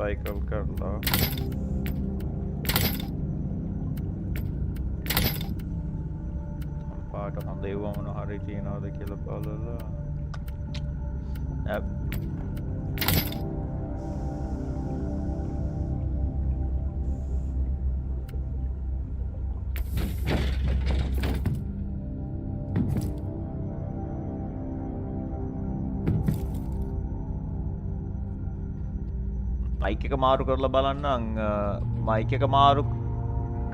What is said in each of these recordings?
Recycle कर लो පාට හොඳ ඒවා මොන හරි තියනවද කියලා බලලා මයික් එක මාරු කරලා බලන්නම් මයික් එක මාරු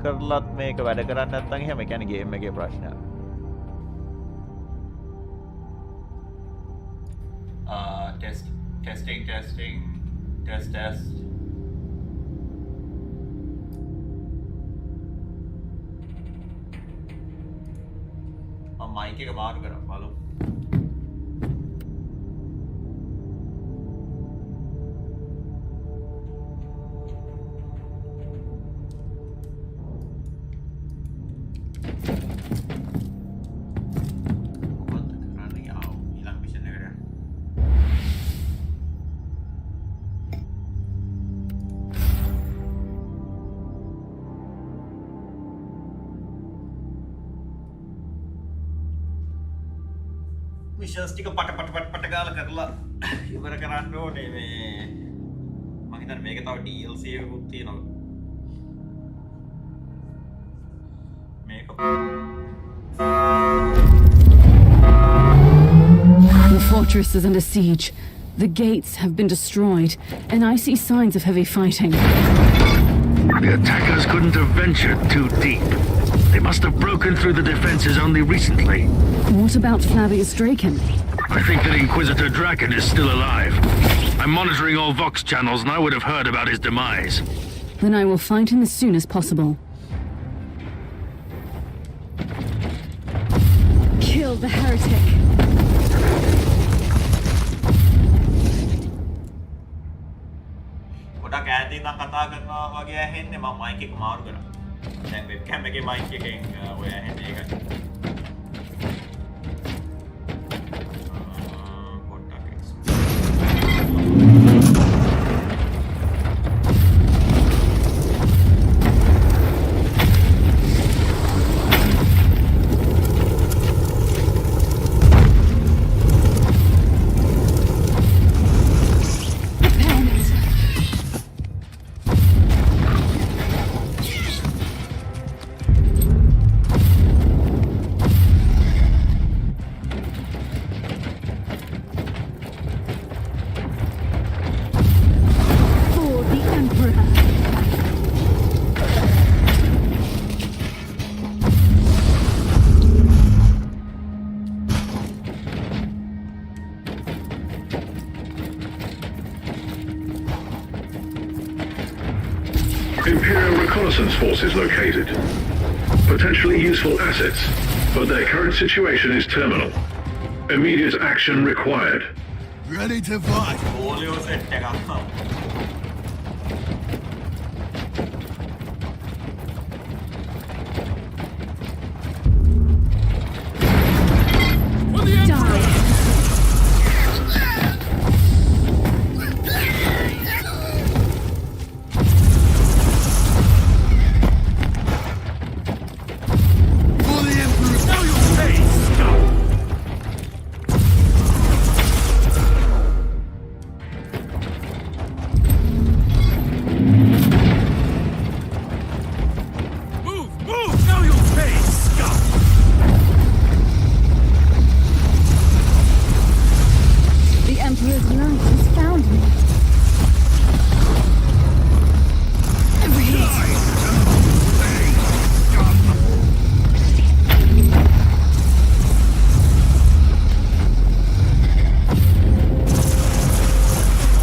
කරලත් මේක වැඩ කරන්නේ නැත්නම් එහෙම ඒ කියන්නේ ගේම් එකේ ප්‍රශ්නයක් test මයික් එක මාරු කරා බලමු මිෂන්ස් ටික පට ගාලා කරලා ඉවර කරන්න ඕනේ මේ මම හිතන්නේ මේක තව DLC එකකුත් තියෙනවා මේක The fortress is under siege. The gates have been destroyed, and I see signs of heavy fighting. The attackers couldn't have ventured too deep. They must have broken through the defenses only recently. What about Flavius Draken? I think that Inquisitor Draken is still alive. I'm monitoring all Vox channels and I would have heard about his demise. Then I will find him as soon as possible. Kill the heretic. ගොඩක් ඈතින් නම් කතා කරනවා වගේ ඇහෙන්නේ මම mic එක මාරු කරා. දැන් වෙබ්කෑම් එකේ මයික් එකෙන් ඔය ඇහෙන්නේ ඒකයි. Reconnaissance forces located. Potentially useful assets, but their current situation is terminal. Immediate action required. Ready to fight. Polio settekään. For the Emperor. Now you'll pay. Move! Now you'll pay. Stop. The Emperor's light has found me.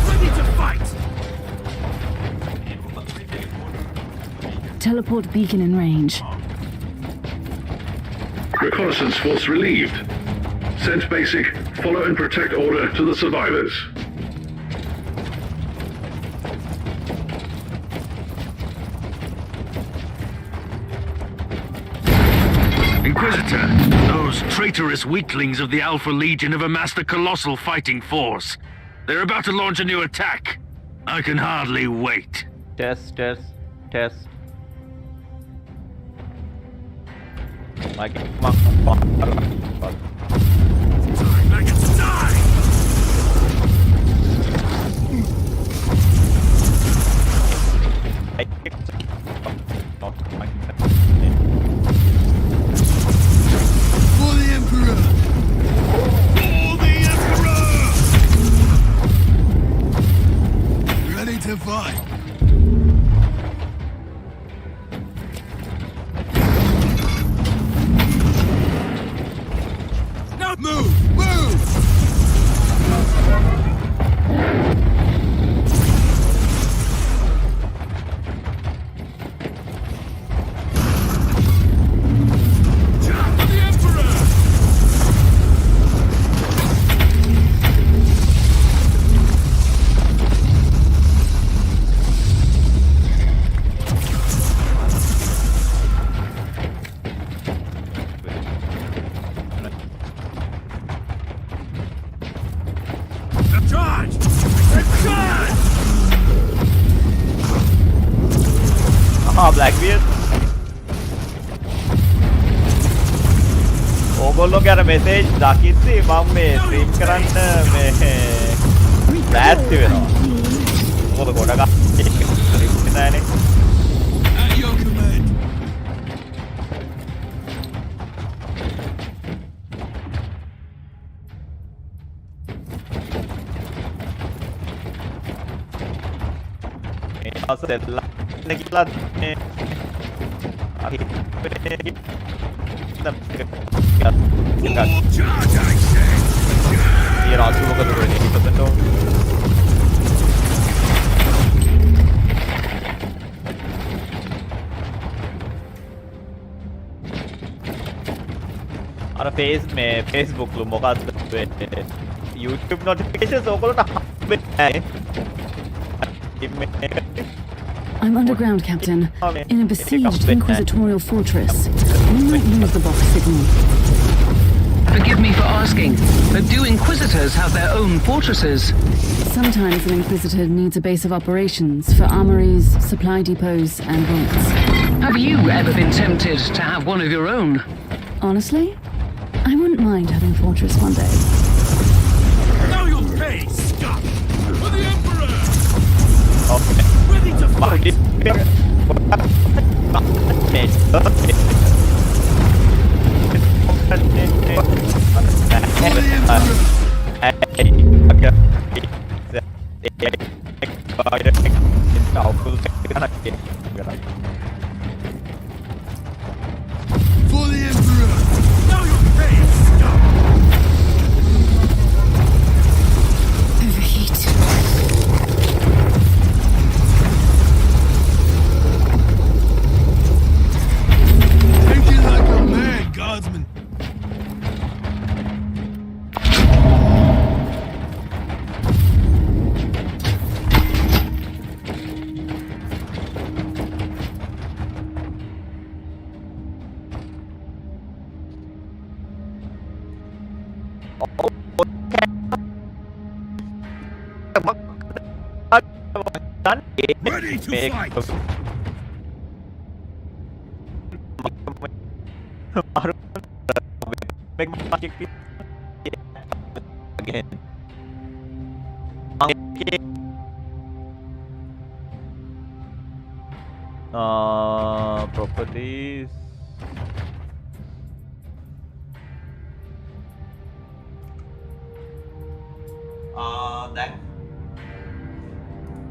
Ready to fight. Teleport beacon in range. Reconnaissance force relieved. Send basic, follow and protect order to the survivors. Inquisitor, those traitorous weaklings of the Alpha Legion have amassed a colossal fighting force. They're about to launch a new attack. I can hardly wait. Test. Like, Maggots, die! For the Emperor! For the Emperor! Ready to fight. Now move! For the Emperor! Charge! Charge! Blackbeard. ඕගොල්ලෝගේ අර message දකිද්දි මම මේ stream කරන්න මේ ලෑස්ති වෙනවා. මොකද ගොඩක් stream නැහැනේ. At your command. මේ මාස දෙල්ල කියලා මේ අහි More charge, I say! ఈ రాజు මොකද වෙන්නේ හිතට අර මේ Facebook ලු මොකක්ද වෙන්නේ YouTube notifications ඔයගොල්ලන්ට හම්බෙන්නේ නැහැ. I'm underground, Captain, in a besieged Inquisitorial fortress. We might lose the box signal. Forgive me for asking, but do Inquisitors have their own fortresses? Sometimes an Inquisitor needs a base of operations for armories, supply depots, and vaults. Have you ever been tempted to have one of your own? Honestly, I wouldn't mind having a fortress one day. Now you'll pay! Stop! For the Emperor! Okay. Ready to fight! For the Emperor! Now you'll pay! Stop! Overheat. Ready to fight! Properties.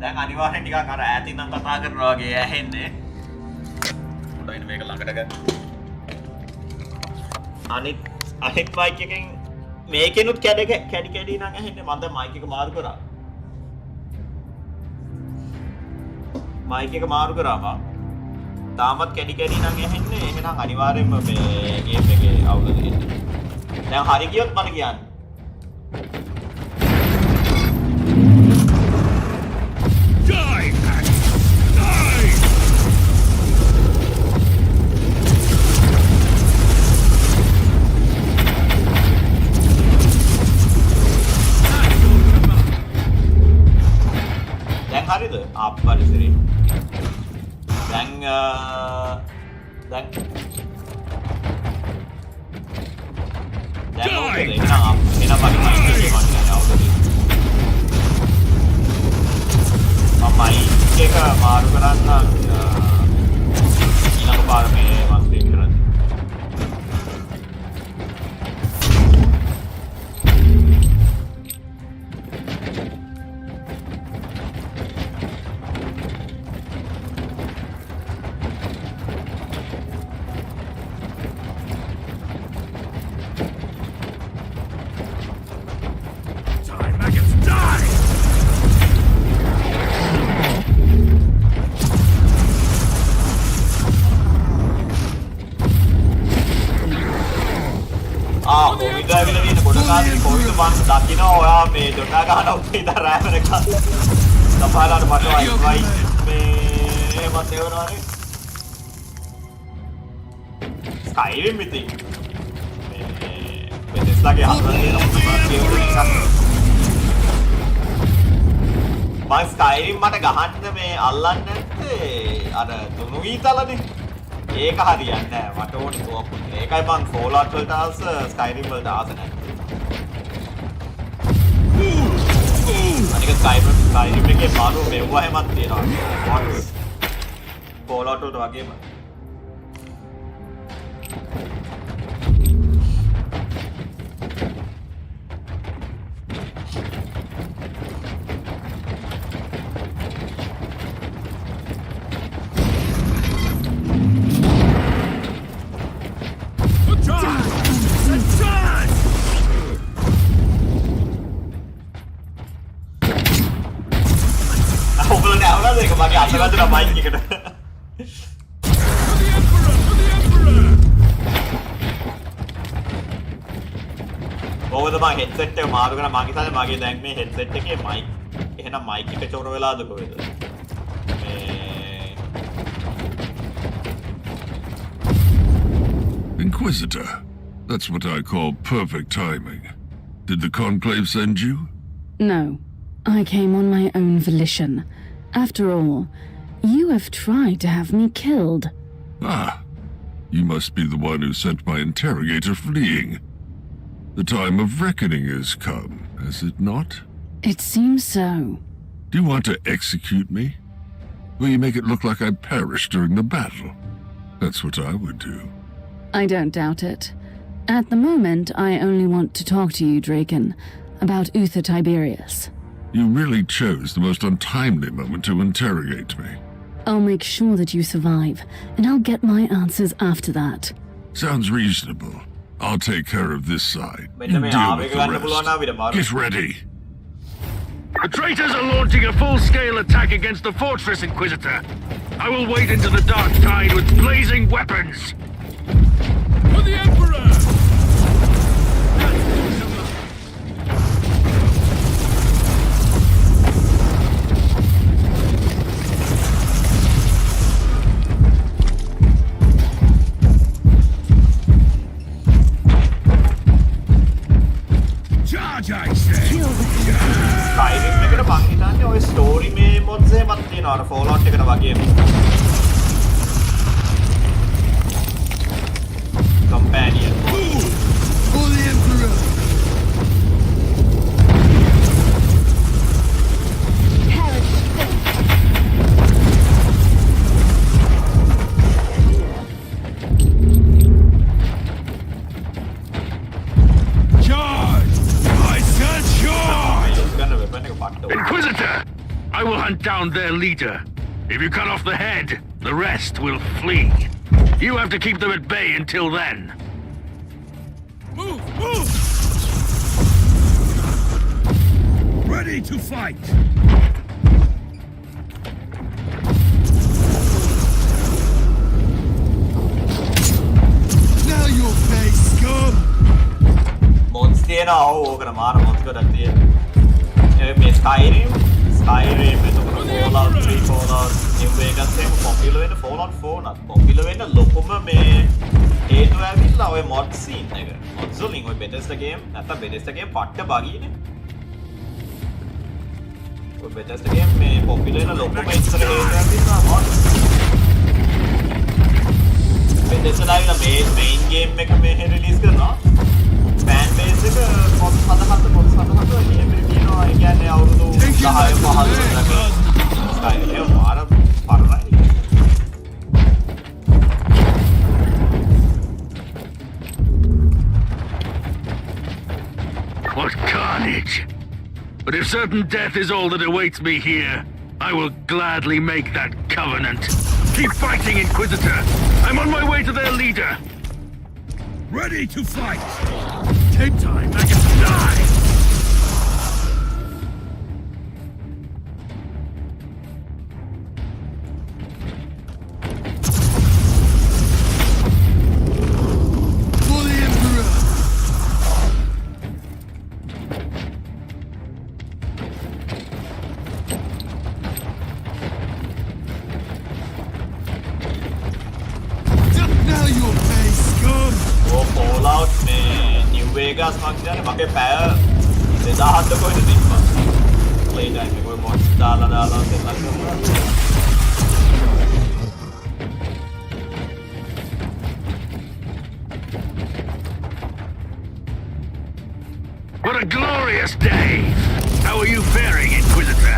දැන් අනිවාර්යෙන් ටිකක් අර ඈතින් නම් කතා කරනවා වගේ ඇහෙන්නේ. පොඩ්ඩක් මේක ළඟට ගන්න. අනිත් මයික් එකෙන් මේකෙනුත් කැඩි නම් ඇහෙන්නේ. මම දැන් මයික් එක මාරු කරා. මයික් එක මාරු කරාම තාමත් කැඩි නම් ඇහෙන්නේ. එහෙනම් අනිවාර්යෙන්ම මේ ගේම් එකේ අවුල තියෙන්නේ. දැන් හරි ගියොත් මට කියන්න. Die, Hack! Die! දැන් හරිද? අප්පරි සරි. දැන් එනම් මයික් එක මාරු කරන්න ඊළඟ පාර මේ මම ස්ට්‍රීම් කරන්නේ. Die, maggots, die! කොවිඩ් ආවිල තියෙන කොට කාලේ කොවිඩ් මං දකින්න ඔයා මේ දොටා ගහන උත්තේ ඉඳන් රෑ වෙනකන් සපාලාට මට වයි මේ මත් එවනවානේ ස්කයිරිම් ඉතින් මේ බෙදස්ලාගේ හතරේ මම ස්කයිරිම් මට ගහන්න මේ අල්ලන්න නැත්තේ අර තුනු ඊතලනේ ඒක හරියන්නේ නැහැ මට ඕනේ කෝප් ඒකයි මං ෆෝල්අවුට් වලට ආස ස්කයිරිම් වලට ආස නැහැ අනික ස්කයිරිම් එකේ මාරු මෙව්වා හැමත් තියෙනවා ෆෝල්අවුට් වලට වගේම මගේ අතගත්ත මයික් එකට කොහොමද මම හෙඩ්සෙට් එක මාරු කරලා මම හිතන්නේ මගේ දැන් මේ හෙඩ්සෙට් එකේ මයික් එහෙනම් මයික් එක චොර වෙලාද කොහෙද Inquisitor. That's what I call perfect timing. Did the Conclave send you? No, I came on my own volition. After all, you have tried to have me killed. Ah, you must be the one who sent my interrogator fleeing. The time of reckoning has come, has it not? It seems so. Do you want to execute me? Will you make it look like I perished during the battle? That's what I would do. I don't doubt it. At the moment, I only want to talk to you, Draken, about Uther Tiberius. You really chose the most untimely moment to interrogate me. I'll make sure that you survive, and I'll get my answers after that. Sounds reasonable. I'll take care of this side. You මෙන්න මේ deal ආවේ with ගන්න the පුළුවන් ආවිද rest. මාරු Get ready. The traitors are launching a full-scale attack against the fortress, Inquisitor. I will wade into the dark tide with blazing weapons. For the Emperor! Charge, I say! Skyrim එකට මං හිතන්නේ ඔය story මේ modes එහෙමත් තියෙනවා අර Fallout එකට වගේම. Companion. For the Emperor! Charge! I said charge! ගන්න වෙපන් එක පට්ට. Inquisitor! I will hunt down their leader. If you cut off the head, the rest will flee. You have to keep them at bay until then. Move! Move! Ready to fight! Now your face, scum! Modes තියෙනවා ඔව් ඕකට මාර modes ගොඩක් තියෙනවා. මේ Skyrim එතකොට Fallout 3 Fallout New Vegas එක popular වෙන්න Fallout 4 නත් පොපියුලර් වෙන්න ලොකුම මේ හේතුව ඇවිල්ලා ඔය මොඩ් සීන් එක. මොඩ්ස් වලින් ඔය Bethesda game නැත්නම් Bethesda game පට්ට බගීනේ. ඔය Bethesda game මේ පොපියුලර් වෙන්න ලොකුම ඉස්සර හේතුව ඇවිල්ලා මොඩ්ස්. Bethesda ලාවිලා මේන් ගේම් එක මේ රිලීස් කරනවා. ෆෑන් බේස් එක මොඩ්ස් හදහත ගේම් එක තියෙනවා. ඒ කියන්නේ අවුරුදු 10 15 ළඟ Skyrim මාර පරණයි. What carnage! But if certain death is all that awaits me here, I will gladly make that covenant. Keep fighting, Inquisitor! I'm on my way to their leader! Ready to fight! Take time, I can die! For the Emperor! Now your face, scum! ඔය Fallout මේ New Vegas මං කියන්නේ මගේ පැය 2000ක් කොහෙද තිබ්බා. play time එක ඔය mods දාලා සෙට් කරනවා. What a glorious day! How are you faring, Inquisitor?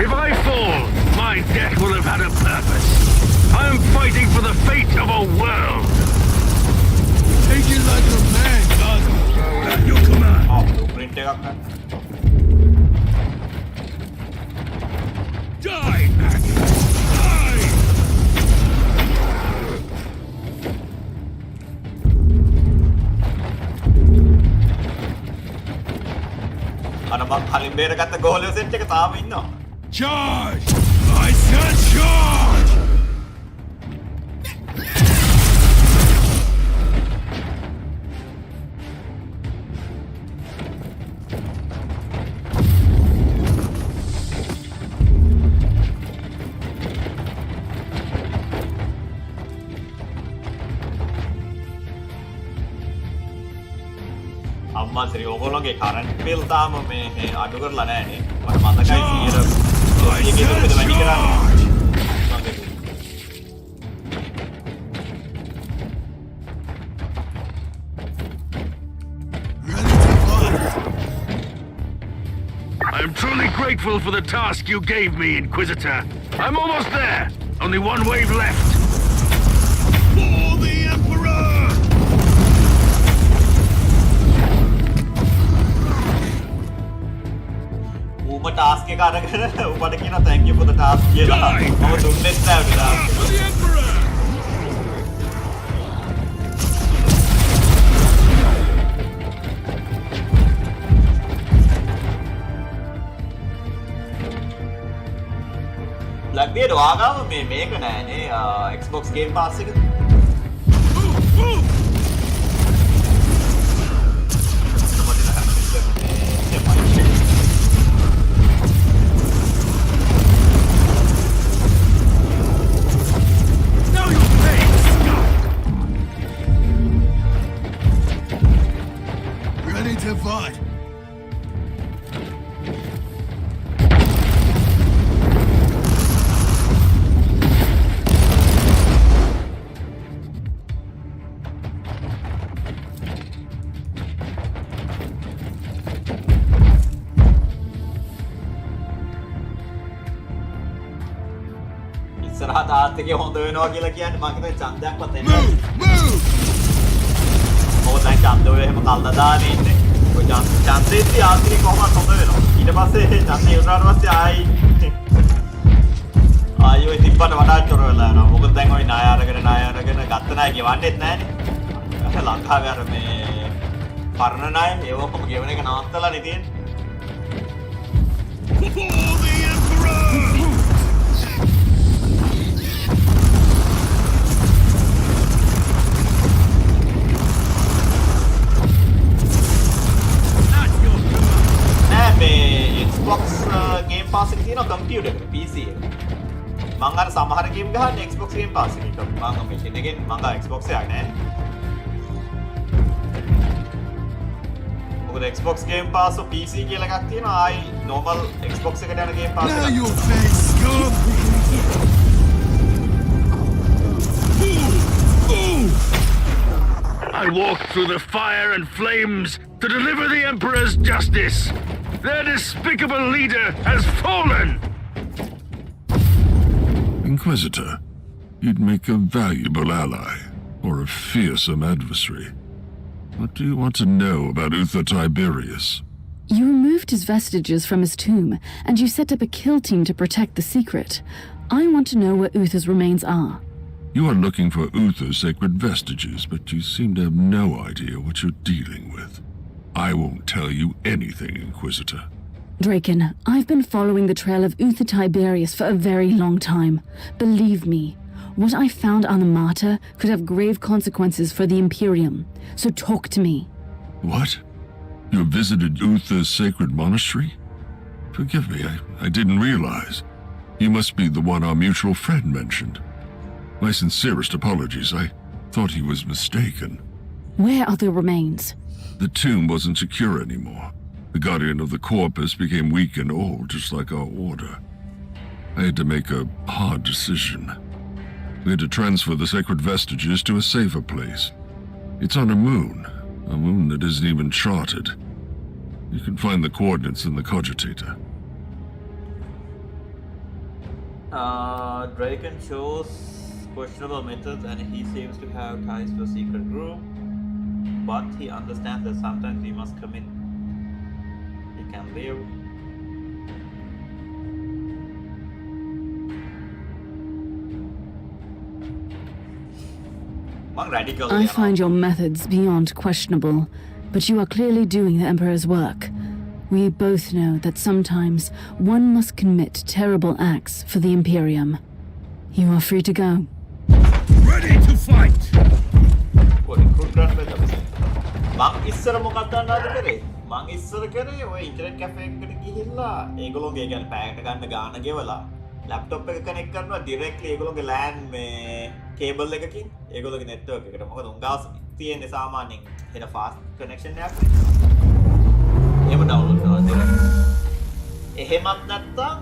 If I fall, my death will have had a purpose. I am fighting for the fate of a world! Take it like a man, Gaza! At your command! blueprint එකක් ගන්න. Die, maggot! Die! අර මං කලින් බේරගත්ත ගෝලියෝ set එක තාම ඉන්නවා. Charge! I said charge! අම්මා ශ්‍රී ඕගොල්ලෝගේ current bill තාම මේ අඩු කරලා නැහැ නේ. මට මතකයි 100 එකේ විතර වැඩි කරන්නේ. I am truly grateful for the task you gave me, Inquisitor. I'm almost there. Only one wave left. For the Emperor! ඌම ටාස්ක් එක අරගෙන ඌට කියනවා thank you for the task කියලා. මම දුන්නෙත් නැහැ උට task. For the Emperor! Blackbeard ඔයාගාව මේක නෑනේ Xbox Game Pass එක. Now your face, scum! Ready to fight! එකේ හොඳ වෙනවා කියලා කියන්නේ මම හිතන්නේ ඡන්දයක්වත් එන්නේ Move! Move! මොකද දැන් ඡන්ද ඔය එහෙම කල්ලා දාන්නේ ඉන්නේ ඔය ඡන්දෙත් ආත්‍රි කොහොමද හොඳ වෙනවා ඊට පස්සේ ඡන්දේ ඉවරනාට පස්සේ ආයි ඔය තිබ්බට වඩා චොර වෙලා යනවා මොකද දැන් ඔය ණය අරගෙන ගත්ත ණය ගෙවන්නෙත් නැහනේ ලංකාවේ අර මේ පරණ ණය ඒව ඔක්කොම ගෙවන එක නවත්තලා නේ තියෙන්නේ For the Emperor! නෑ මේ Xbox Game Pass එකේ තියෙන කම්පියුටර් එක PC එක මම අර සමහර ගේම් ගහන්නේ Xbox Game Pass එකේ මම මැෂින් එකෙන් මම Xbox එකක් නෑ මොකද Xbox Game Pass ඔ PC කියලා එකක් තියෙනවා ආයි normal Xbox එකට යන Game Pass Now එකක් your face, scum! I walked through the fire and flames to deliver the Emperor's justice. Their despicable leader has fallen! Inquisitor, you'd make a valuable ally, or a fearsome adversary. What do you want to know about Uther Tiberius? You removed his vestiges from his tomb, and you set up a kill team to protect the secret. I want to know where Uther's remains are. You are looking for Uther's sacred vestiges, but you seem to have no idea what you're dealing with. I won't tell you anything, Inquisitor. Draken, I've been following the trail of Uther Tiberius for a very long time. Believe me, what I found on the Martyr could have grave consequences for the Imperium. So talk to me. What? You visited Uther's sacred monastery? Forgive me, I didn't realize. You must be the one our mutual friend mentioned. My sincerest apologies. I thought he was mistaken. Where are the remains? The tomb wasn't secure anymore. The guardian of the corpus became weak and old, just like our order. I had to make a hard decision. We had to transfer the sacred vestiges to a safer place. It's on a moon that isn't even charted. You can find the coordinates in the cogitator. Draken shows questionable methods and he seems to have ties to a secret group, but he understands that sometimes we must commit. He can live. Radical. I find your methods beyond questionable, but you are clearly doing the Emperor's work. We both know that sometimes one must commit terrible acts for the Imperium. You are free to go. Ready to fight! මං ඉස්සර මොකක්ද දන්නවද කරේ? මං ඉස්සර කරේ ඔය internet cafe එකකට ගිහිල්ලා ඒගොල්ලෝගේ يعني පැයකට ගන්න ගාන ගෙවලා ලැප්ටොප් එක කනෙක්ට් කරනවා ඩිරෙක්ට්ලි ඒගොල්ලෝගේ LAN මේ කේබල් එකකින් ඒගොල්ලෝගේ නෙට්වර්ක් එකට. මොකද උංගාස් තියෙන්නේ සාමාන්‍යයෙන් හෙන ෆාස්ට් කනෙක්ෂන් එකක්. එහෙම ඩවුන්ලෝඩ් කරනවා direct. එහෙමත් නැත්නම්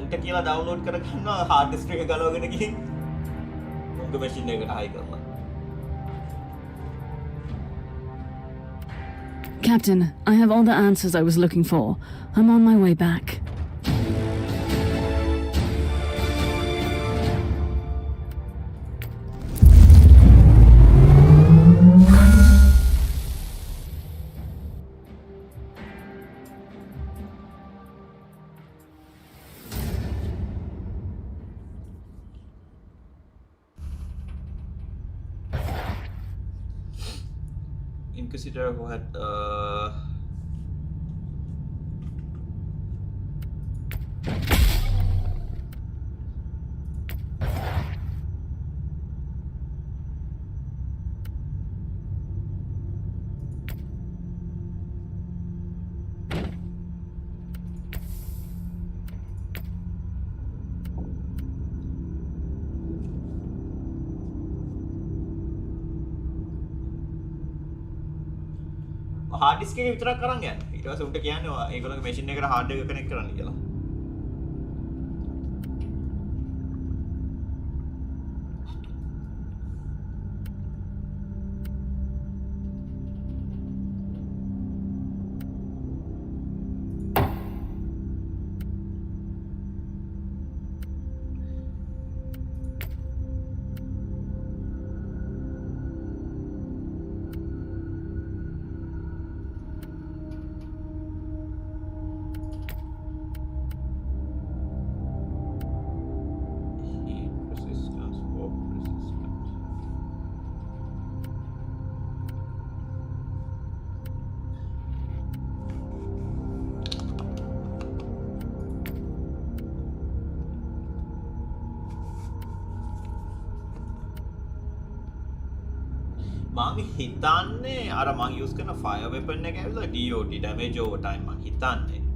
උන්ට කියලා ඩවුන්ලෝඩ් කරගන්නවා හાર્ඩ් ඩිස්ක් එක ගලවගෙන ගිහින් උන්ගේ මැෂින් එකට හයි කරලා. Captain, I have all the answers I was looking for. I'm on my way back. Inquisitor who had hard disk එක විතරක් අරන් යන්න. ඊට පස්සේ උන්ට කියන්නේ ඒගොල්ලෝගේ මැෂින් එකට hard එක කනෙක්ට් කරන්න කියලා. මං හිතන්නේ අර මං යූස් කරන ෆයර් වෙපන් එක ඇවිල්ලා DOT damage over time මං හිතන්නේ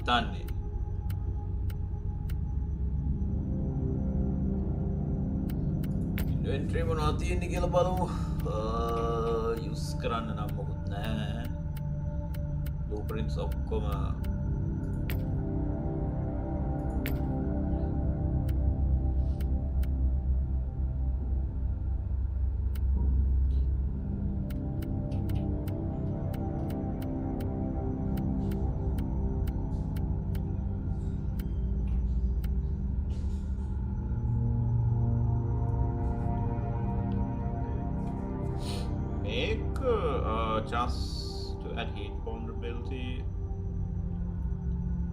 හිතන්නේ ඉන්වෙන්ටරි මොනවද තියෙන්නේ කියලා බලමු යූස් කරන්න නම් මොකුත් නැහැ බ්ලූප්‍රින්ට්ස් ඔක්කොම chance to add heat vulnerability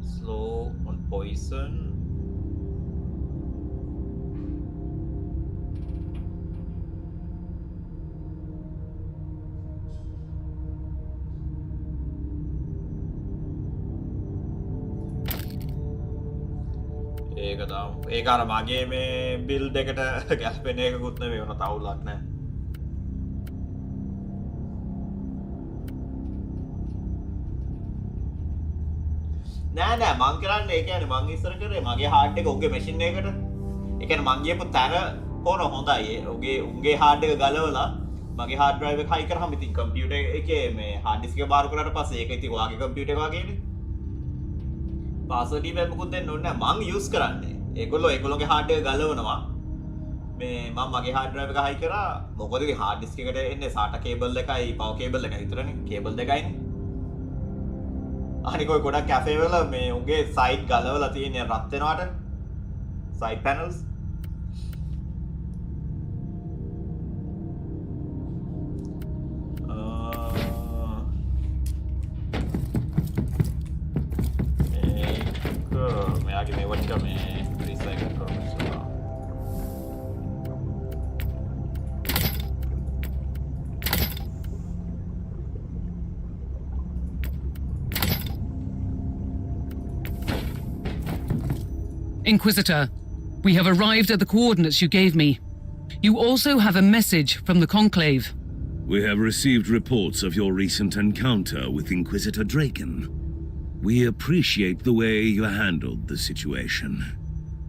slow on poison ඒක අර මගේ මේ බිල්ඩ් එකට ගැස්පෙන එකකුත් නෙවෙයි වුණා තවුලක් නැහැ නෑ නෑ මං කරන්නේ ඒ කියන්නේ මං ඉස්සර කරේ මගේ හાર્ඩ් එක උගේ මැෂින් එකකට ඒ කියන්නේ මං ගියපු තැන කොන හොඳයි උගේ හાર્ඩ් එක ගලවලා මගේ හાર્ඩ් ඩ්‍රයිව් එක හයි කරාම ඉතින් කම්පියුටර් එකේ මේ හાર્ඩ් ඩිස්ක් එක බාර කරාට පස්සේ ඒක ඉතින් ඔයාගේ කම්පියුටර් එක වගේනේ පාස්වර්ඩ් එක මොකුත් දෙන්න ඕනේ නෑ මං යූස් කරන්නේ ඒගොල්ලෝගේ හાર્ඩ් එක ගලවනවා මේ මම මගේ හાર્ඩ් ඩ්‍රයිව් එක හයි කරා මොකද ඉතින් හાર્ඩ් ඩිස්ක් එකට එන්නේ SATA කේබල් එකයි පවර් කේබල් එකයි විතරනේ කේබල් දෙකයිනේ අනික ඔය ගොඩක් කැෆේ වල මේ උගේ සයිඩ් ගලවලා තියෙන රත් වෙනවට සයිඩ් පැනල්ස් මෙයාගේ මේ වටික මේ රීසයිකල් කරන්න Inquisitor, we have arrived at the coordinates you gave me. You also have a message from the Conclave. We have received reports of your recent encounter with Inquisitor Draken. We appreciate the way you handled the situation.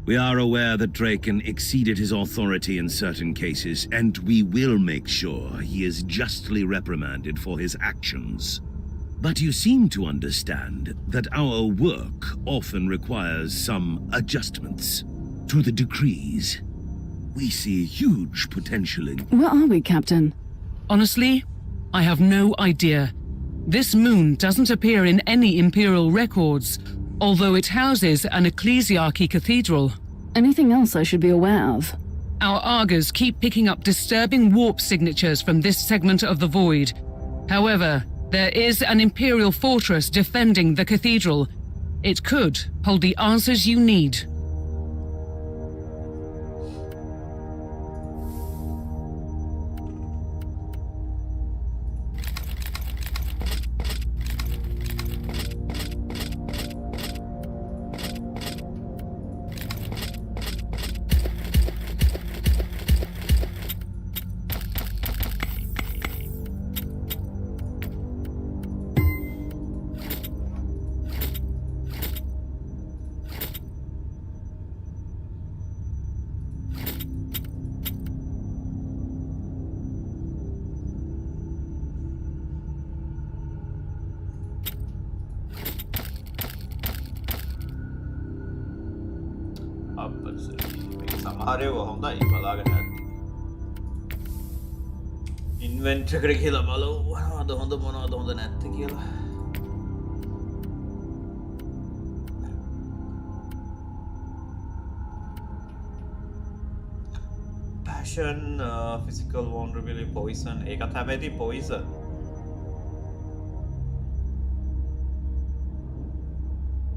We are aware that Draken exceeded his authority in certain cases, and we will make sure he is justly reprimanded for his actions. But you seem to understand that our work often requires some adjustments to the decrees. We see huge potential in... Where are we, Captain? Honestly, I have no idea. This moon doesn't appear in any Imperial records, although it houses an ecclesiarchy cathedral. Anything else I should be aware of? Our Argos keep picking up disturbing warp signatures from this segment of the void. However, there is an Imperial fortress defending the cathedral. It could hold the answers you need. සමහරව හොඳයි බලාගෙන ඉන්වෙන්ටරි එකට කියලා බලමු මොනවද හොඳ මොනවද හොඳ නැත්තේ කියලා passion physical vulnerability poison ඒකත් හැබැයි poison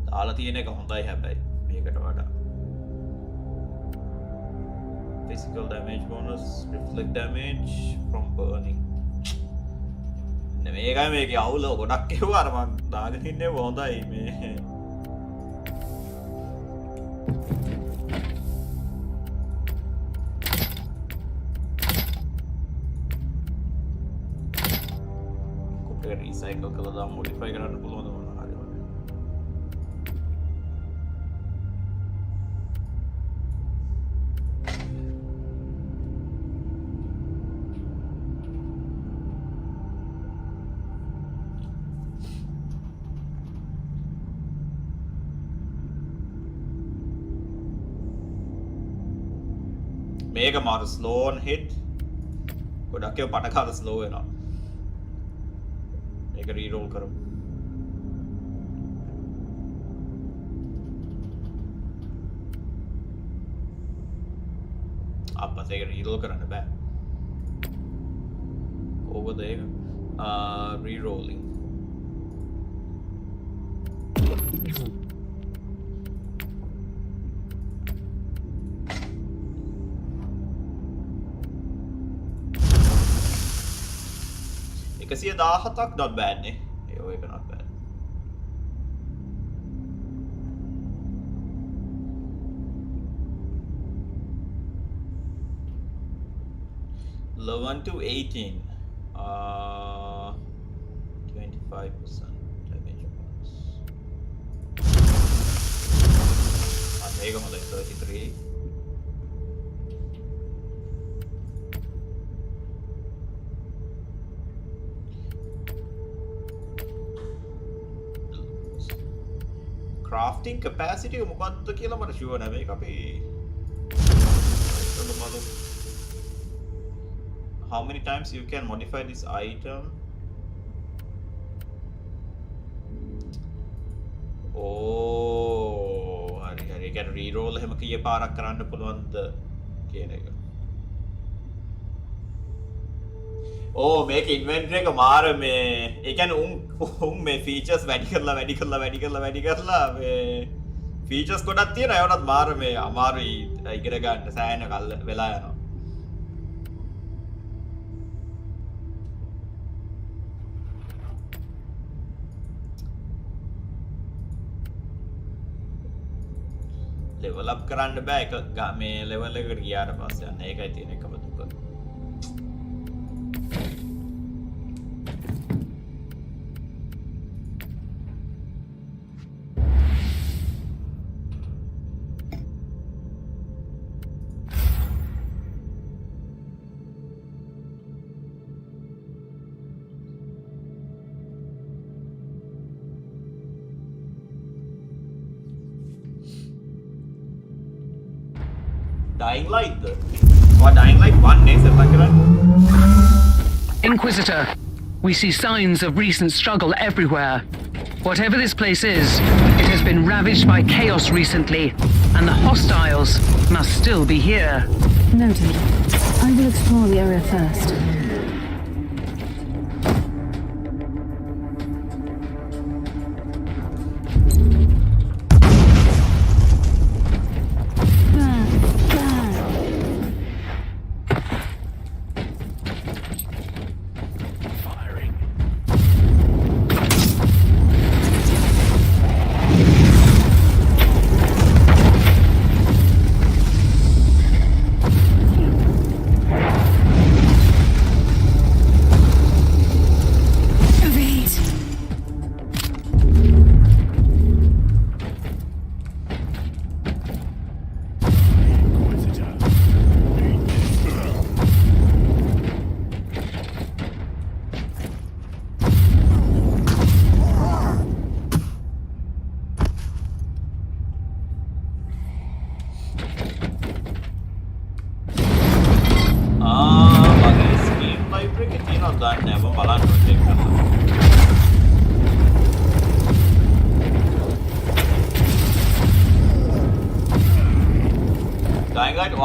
දාලා තියෙන එක හොඳයි හැබැයි මේකට වඩා physical damage bonus, reflect damage from burning. මේකයි මේකේ අවුල ගොඩක් එව්වා අර මං දාගෙන ඉන්නේ හොඳයි මේ රීසයිකල් කළා දාම මොඩිෆයි කරන්න පුළුවන් මොනවා හරි වගේ මේක මාර ස්ලෝ on hit ගොඩක් ඒවා පටකාර ස්ලෝ වෙනවා මේක රීරෝල් කරමු අප්පස් ඒක රීරෝල් කරන්න බෑ කොහොමද ඒක රීරෝලින් එකසිය 17ක් not bad නේ ඒක not bad Level 1 to 18 25% damage bonus මේක හොඳයි 33 crafting capacity මොකක්ද කියලා මට ෂුවර් නෑ මේක අපි how many times you can modify this item oh හරි can reroll එහෙම කීය පාරක් කරන්න පුළුවන්ද කියන එක ඕ මේක ඉන්වෙන්ටරි එක මාර මේ ඒ කියන්නේ උන් මේ ෆීචර්ස් වැඩි කරලා මේ ෆීචර්ස් ගොඩක් තියෙනවා ඒවනත් මාර මේ අමාරුයි ඉගෙන ගන්න සෑහෙන කල් වෙලා යනවා ලෙවල් අප් කරන්න බෑ එක මේ ලෙවල් එකට ගියාට පස්සේ යන්න ඒකයි තියෙන එකම දුක Dying Light or Dying Light 1 is Inquisitor, we see signs of recent struggle everywhere. Whatever this place is, it has been ravaged by chaos recently, and the hostiles must still be here. Noted. I will explore the area first.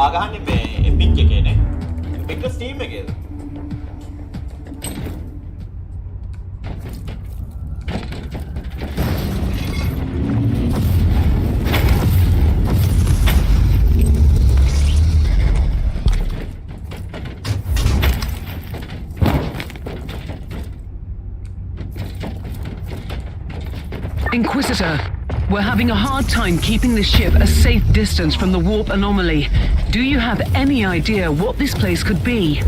වාගහන්නේ මේ epic එකේනේ epic steam එකේද Inquisitor, we're having a hard time keeping this ship a safe distance from the warp anomaly. Do you have any idea what this place could be?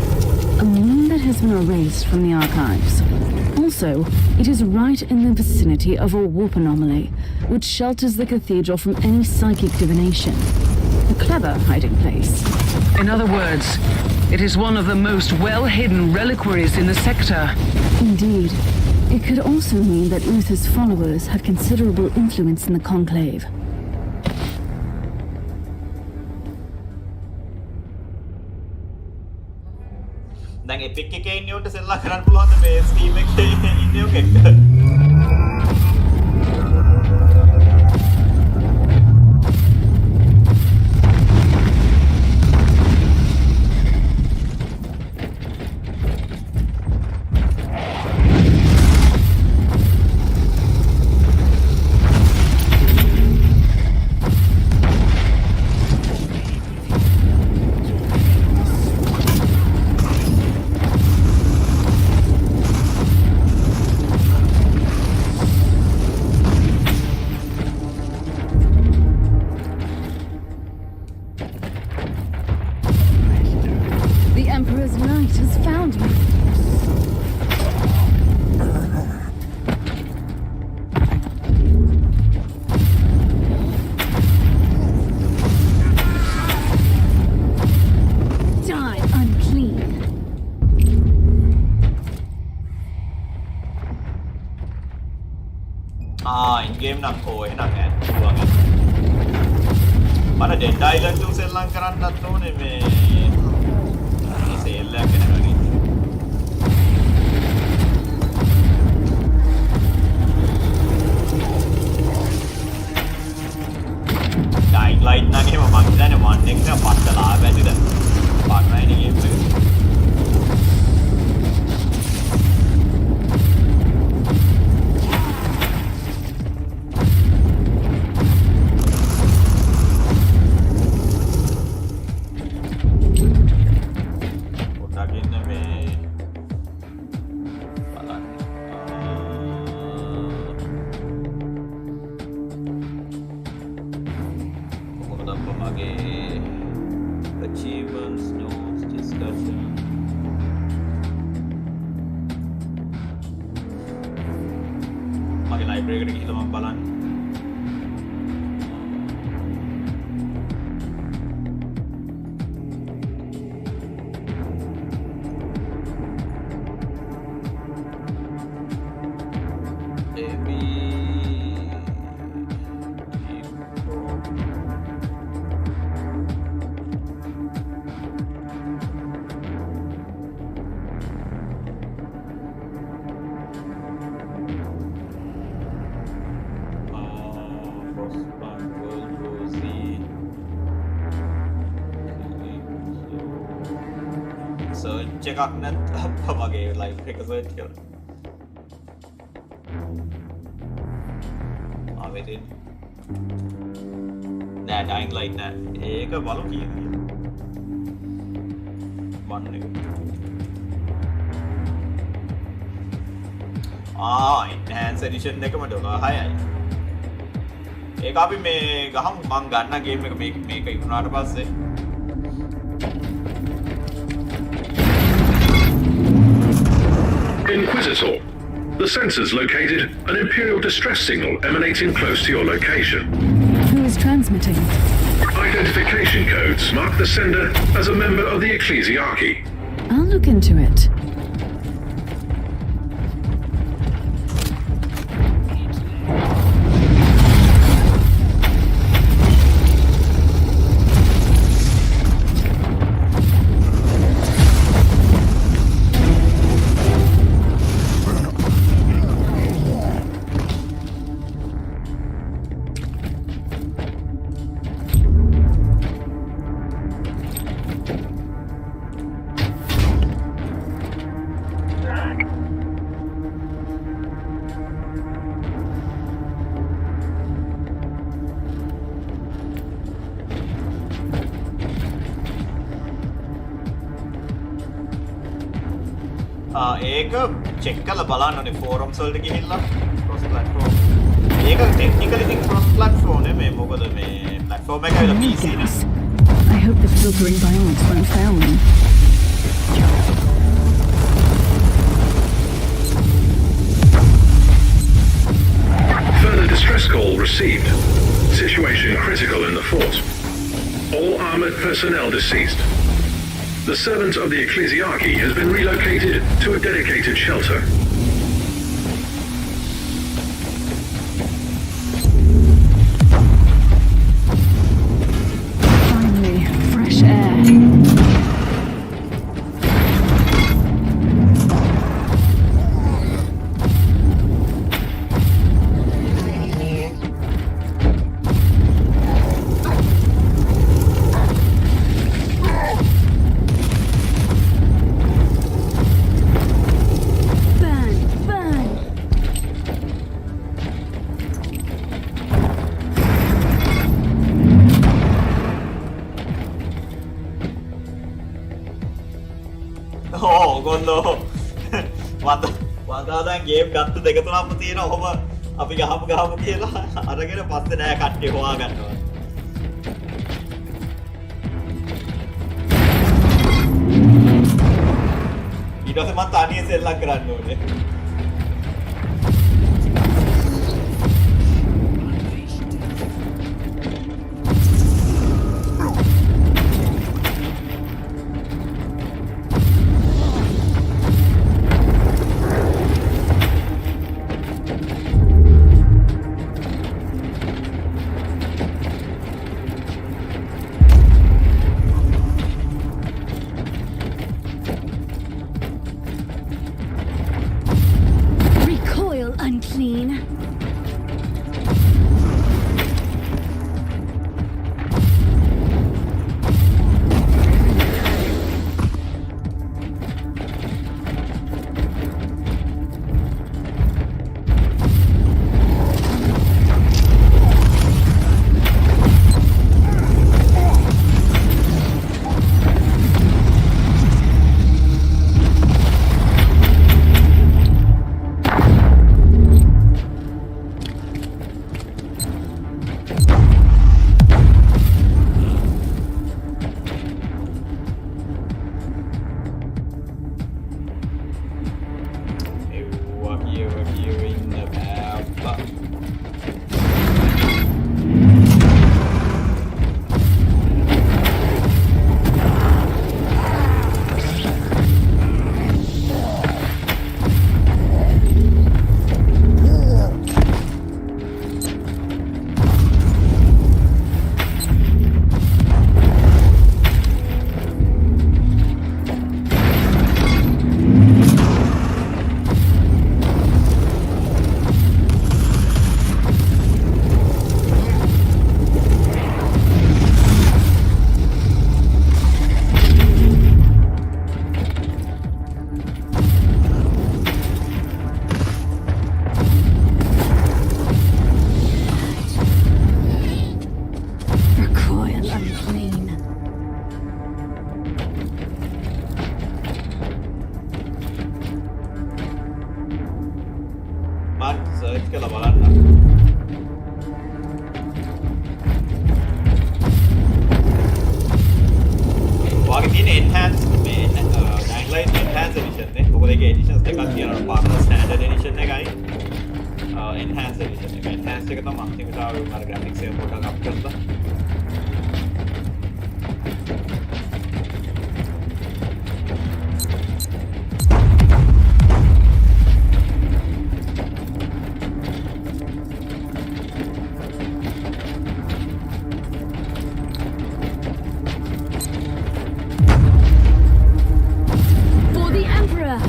A moon that has been erased from the archives. Also, it is right in the vicinity of a warp anomaly, which shelters the cathedral from any psychic divination. A clever hiding place. In other words, it is one of the most well-hidden reliquaries in the sector. Indeed. It could also mean that Uther's followers have considerable influence in the Conclave. දැන් epic එකේ ඉන්න උන්ට සෙල්ලා කරන්න පුළුවන්ද මේ steam එකේ ඉන්න එකෙක්ට? The Emperor's light has found me. Die unclean. in game නම් එහෙනම් ඇඩ් පුළුවන්. මට ඩෙඩ් අයිලන්ඩ් 2 සෙල්ලම් කරන්නත් ඕනේ මේ සේල් එකක් කරනවා නේද? Dying Light නම් එහෙම මම හිතන්නේ 1x එක පත්තලා බැඳිද? පාර්ට්නර් නේ ගේම් එක. Achievements, notes, discussion. මගේ ලයිබ්‍රරි එකට ගිහලා මම බලන්න. search එකක් නැත්නම් මගේ ලයිව් එක සර්ච් කරලා ආවෙදින් නෑ Dying Light නෑ ඒක බලමු කීයද බන් එක enhanced edition එකම $6යි ඒක අපි මේ ගහමු මං ගන්න ගේම් එක මේක ඉක්ුණාට පස්සේ Inquisitor, the sensors located an Imperial distress signal emanating close to your location. Who is transmitting? Identification codes mark the sender as a member of the Ecclesiarchy. I'll look into it. ඒක check කරලා බලන්න ඕනේ forums වලට ගිහිල්ලා cross platform. ඒක technically think cross platform නෙමෙයි මොකද මේ platform එක ඇවිල්ලා PC නේ. Gas. I hope the filtering violence won't fail me. Further distress call received. Situation critical in the fort. All armored personnel deceased. The servant of the Ecclesiarchy has been relocated to a dedicated shelter. Finally, fresh air. Burn, burn. ඕගොල්ලෝ වදා දැන් game ගත්ත දෙක තුනක්ම තියෙනවා. ඔහොම අපි ගහමු කියලා අරගෙන පස්සේ නෑ කට්ටිය හොයා ගන්නවා. ඊට පස්සේ මම තනියෙන් සෙල්ලම් කරන්න ඕනේ. Recoil, unclean. Recoil, unclean. මම සර්ච් කරලා බලන්න. ඔයාගේ තියෙන enhance මේ guideline enhance edition නේ. මොකද ඒකේ editions දෙකක් තියෙනවා. පාරල standard edition එකයි enhance edition එක. enhance එක තමයි අන්තිමට ආවේ මර graphics එක පොඩ්ඩක් up කරලා. For the Emperor!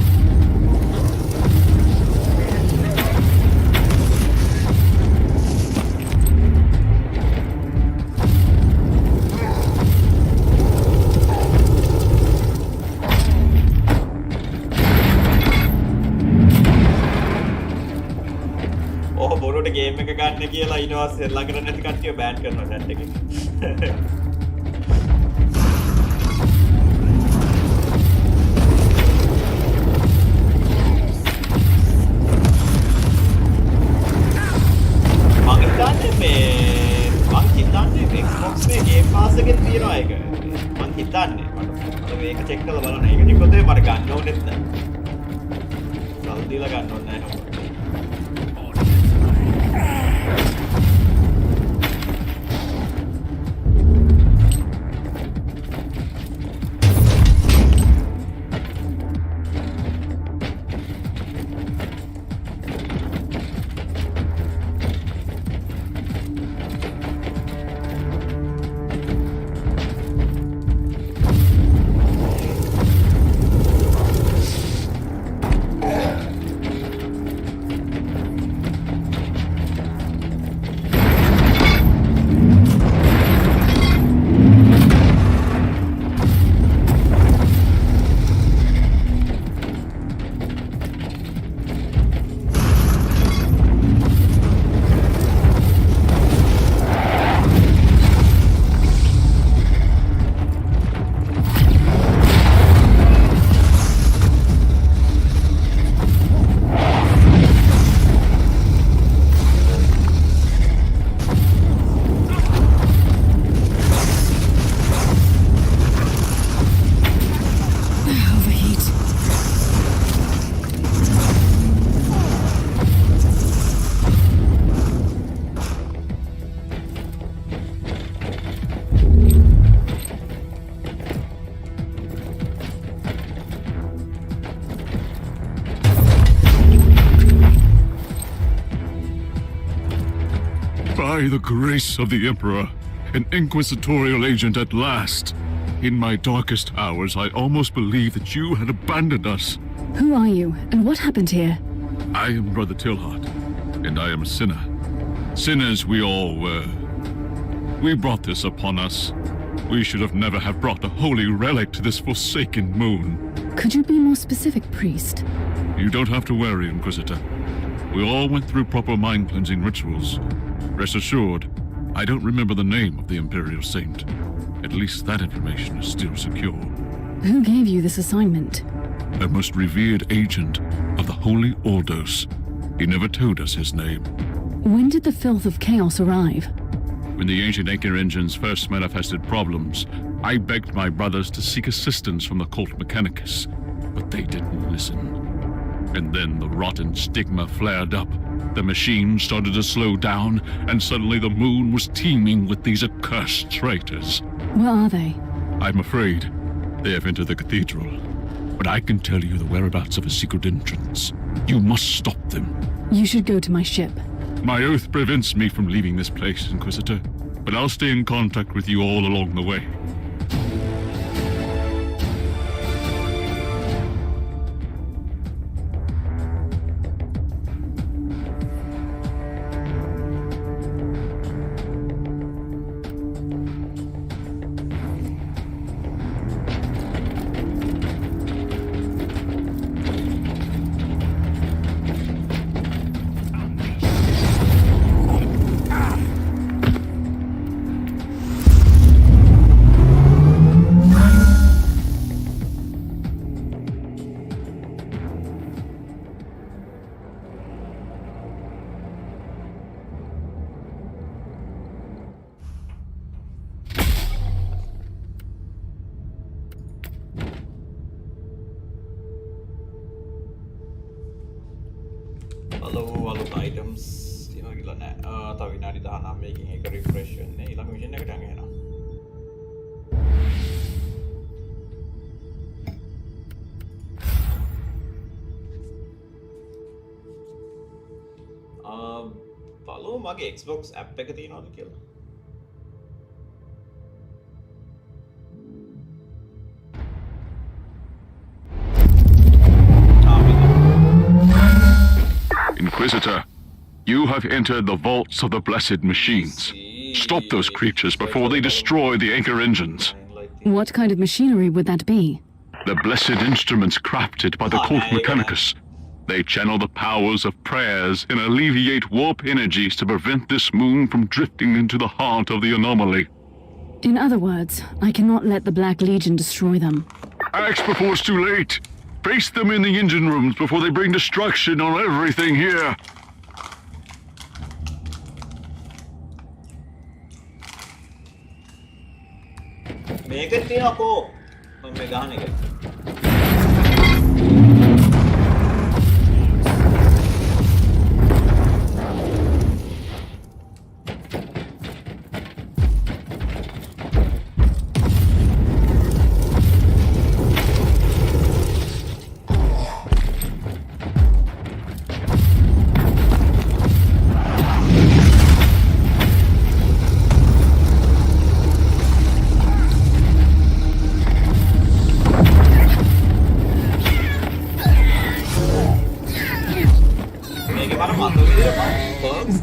බොරුවට ගේම් එක ගන්න කියලා ඊට පස්සේ ළඟට නැති කට්ටිය බෑන් කරනවා chat එකේ. මගේ මේ මං හිතන්නේ Xbox මේ Game Pass එකේ තියෙනවා ඒක. මං හිතන්නේ මට මේක චෙක් කරලා බලන්න. ඒක නිකොතේ මට ගන්න ඕනෙත් නැහැ. සල් දීලා ගන්න ඕනේ නැහැ නෝ. By the grace of the Emperor, an inquisitorial agent at last. In my darkest hours, I almost believed that you had abandoned us. Who are you, and what happened here? I am Brother Tilhart, and I am a sinner. Sinners we all were. We brought this upon us. We should have never have brought a holy relic to this forsaken moon. Could you be more specific, priest? You don't have to worry, Inquisitor. We all went through proper mind-cleansing rituals. Rest assured, I don't remember the name of the Imperial Saint. At least that information is still secure. Who gave you this assignment? A most revered agent of the Holy Ordos. He never told us his name. When did the filth of chaos arrive? When the ancient anchor engines first manifested problems, I begged my brothers to seek assistance from the cult Mechanicus, but they didn't listen. And then the rotten stigma flared up. The machine started to slow down, and suddenly the moon was teeming with these accursed traitors. Where are they? I'm afraid they have entered the cathedral, but I can tell you the whereabouts of a secret entrance. You must stop them. You should go to my ship. My oath prevents me from leaving this place, Inquisitor, but I'll stay in contact with you all along the way. අලුත් items තියෙනවා කියලා නෑ. තව විනාඩි 19 මේකෙන් එක refresh වෙන්නේ. ඊළඟ mission එකට යන්න යනවා. බලමු මගේ Xbox app එක තියෙනවද කියලා. Inquisitor, you have entered the vaults of the blessed machines. Stop those creatures before they destroy the anchor engines. What kind of machinery would that be? The blessed instruments crafted by the cult Mechanicus. They channel the powers of prayers and alleviate warp energies to prevent this moon from drifting into the heart of the anomaly. In other words, I cannot let the Black Legion destroy them. Act before it's too late. Face them in the engine rooms before they bring destruction on everything here. මේකෙත් තියෙනවා කෝ මේ ගහන එක.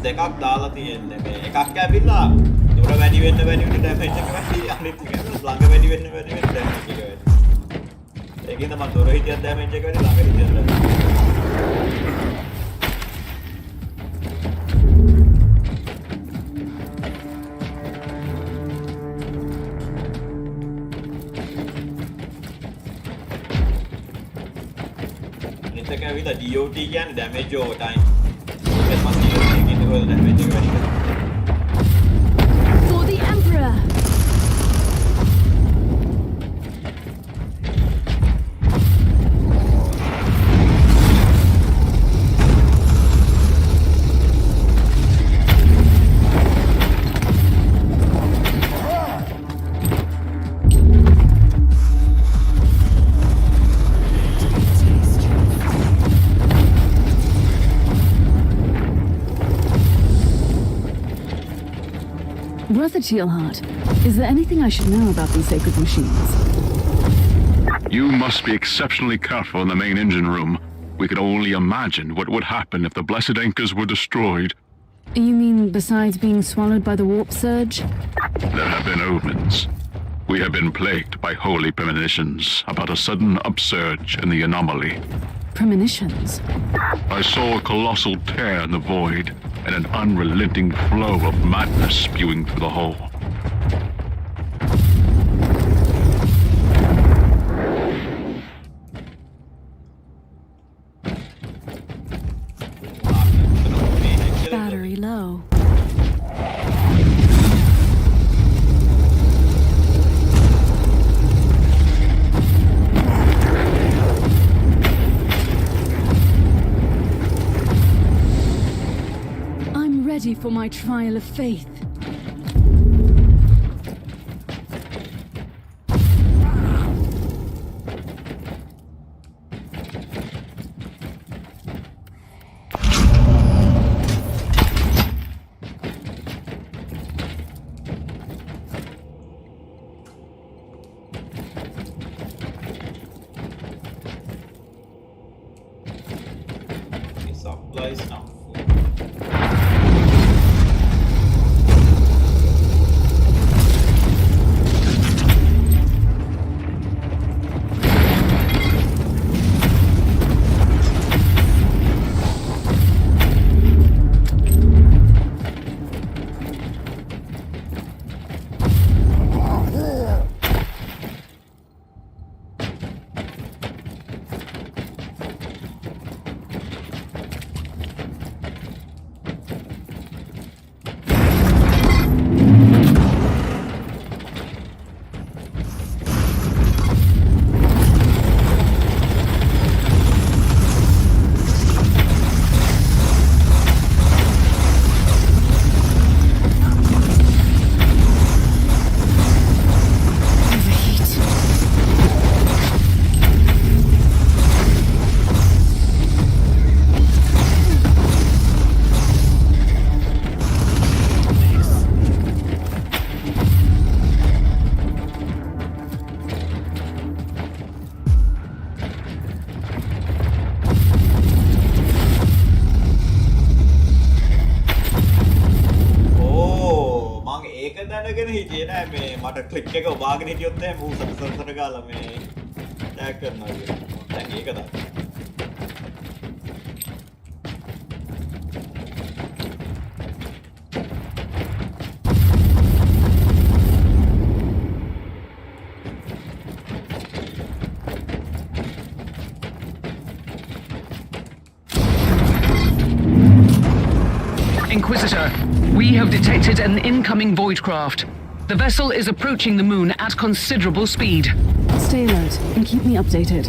දෙකක් දාලා තියෙන්නේ මේ එකක් ඇවිල්ලා දුර වැඩි වෙන්න ඩැමේජ් එක වැඩි අනිත් එක ළඟ වැඩි වෙන්න ඩැමේජ් එක වැඩි. ඒකෙන්ද මම දුර හිටියත් ඩැමේජ් එක වැඩි ළඟ හිටියත් අනිත් එක ඇවිල්ලා DOT කියන්නේ damage over time. For the Emperor! Brother Tealheart, is there anything I should know about these sacred machines? You must be exceptionally careful in the main engine room. We could only imagine what would happen if the blessed anchors were destroyed. You mean besides being swallowed by the warp surge? There have been omens. We have been plagued by holy premonitions about a sudden upsurge in the anomaly. Premonitions? I saw a colossal tear in the void and an unrelenting flow of madness spewing through the hull. Battery low. I'm ready for my trial of faith. Supplies now. දැනගෙන හිටියේ නෑ මේ මට click එක ඔබාගෙන හිටියොත් එහෙනම් මූ සතර ගාලා මේ ටැග් කරනවා කියලා. දැන් ඒක තමයි. Inquisitor, we have detected an incoming void craft. The vessel is approaching the moon at considerable speed. Stay alert and keep me updated.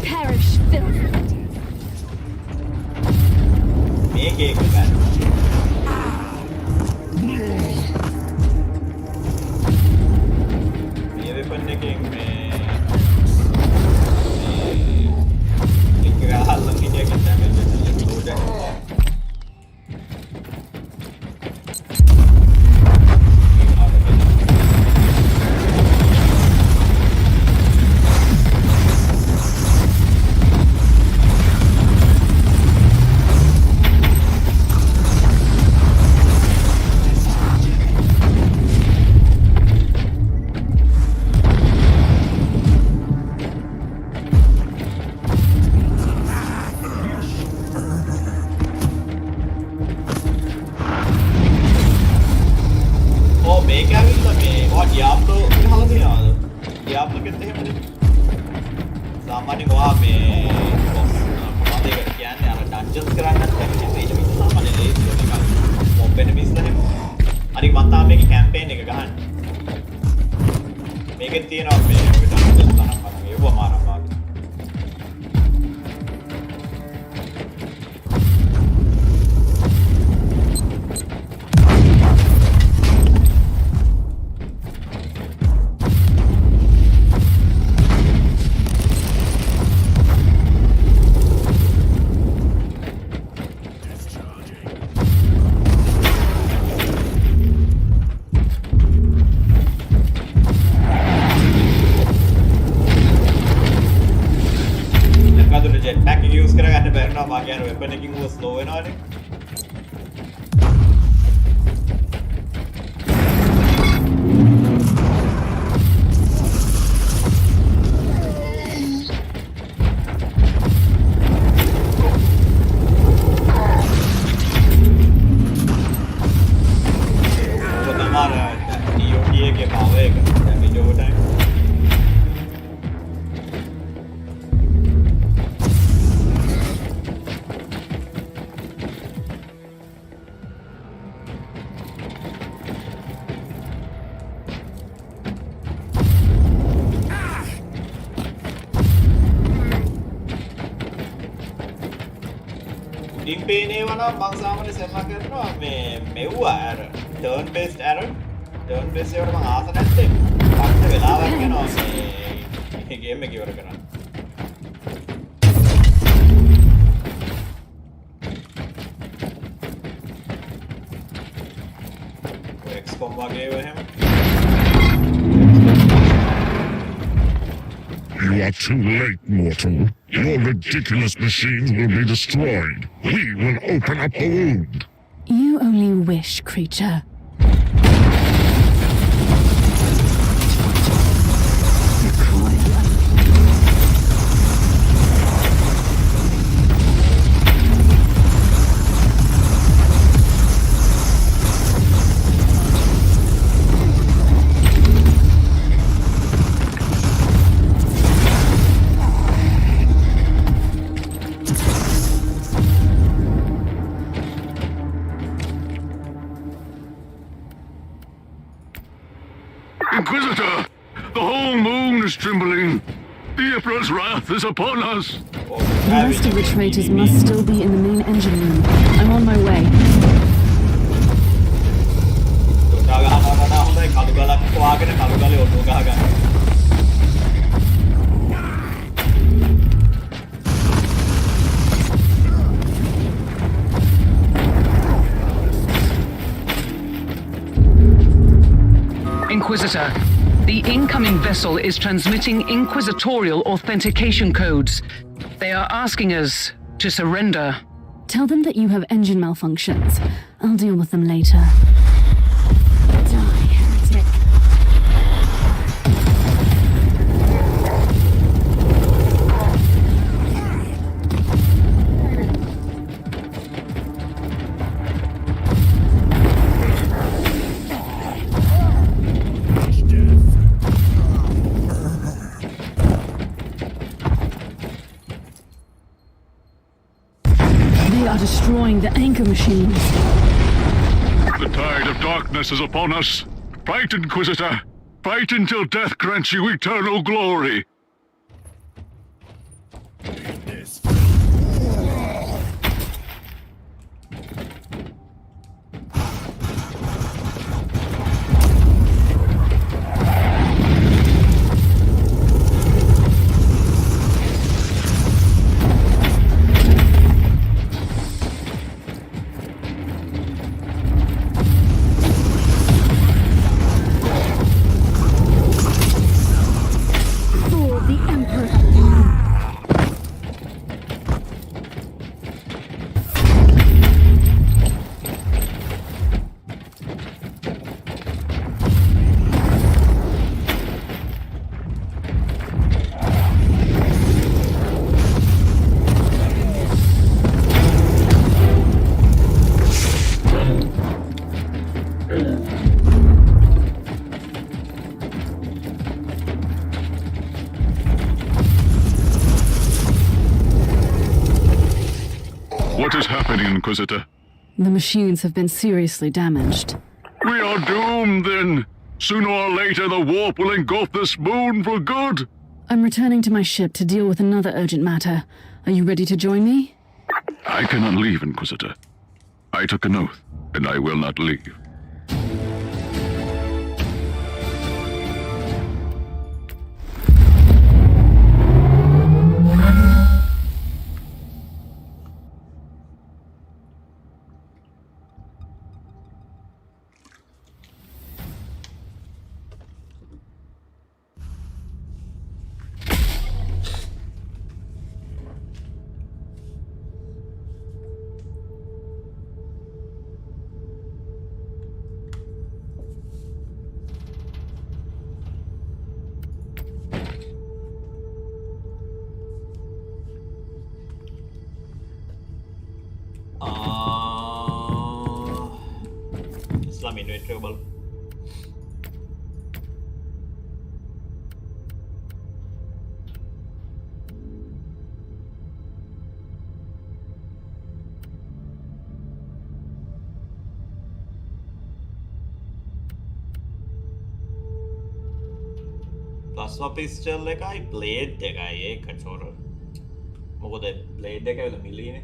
Perish, filth. මේක එක ගන්න. මේ වෙපන් එකෙන් මේ එක ගහල්ලා හිටියකින් ඩැමේජ් එක ලෝඩ් එක. මම සාමාන්‍ය සෙල්ලම් කරනවා මේ මෙව්වා අර turn based error turn based ඒවට මම ආස නැත්තේ පස්සේ වෙලාවක් යනවා මේ ගේම් එක ඉවර කරන්න XCOM වගේ ඒවා එහෙම You are too late, mortal. Your ridiculous machines will be destroyed. We will open up a wound. You only wish, creature. Inquisitor! The whole moon is trembling. The Emperor's wrath is upon us. The rest of the traitors must still be in the main engine room. I'm on my way. Inquisitor, the incoming vessel is transmitting inquisitorial authentication codes. They are asking us to surrender. Tell them that you have engine malfunctions. I'll deal with them later. Die, heretic. Destroying the anchor machines. The tide of darkness is upon us. Fight, Inquisitor! Fight until death grants you eternal glory! For the Emperor. What is happening, Inquisitor? The machines have been seriously damaged. We are doomed, then. Sooner or later, the warp will engulf this moon for good. I'm returning to my ship to deal with another urgent matter. Are you ready to join me? I cannot leave, Inquisitor. I took an oath, and I will not leave. Islam inevitable. Plasma pistol එකයි blade එකයි ඒ controller. මොකද blade එක වෙල මිලිනේ.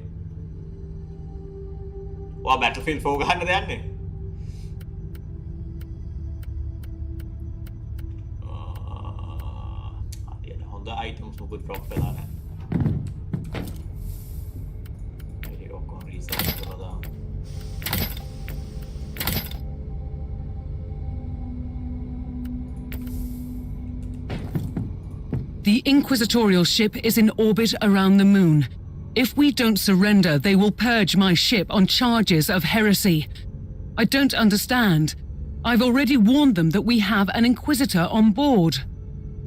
වා Battlefield 4 ගහන්නද යන්නේ? හොඳ items මොකද drop වෙලා නැහැ. ඒක ඔක්කොම research කරලා දාන්න. The Inquisitorial ship is in orbit around the moon. If we don't surrender, they will purge my ship on charges of heresy. I don't understand. I've already warned them that we have an Inquisitor on board.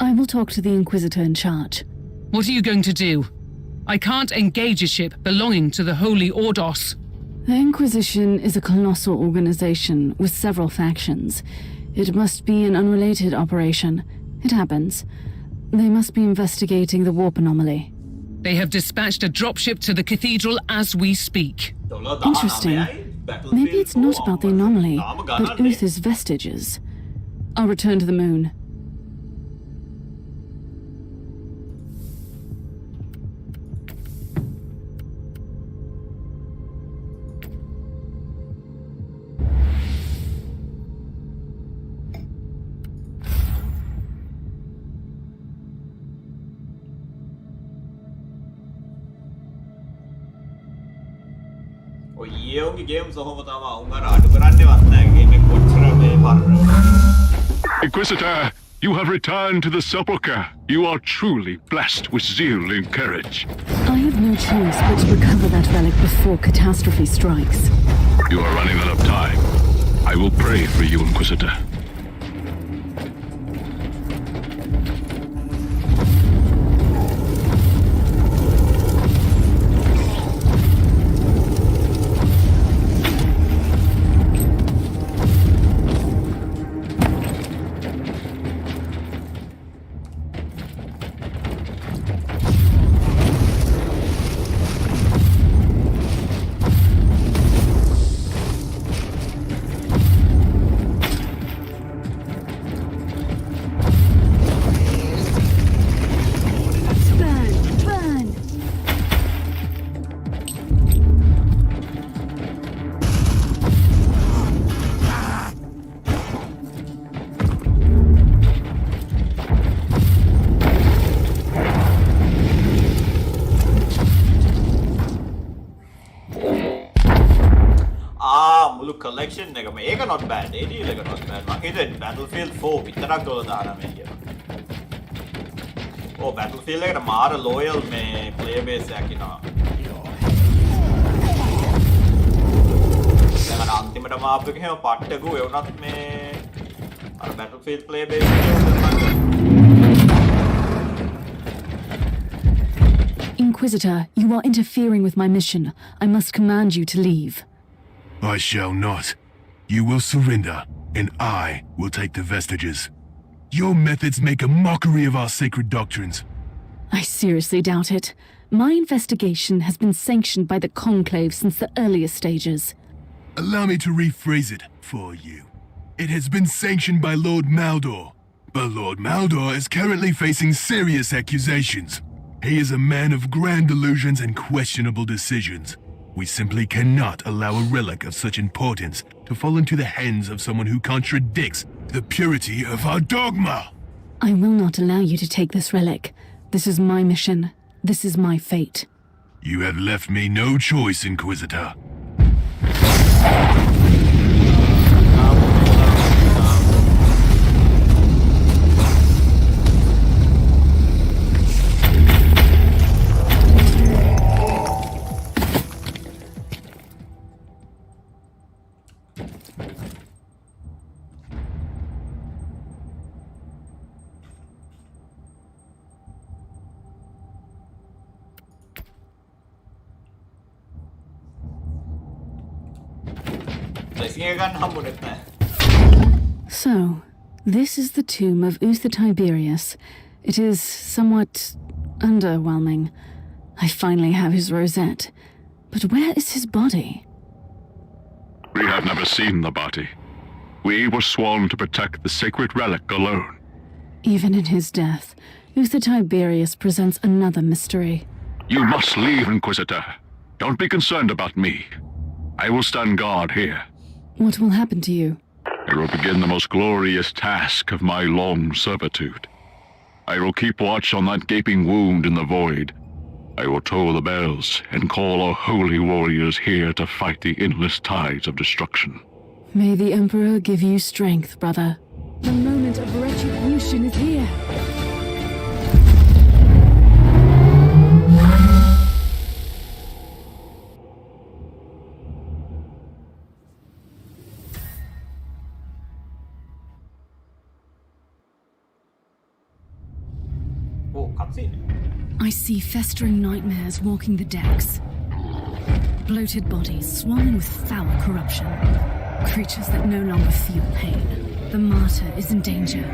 I will talk to the Inquisitor in charge. What are you going to do? I can't engage a ship belonging to the Holy Ordos. The Inquisition is a colossal organization with several factions. It must be an unrelated operation. It happens. They must be investigating the warp anomaly. They have dispatched a dropship to the cathedral as we speak. Interesting. Maybe it's not about the anomaly, but Uther's vestiges. I'll return to the moon. Inquisitor, you have returned to the sepulchre. You are truly blessed with zeal and courage. I have no choice but to recover that relic before catastrophe strikes. You are running out of time. I will pray for you, Inquisitor. collection එක මේක not bad A deal එක not bad මම හිතුවේ Battlefield 4 විතරක් $19 කියලා ඕ Battlefield එකට මාර loyal මේ player base එකක් ඉනවා දැන් අන්තිමට මාප් එක හැම පට්ටකු ඒ වුණත් මේ අර Battlefield player base එක Inquisitor, you are interfering with my mission. I must command you to leave. I shall not. You will surrender, and I will take the vestiges. Your methods make a mockery of our sacred doctrines. I seriously doubt it. My investigation has been sanctioned by the Conclave since the earliest stages. Allow me to rephrase it for you. It has been sanctioned by Lord Maldor, but Lord Maldor is currently facing serious accusations. He is a man of grand delusions and questionable decisions. We simply cannot allow a relic of such importance to fall into the hands of someone who contradicts the purity of our dogma. I will not allow you to take this relic. This is my mission. This is my fate. You have left me no choice, Inquisitor. So, this is the tomb of Uther Tiberius. It is somewhat underwhelming. I finally have his rosette. But where is his body? We have never seen the body. We were sworn to protect the sacred relic alone. Even in his death, Uther Tiberius presents another mystery. You must leave, Inquisitor. Don't be concerned about me. I will stand guard here. What will happen to you? I will begin the most glorious task of my long servitude. I will keep watch on that gaping wound in the void. I will toll the bells and call our holy warriors here to fight the endless tides of destruction. May the Emperor give you strength, brother. The moment of retribution is here. I see festering nightmares walking the decks. Bloated bodies swarming with foul corruption. Creatures that no longer feel pain. The martyr is in danger.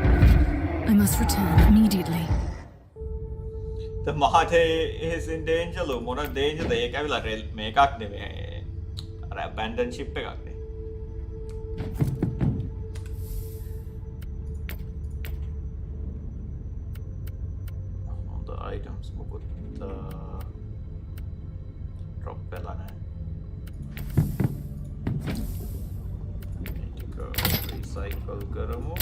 I must return immediately. The martyr is in danger. Look, more danger. They can make up the abandoned ship. Items මොකුත් drop වෙලා නැහැ. මේක recycle කරමු.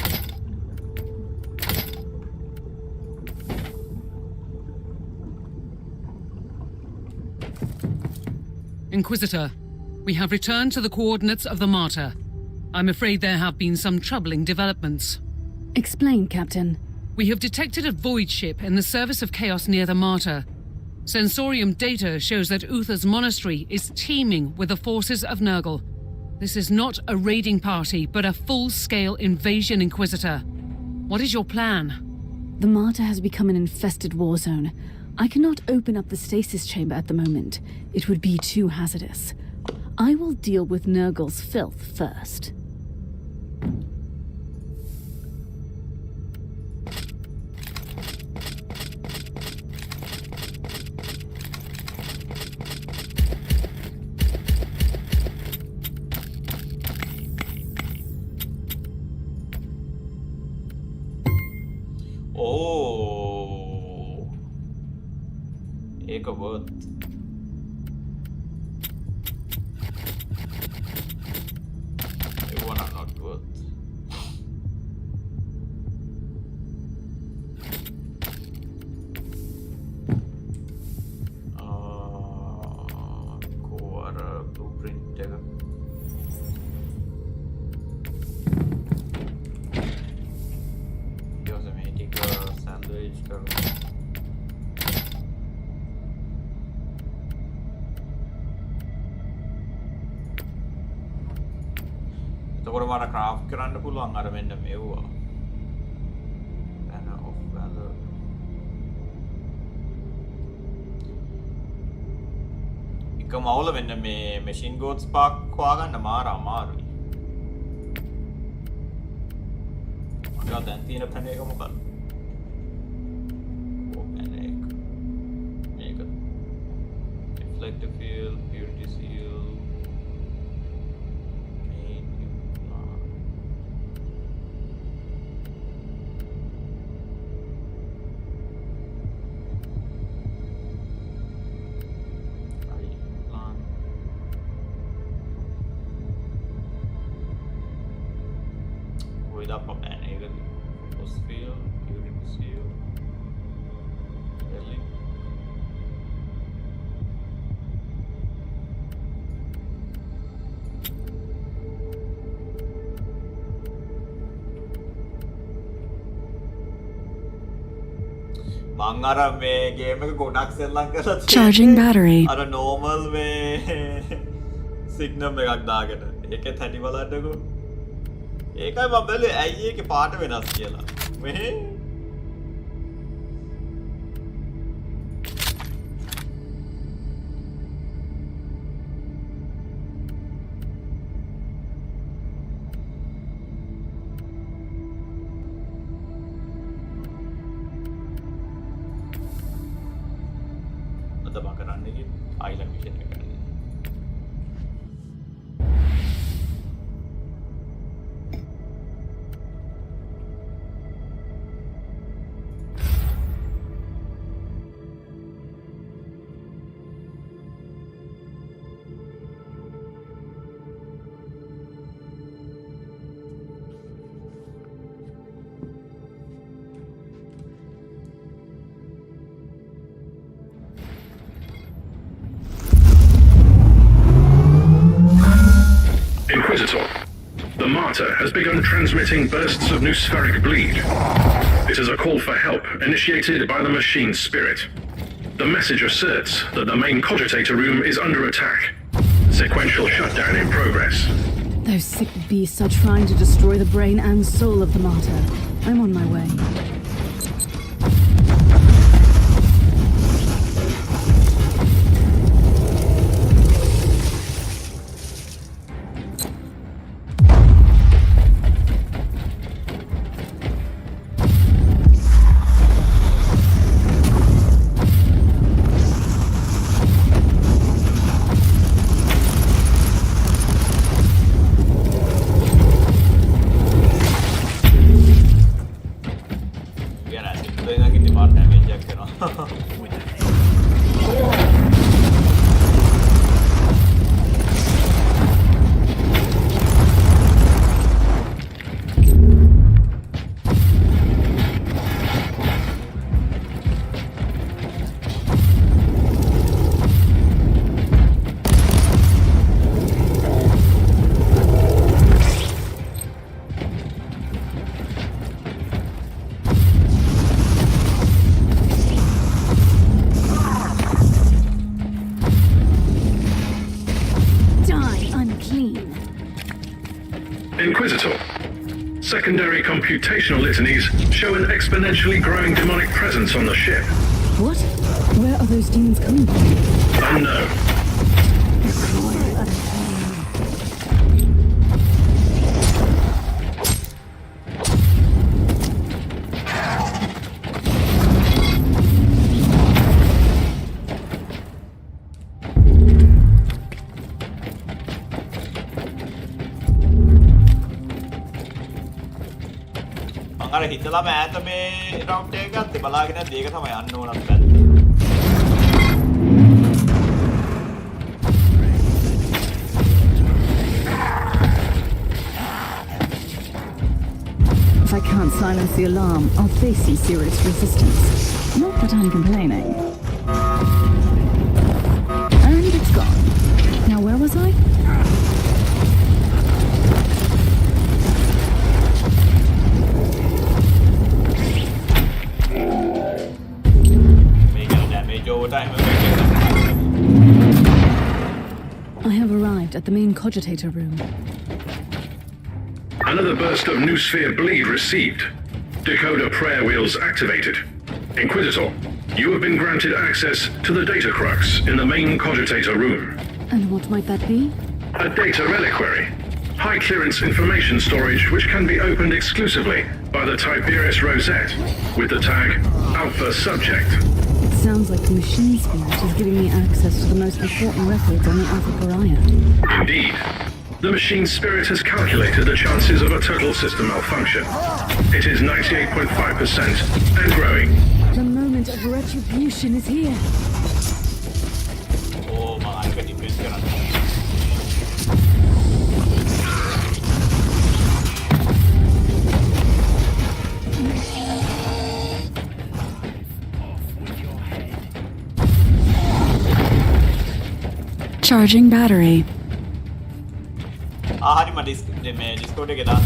Inquisitor, we have returned to the coordinates of the martyr. I'm afraid there have been some troubling developments. Explain, Captain. We have detected a void ship in the service of chaos near the martyr. Sensorium data shows that Uther's monastery is teeming with the forces of Nurgle. This is not a raiding party, but a full-scale invasion, Inquisitor. What is your plan? The martyr has become an infested war zone. I cannot open up the stasis chamber at the moment. It would be too hazardous. I will deal with Nurgle's filth first. Oh, ඒක worth. Everyone are not worth. Core blueprint එක. engage करो එතකොට මට craft කරන්න පුළුවන් අර මෙන්න මෙව්වා banner of valor එක මවුල මෙන්න මේ machine goats park හොයාගන්න මාර අමාරුයි මට දැන් තියෙන පැන එක මොකක්ද Reflective field, purity seal, main plant. Plant. Without pop and eagle, force field, purity seal, relic. මං අර මේ ගේම් එක ගොඩක් සෙල්ලම් කරලා Charging battery. අර normal මේ signal එකක් දාගෙන ඒකෙත් හැටි බලන්නකෝ ඒකයි මම බැලුවේ ඇයි ඒකේ පාට වෙනස් කියලා මෙහෙ island mission එක කරන්නේ. Inquisitor, the Martyr has begun transmitting bursts of noospheric bleed. It is a call for help initiated by the machine spirit. The message asserts that the main cogitator room is under attack. Sequential shutdown in progress. Those sick beasts are trying to destroy the brain and soul of the martyr. I'm on my way. Inquisitor, secondary computational litanies show an exponentially growing demonic presence on the ship. What? Where are those demons coming from? Unknown. අර හිතලා මෑත මේ round එක ගත්තේ බලාගෙන යද්දි ඒක තමයි යන්න ඕනත් පැත්ත. If I can't silence the alarm, I'll face some serious resistance. Not that I'm complaining. And it's gone. Now where was I? at the main cogitator room. Another burst of new sphere bleed received. Decoder prayer wheels activated. Inquisitor, you have been granted access to the data crux in the main cogitator room. And what might that be? A data reliquary. High clearance information storage which can be opened exclusively by the Tiberius Rosette with the tag Alpha Subject. It sounds like the machine spirit is giving me access to the most important records on the Alpha Pariah. Indeed. The machine spirit has calculated the chances of a total system malfunction. It is 98.5% and growing. The moment of retribution is here. Oh my god, defense කරන්න. Charging battery. හරි මම Discord එකේ දාන්න.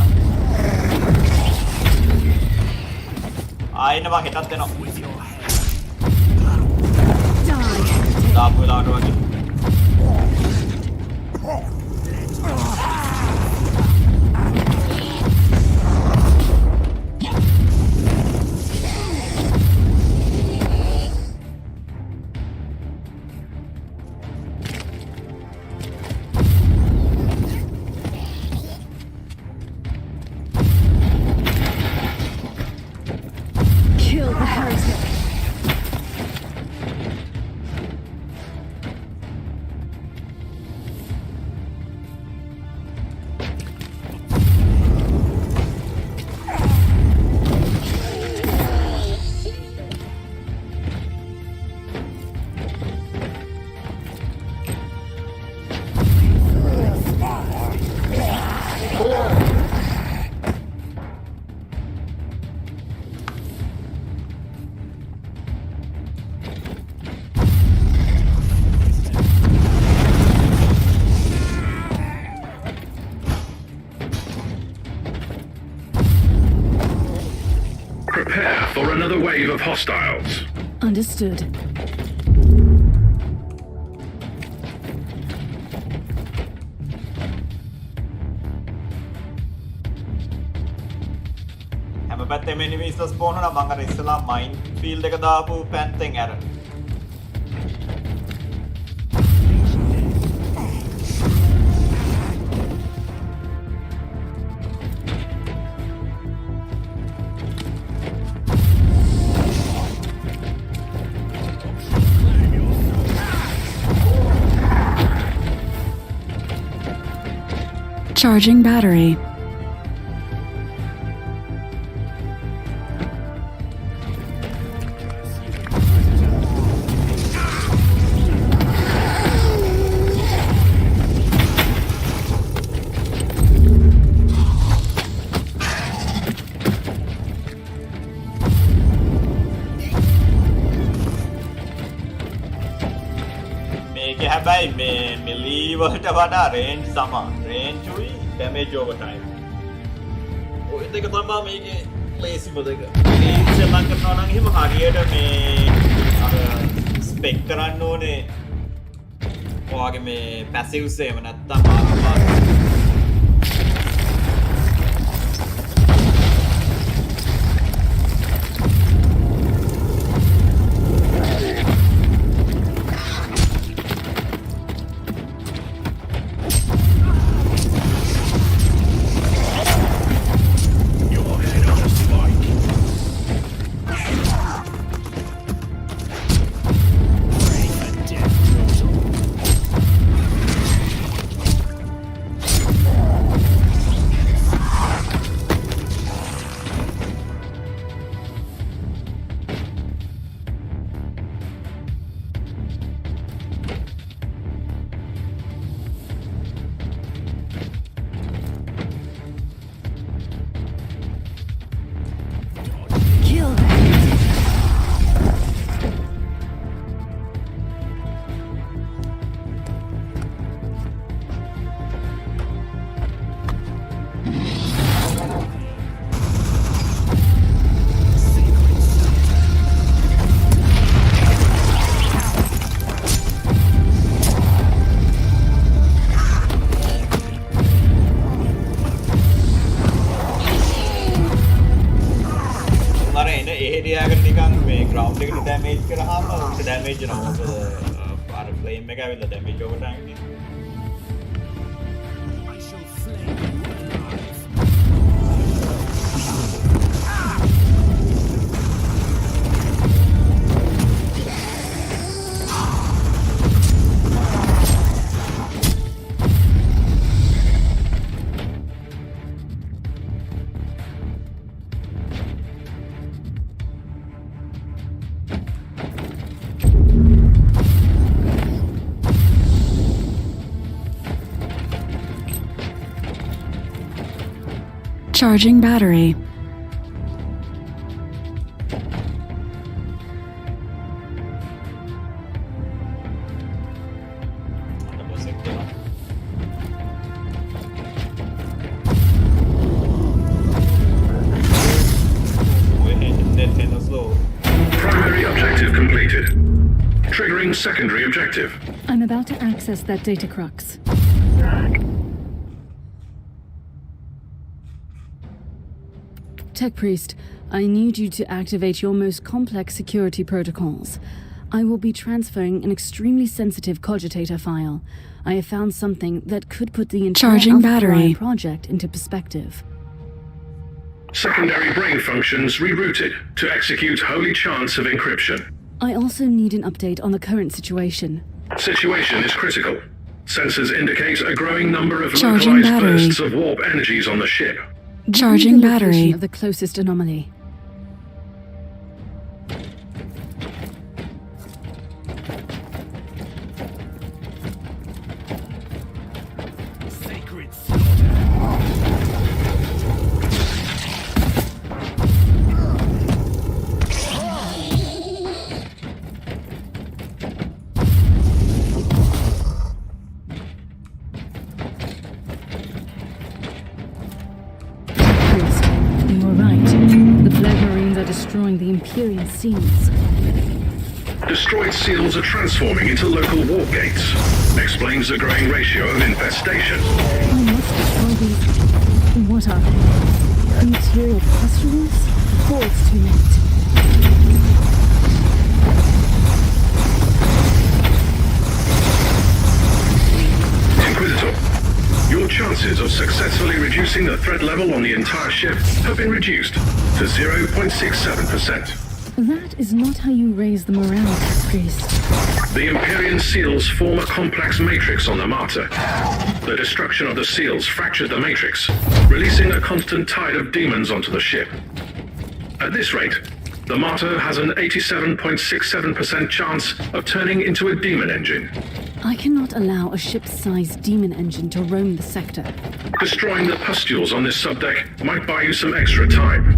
ආයෙනවා හෙටත් එනවා. දාපු වෙලාවට වගේ. Kill the heretic. Prepare for another wave of hostiles. Understood. හැම පැත්තෙම එනිමීස් ස්පෝන් වුණා මං අර ඉස්සලා මයින් ෆීල්ඩ් එක දාපු පැන්තෙන් අර Charging battery. මේක හැබැයි මේ මිලී වලට වඩා රේන්ජ් සමාන. රේන්ජ් උයි ඩැමේජ් ඕවර් ටයිම්. ඔය දෙක තමයි මේකේ ලේසිම දෙක. රේන්ජ් සෙල්ලම් කරනවා නම් එහෙම හරියට මේ අර ස්පෙක් කරන්න ඕනේ. ඔයාගේ මේ පැසිව්ස් එහෙම නැත්තම් ආරම්භ හේඩියාකට නිකන් මේ ග්‍රවුන්ඩ් එකට ඩැමේජ් කරාම උන්ට ඩැමේජ් වෙනවා මොකද අර ෆ්ලේම් එක ඇවිල්ලා ඩැමේජ් ඕවර් ටයිම් නේ Charging battery. Primary objective completed. Triggering secondary objective. I'm about to access that data crux. Tech Priest, I need you to activate your most complex security protocols. I will be transferring an extremely sensitive cogitator file. I have found something that could put the entire Charging battery. project into perspective. Secondary brain functions rerouted to execute holy chants of encryption. I also need an update on the current situation. Situation is critical. Sensors indicate a growing number of Charging localized battery. bursts of warp energies on the ship. Charging Give me the location battery. of the closest anomaly. Destroying the Imperial seals. Destroyed seals are transforming into local warp gates. Explains the growing ratio of infestation. I must destroy these. What are they? Imperial pustules? Force too late. Inquisitor, your chances of successfully reducing the threat level on the entire ship have been reduced to 0.67%. That is not how you raise the morale, Priest. The Imperial seals form a complex matrix on the Martyr. The destruction of the seals fractured the matrix, releasing a constant tide of demons onto the ship. At this rate, the Martyr has an 87.67% chance of turning into a demon engine. I cannot allow a ship-sized demon engine to roam the sector. Destroying the pustules on this subdeck might buy you some extra time.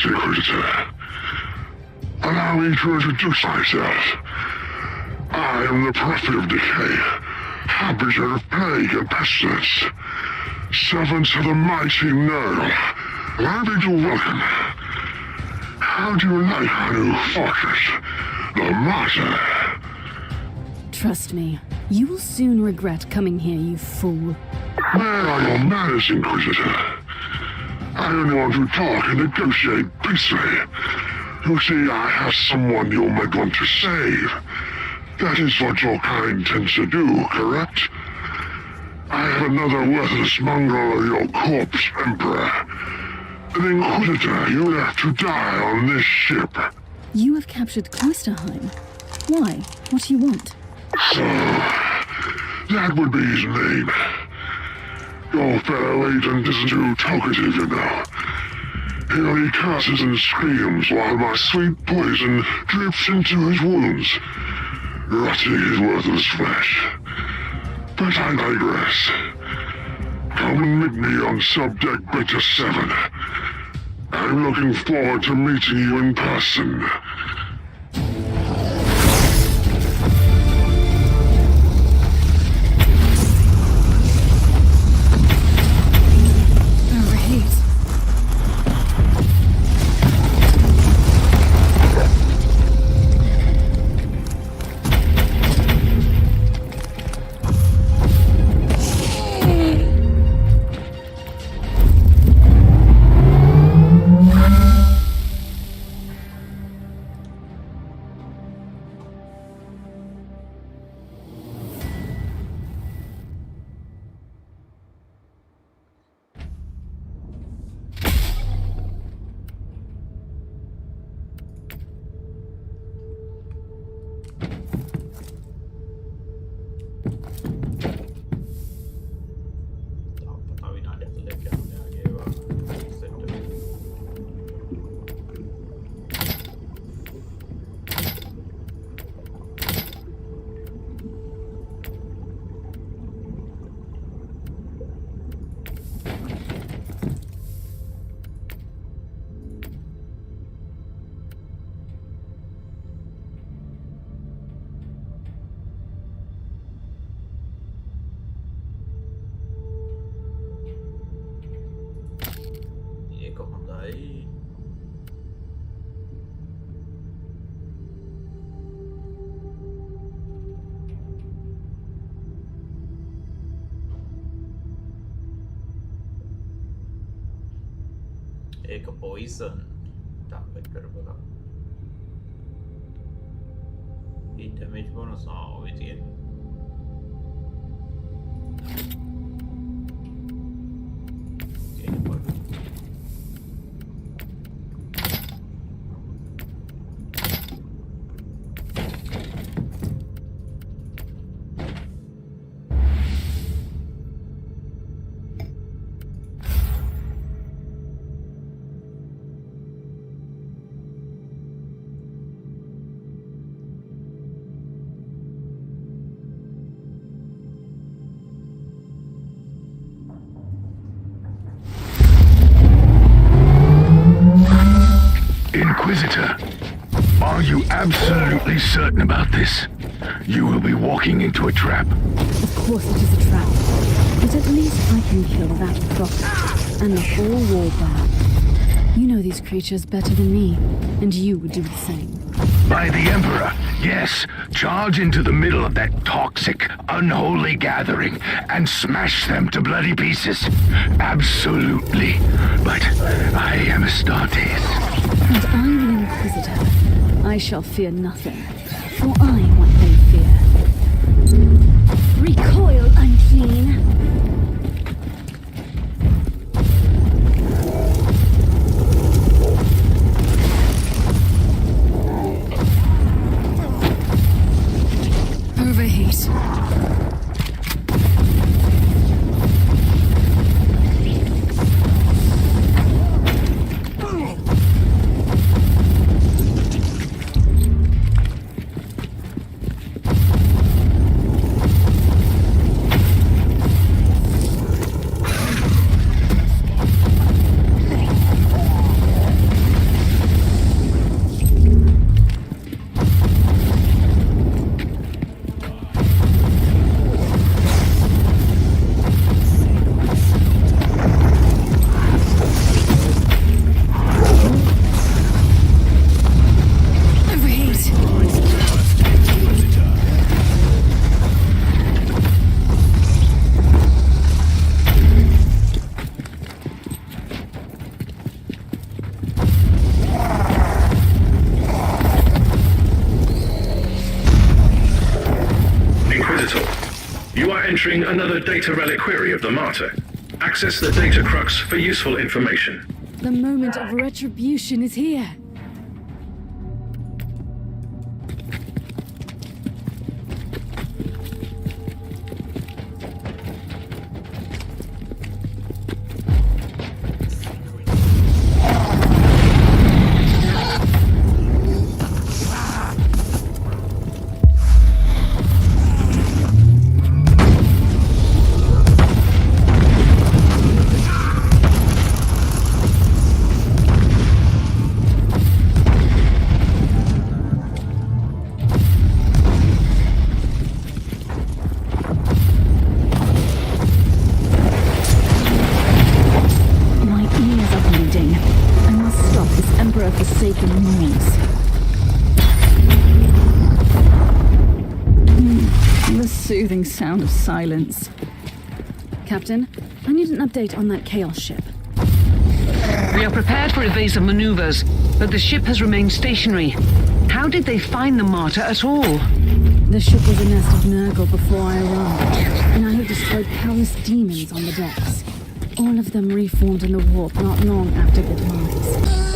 Inquisitor. Allow me to introduce myself. I am the Prophet of Decay, Harbinger of Plague and Pestilence, servants of the mighty Nurgle. Allow me to welcome. How do you like our new fortress, the Martyr? Trust me, you will soon regret coming here, you fool. Where are your manners, Inquisitor? I only want to talk and negotiate peacefully. You see, I have someone you might want to save. That is what your kind tends to do, correct? I have another worthless mongrel of your corpse, Emperor. An Inquisitor, you will have to die on this ship. You have captured Cloisterheim. Why? What do you want? So, that would be his name. Your fellow agent isn't too talkative, you know. He only curses and screams while my sweet poison drips into his wounds, rotting his worthless flesh. But I digress. Come and meet me on Subdeck Beta 7. I'm looking forward to meeting you in person. ඒක පොයිසන් ටම්පෙට් කරපුවා. ඒ damage bonus ඔය තියෙන්නේ. Inquisitor, are you absolutely certain about this? You will be walking into a trap. Of course it is a trap. But at least I can kill that prophet and the whole war bar. You know these creatures better than me, and you would do the same. By the Emperor, yes. Charge into the middle of that toxic, unholy gathering and smash them to bloody pieces. Absolutely. But I am Astartes. And I am an Inquisitor. I shall fear nothing, for I am what they fear. Recoil, unclean! Overheat. entering another data reliquary of the Martyr. Access the data crux for useful information. The moment of retribution is here. Forsaken noise. The soothing sound of silence. Captain, I need an update on that Chaos ship. We are prepared for evasive maneuvers, but the ship has remained stationary. How did they find the Martyr at all? The ship was a nest of Nurgle before I arrived, and I have destroyed countless demons on the decks. All of them reformed in the warp not long after the demise.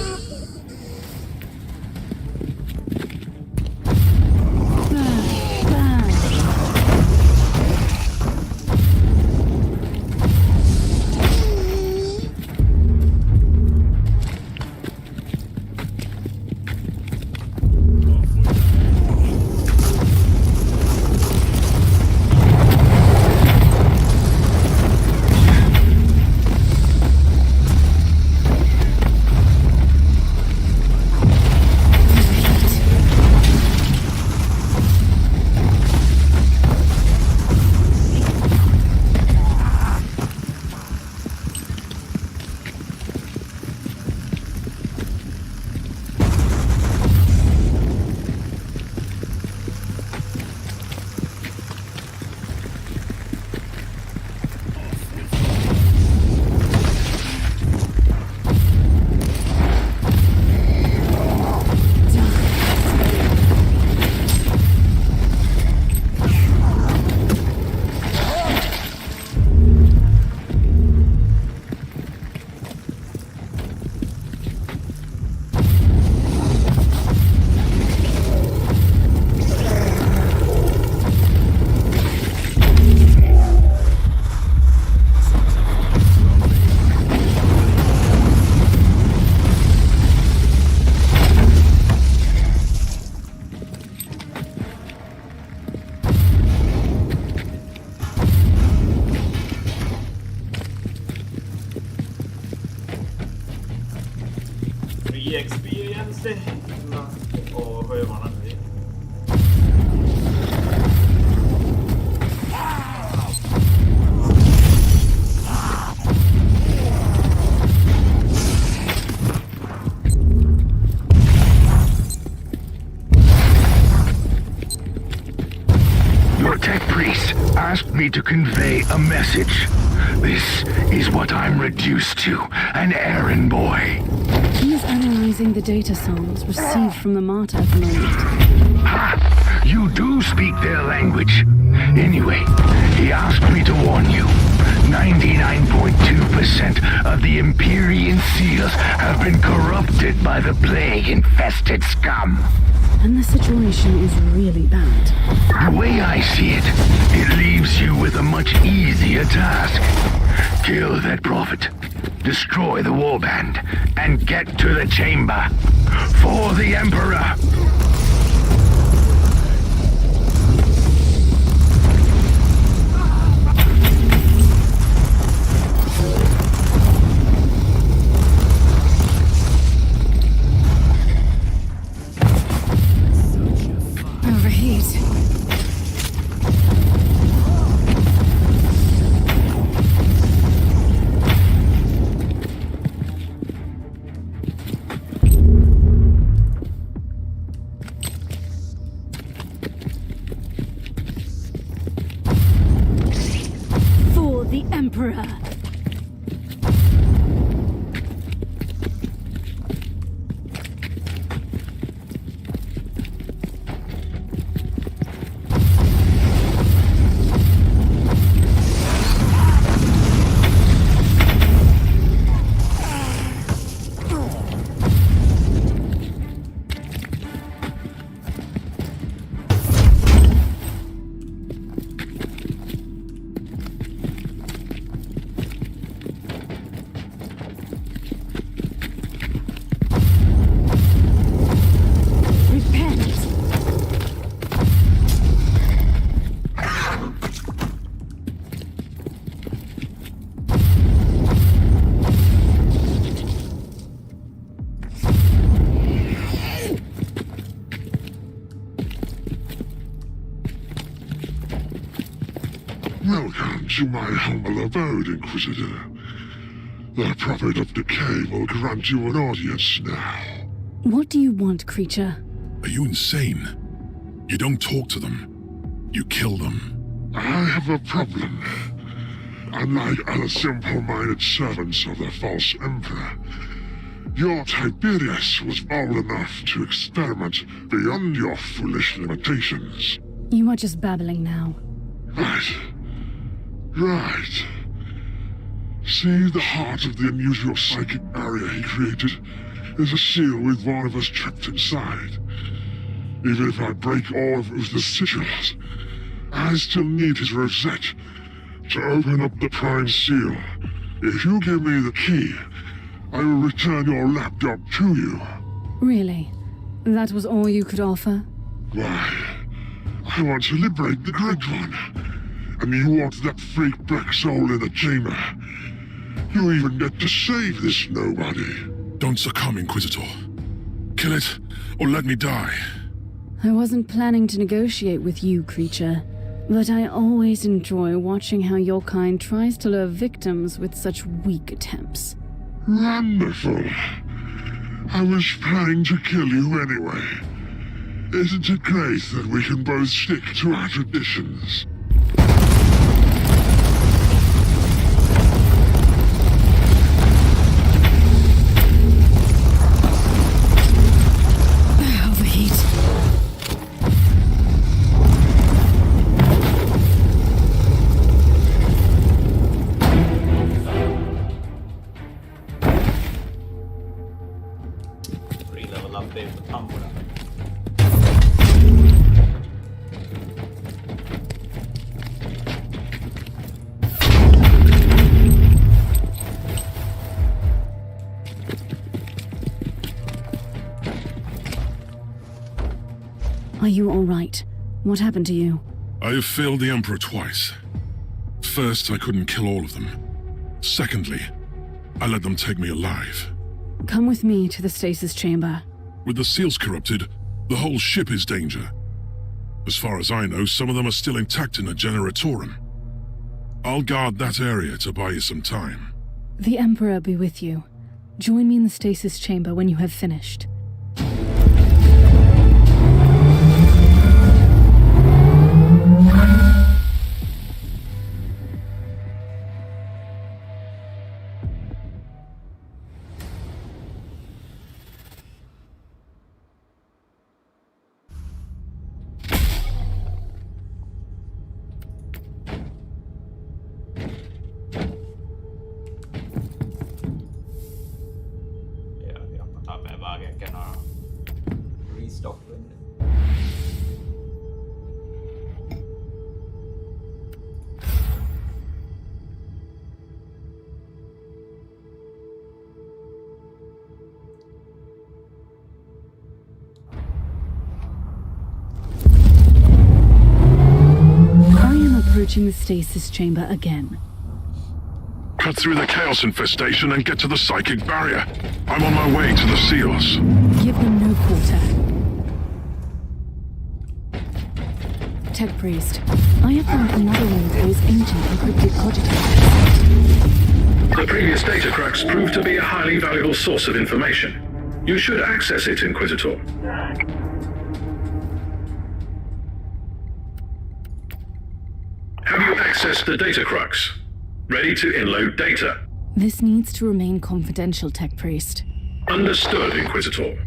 Experience och hur man har det. Your tech priest asked me to convey a message. This is what I'm reduced to, an errand boy. He is analyzing the data samples received from the Martyr at the moment. Ha! You do speak their language. Anyway, he asked me to warn you. 99.2% of the Empyrean seals have been corrupted by the plague-infested scum. And the situation is really bad. The way I see it, it leaves you with a much easier task. Kill that prophet, destroy the warband, and get to the chamber. For the Emperor! Overheat. For the Emperor. to my humble abode, Inquisitor. The Prophet of Decay will grant you an audience now. What do you want, creature? Are you insane? You don't talk to them. You kill them. I have a problem. Unlike other simple-minded servants of the false Emperor, your Tiberius was bold enough to experiment beyond your foolish limitations. You are just babbling now. Right. See, the heart of the unusual psychic barrier he created is a seal with one of us trapped inside. Even if I break all of Uth's sigils, I still need his rosette to open up the prime seal. If you give me the key, I will return your lapdog to you. Really? That was all you could offer? Why, I want to liberate the Great One, and you want that freak black soul in the chamber. You even get to save this nobody. Don't succumb, Inquisitor. Kill it, or let me die. I wasn't planning to negotiate with you, creature, but I always enjoy watching how your kind tries to lure victims with such weak attempts. Wonderful. I was planning to kill you anyway. Isn't it great that we can both stick to our traditions? Level up there for Tambura. Are you all right? What happened to you? I have failed the Emperor twice. First, I couldn't kill all of them. Secondly, I let them take me alive. Come with me to the stasis chamber. With the seals corrupted, the whole ship is danger. As far as I know, some of them are still intact in the Generatorum. I'll guard that area to buy you some time. The Emperor be with you. Join me in the stasis chamber when you have finished. Approaching the stasis chamber again. Cut through the chaos infestation and get to the psychic barrier. I'm on my way to the seals. Give them no quarter. Tech Priest, I have found another one of those ancient encrypted cogitators. The previous data crux proved to be a highly valuable source of information. You should access it, Inquisitor. Have you accessed the data crux? Ready to inload data? This needs to remain confidential, Tech Priest. Understood, Inquisitor.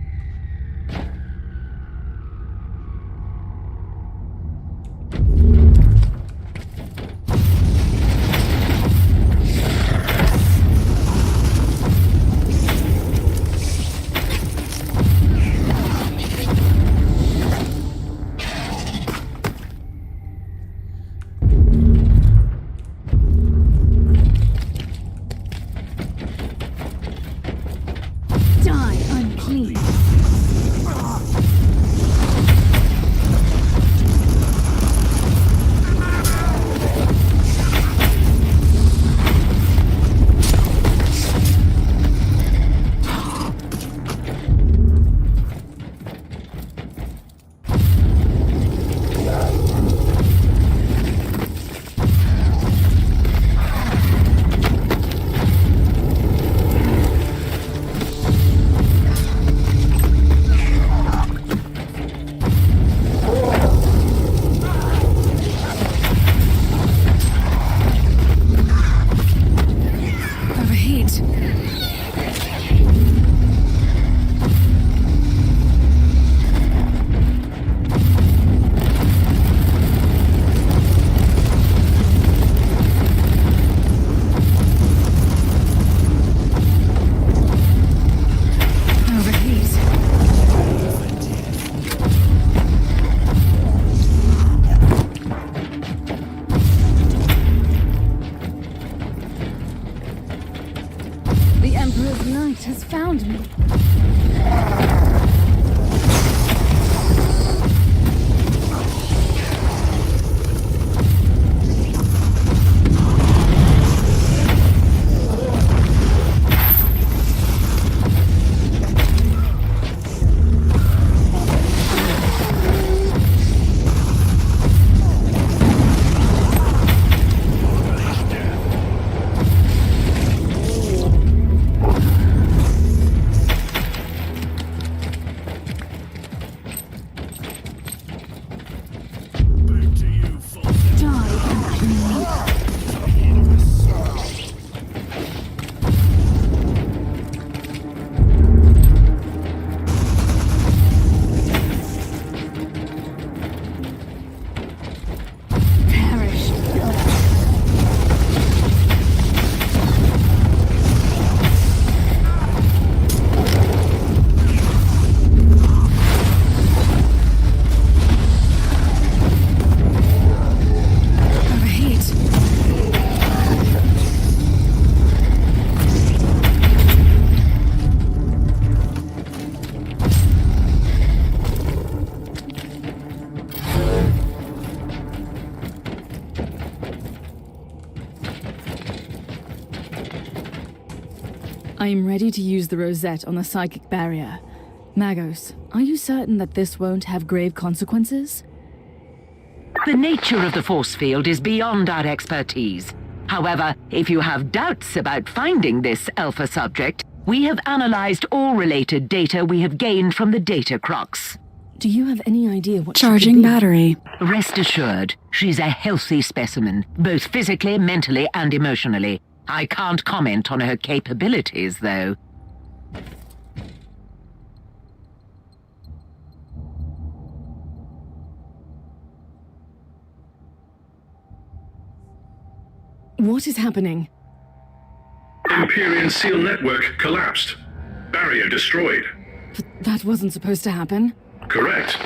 Die unclean. I am ready to use the rosette on the psychic barrier. Magos, are you certain that this won't have grave consequences? The nature of the force field is beyond our expertise. However, if you have doubts about finding this Alpha subject, we have analyzed all related data we have gained from the data crocs. Do you have any idea what Charging battery. Rest assured, she's a healthy specimen, both physically, mentally, and emotionally. I can't comment on her capabilities, though. What is happening? Empyrean seal network collapsed. Barrier destroyed. But that wasn't supposed to happen. Correct.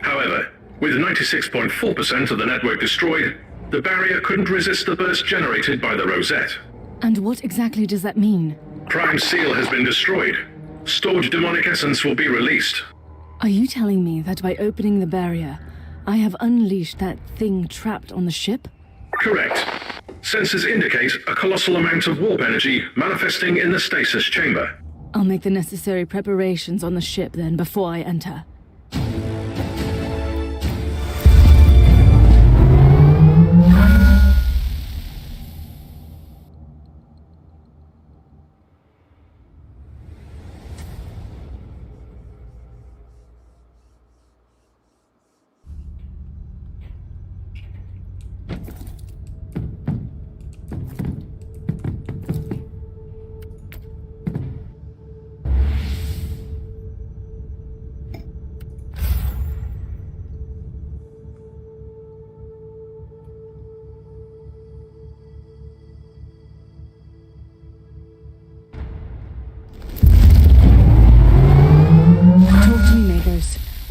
However, with 96.4% of the network destroyed, the barrier couldn't resist the burst generated by the rosette. And what exactly does that mean? Prime seal has been destroyed. Stored demonic essence will be released. Are you telling me that by opening the barrier, I have unleashed that thing trapped on the ship? Correct. Sensors indicate a colossal amount of warp energy manifesting in the stasis chamber. I'll make the necessary preparations on the ship then before I enter.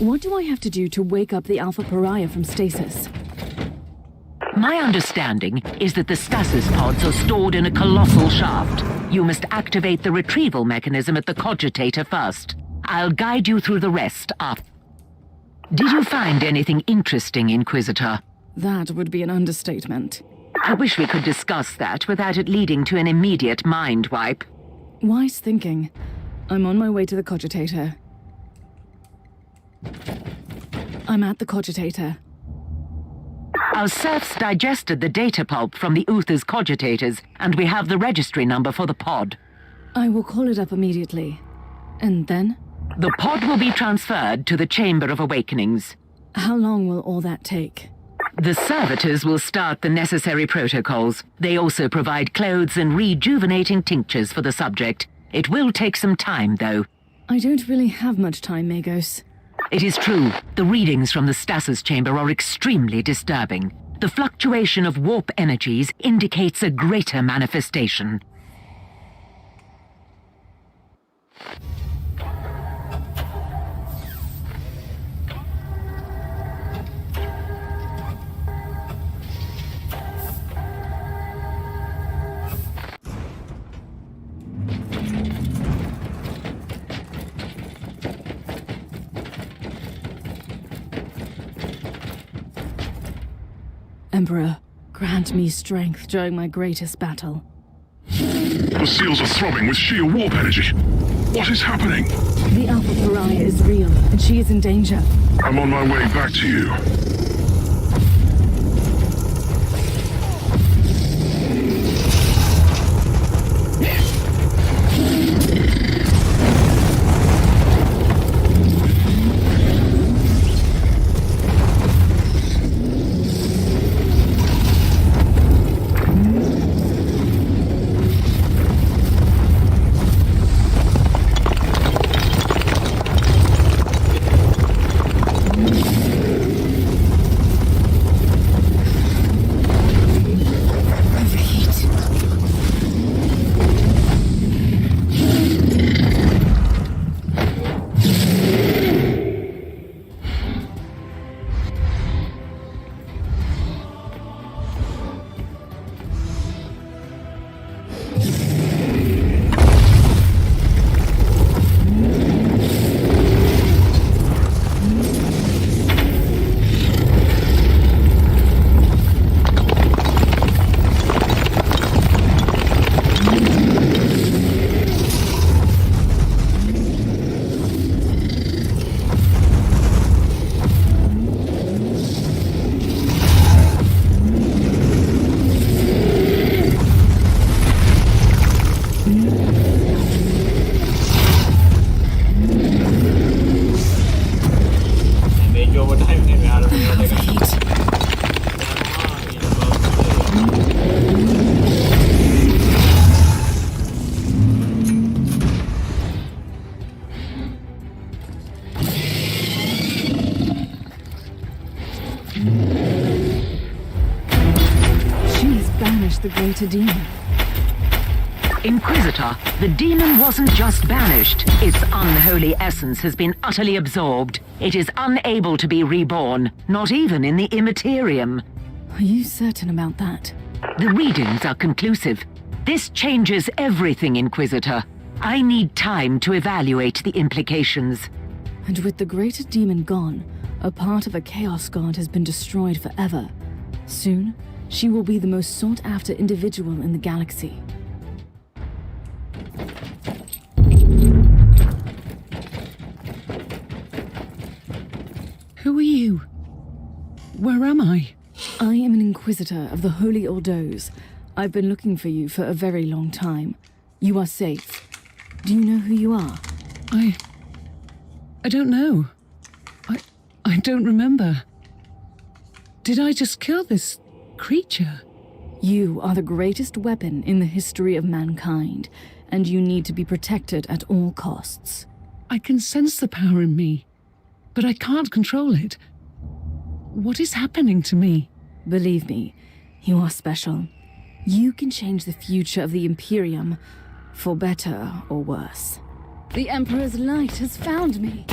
What do I have to do to wake up the Alpha Pariah from stasis? My understanding is that the stasis pods are stored in a colossal shaft. You must activate the retrieval mechanism at the cogitator first. I'll guide you through the rest after. Did you find anything interesting, Inquisitor? That would be an understatement. I wish we could discuss that without it leading to an immediate mind wipe. Wise thinking. I'm on my way to the cogitator. I'm at the cogitator. Our serfs digested the data pulp from the Uther's cogitators, and we have the registry number for the pod. I will call it up immediately. And then? The pod will be transferred to the Chamber of Awakenings. How long will all that take? The servitors will start the necessary protocols. They also provide clothes and rejuvenating tinctures for the subject. It will take some time, though. I don't really have much time, Magos. It is true. The readings from the stasis chamber are extremely disturbing. The fluctuation of warp energies indicates a greater manifestation. Emperor, grant me strength during my greatest battle. The seals are throbbing with sheer warp energy. What is happening? The Alpha Pariah is real, and she is in danger. I'm on my way back to you. overtime නෙමෙයි අර I මේවට love එක. heat. She's banished the greater demon. Inquisitor, the demon wasn't just banished. Its unholy essence has been utterly absorbed. It is unable to be reborn, not even in the Immaterium. Are you certain about that? The readings are conclusive. This changes everything, Inquisitor. I need time to evaluate the implications. And with the greater demon gone, a part of a Chaos God has been destroyed forever. Soon, she will be the most sought-after individual in the galaxy. Who are you? Where am I? I am an Inquisitor of the Holy Ordos. I've been looking for you for a very long time. You are safe. Do you know who you are? I don't know. I don't remember. Did I just kill this creature? You are the greatest weapon in the history of mankind, and you need to be protected at all costs. I can sense the power in me, but I can't control it. What is happening to me? Believe me, you are special. You can change the future of the Imperium, for better or worse. The Emperor's light has found me.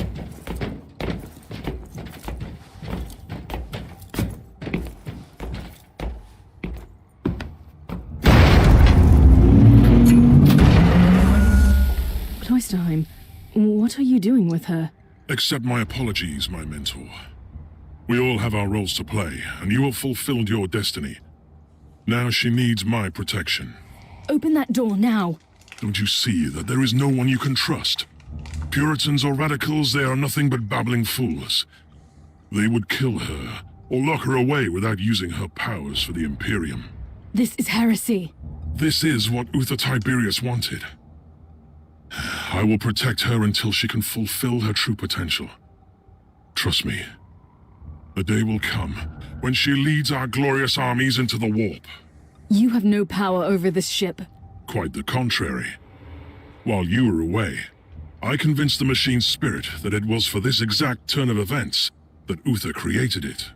Cloisterheim, what are you doing with her? Accept my apologies, my mentor. We all have our roles to play, and you have fulfilled your destiny. Now she needs my protection. Open that door now. Don't you see that there is no one you can trust? Puritans or radicals, they are nothing but babbling fools. They would kill her, or lock her away without using her powers for the Imperium. This is heresy. This is what Uther Tiberius wanted. I will protect her until she can fulfill her true potential. Trust me, the day will come when she leads our glorious armies into the warp. You have no power over this ship. Quite the contrary. While you were away, I convinced the machine's spirit that it was for this exact turn of events that Uther created it.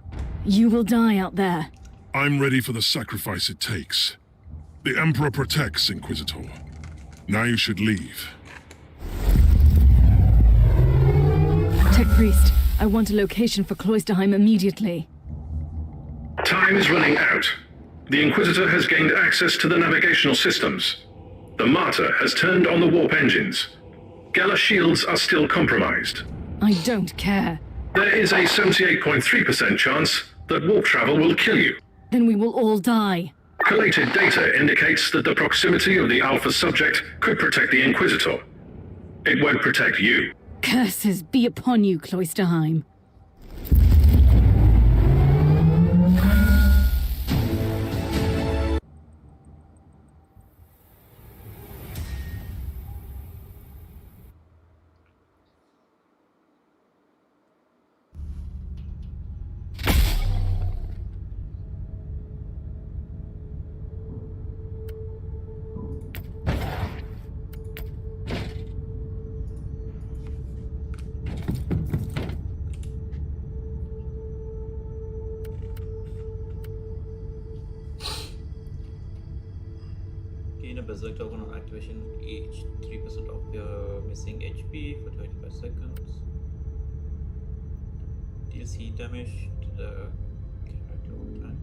You will die out there. I'm ready for the sacrifice it takes. The Emperor protects, Inquisitor. Now you should leave. Tech Priest, I want a location for Cloisterheim immediately. Time is running out. The Inquisitor has gained access to the navigational systems. The Martyr has turned on the warp engines. Gala shields are still compromised. I don't care. There is a 78.3% chance that warp travel will kill you. Then we will all die. Collated data indicates that the proximity of the Alpha subject could protect the Inquisitor. It won't protect you. Curses be upon you, Cloisterheim. Gain a berserk token on activation, each 3% of your missing HP for 25 seconds. Deals heat damage to the character over time.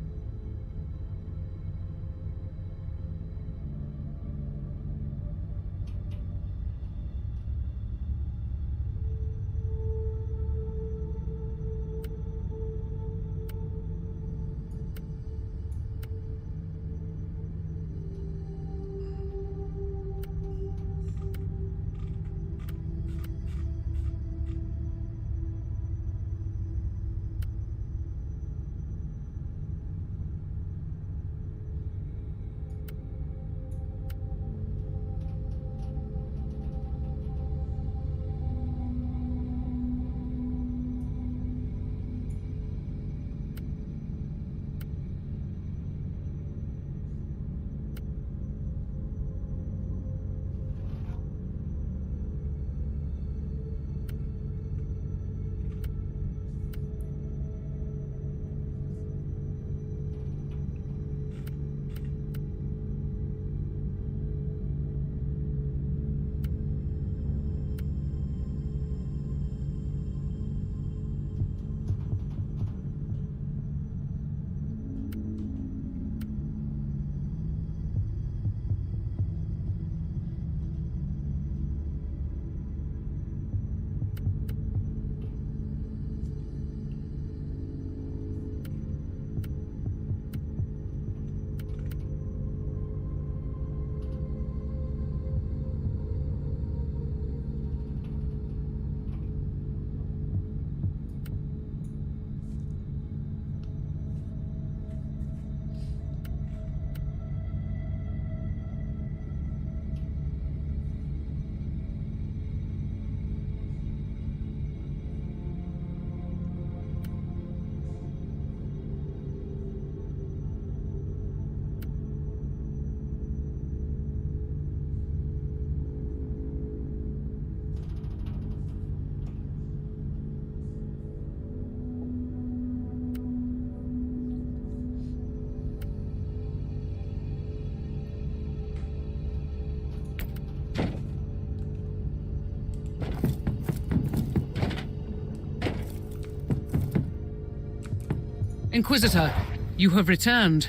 Inquisitor, you have returned.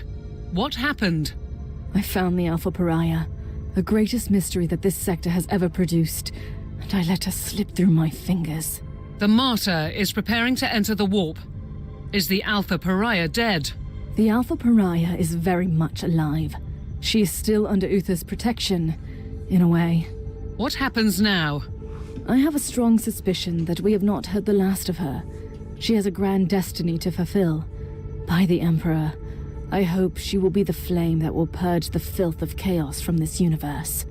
What happened? I found the Alpha Pariah, the greatest mystery that this sector has ever produced, and I let her slip through my fingers. The Martyr is preparing to enter the warp. Is the Alpha Pariah dead? The Alpha Pariah is very much alive. She is still under Uther's protection, in a way. What happens now? I have a strong suspicion that we have not heard the last of her. She has a grand destiny to fulfill. By the Emperor, I hope she will be the flame that will purge the filth of chaos from this universe.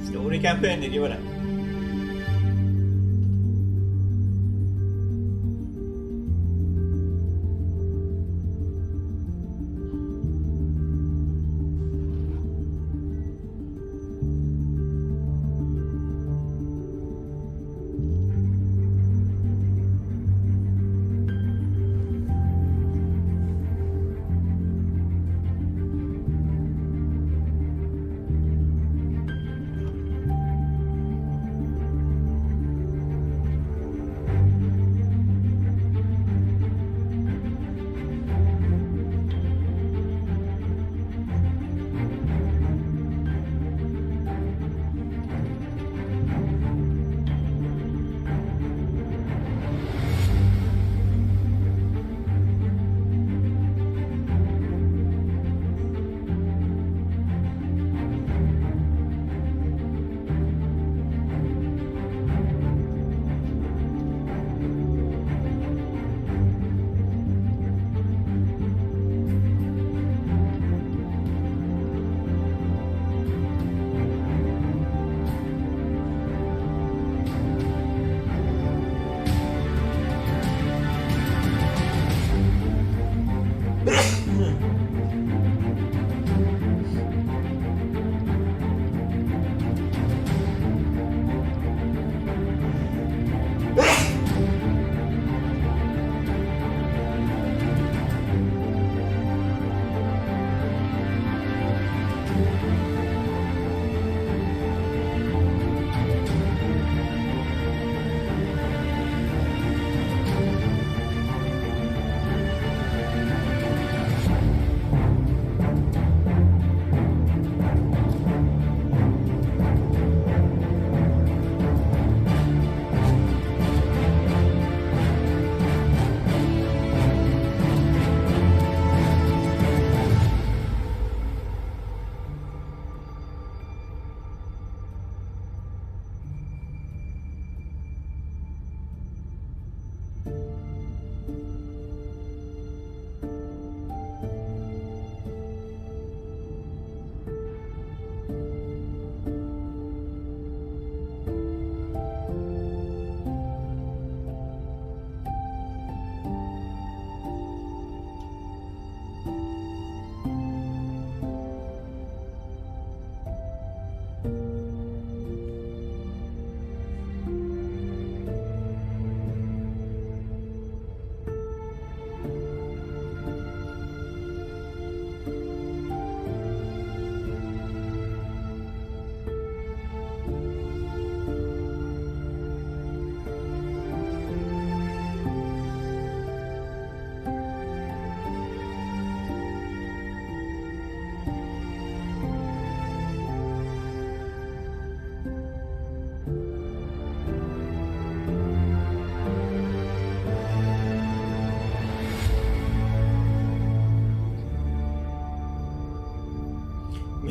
Story campaign ඉවරයි.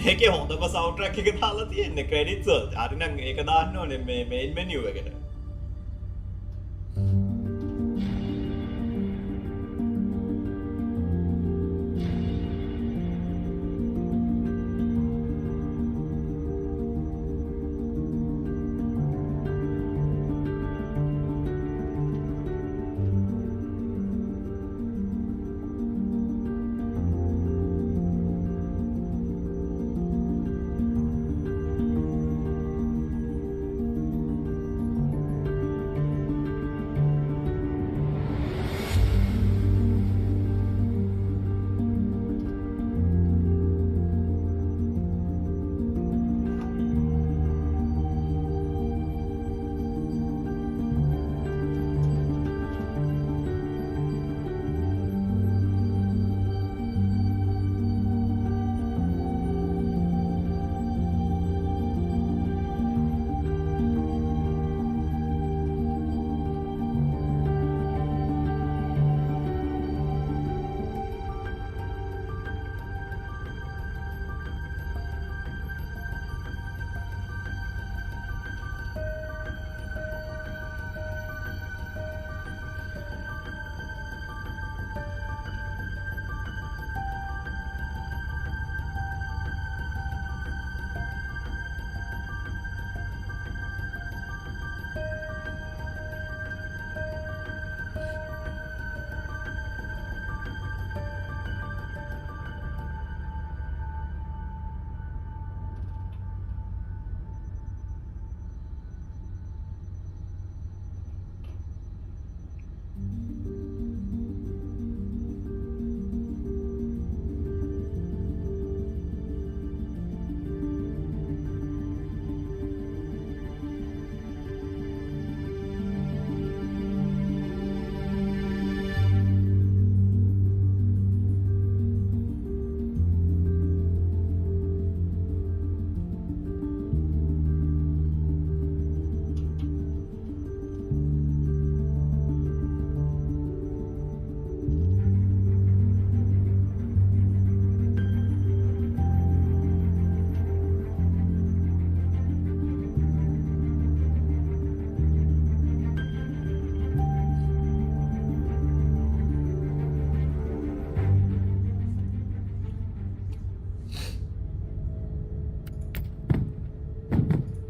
මේකේ හොඳම sound track එක දාලා තියෙන්නේ credits වලට. හරි නම් ඒක දාන්න ඕනේ මේ මේන් මෙනියු එකට.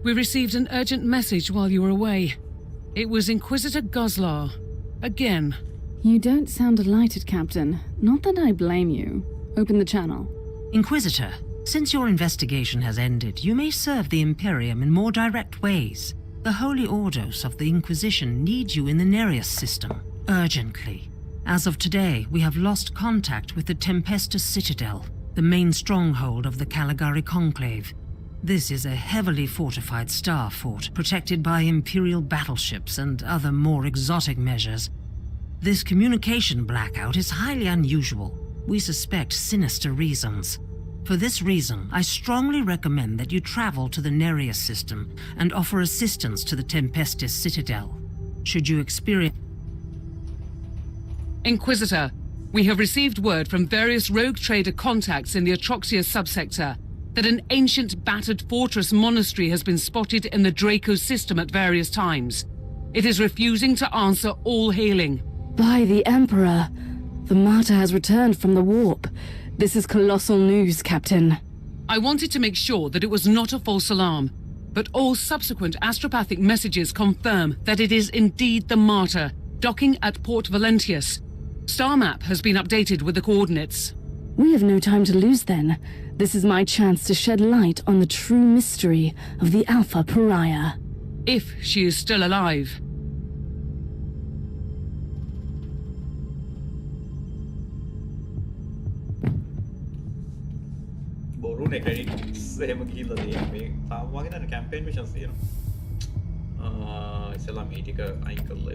We received an urgent message while you were away. It was Inquisitor Goslar. Again. You don't sound delighted, Captain. Not that I blame you. Open the channel. Inquisitor, since your investigation has ended, you may serve the Imperium in more direct ways. The Holy Ordos of the Inquisition need you in the Nereus system, urgently. As of today, we have lost contact with the Tempestus Citadel, the main stronghold of the Caligari Conclave. This is a heavily fortified star fort, protected by Imperial battleships and other more exotic measures. This communication blackout is highly unusual. We suspect sinister reasons. For this reason, I strongly recommend that you travel to the Nereus system and offer assistance to the Tempestus Citadel. Should you experience... Inquisitor, we have received word from various rogue trader contacts in the Atroxia subsector that an ancient battered fortress monastery has been spotted in the Draco system at various times. It is refusing to answer all hailing. By the Emperor! The martyr has returned from the warp. This is colossal news, Captain. I wanted to make sure that it was not a false alarm, but all subsequent astropathic messages confirm that it is indeed the martyr, docking at Port Valentius. Star map has been updated with the coordinates. We have no time to lose then. This is my chance to shed light on the true mystery of the Alpha Pariah. If she is still alive. බොරුනේ credits එහෙම ගිහිල්ලා තියෙනවා මේ තාම වගේ දැන් campaign missions තියෙනවා ඉස්සෙල්ලා මේ ටික අයින් කරලා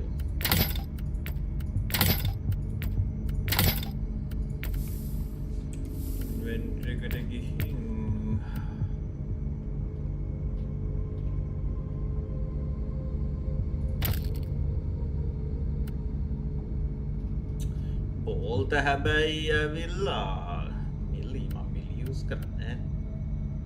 ඉන්වෙන්ටරි එකට ගිහින් බෝල්ට හැබැයි ඇවිල්ලා මිලි මම මිලි යූස් කරන්නේ. 'Inquisitor, since your investigation has ended, you may serve the Imperium in more direct ways. The Holy Ordos of the Inquisition need you in the Nereus system, urgently. As of today, we have lost contact with the Tempestus Citadel. It is refusing to answer all hailing.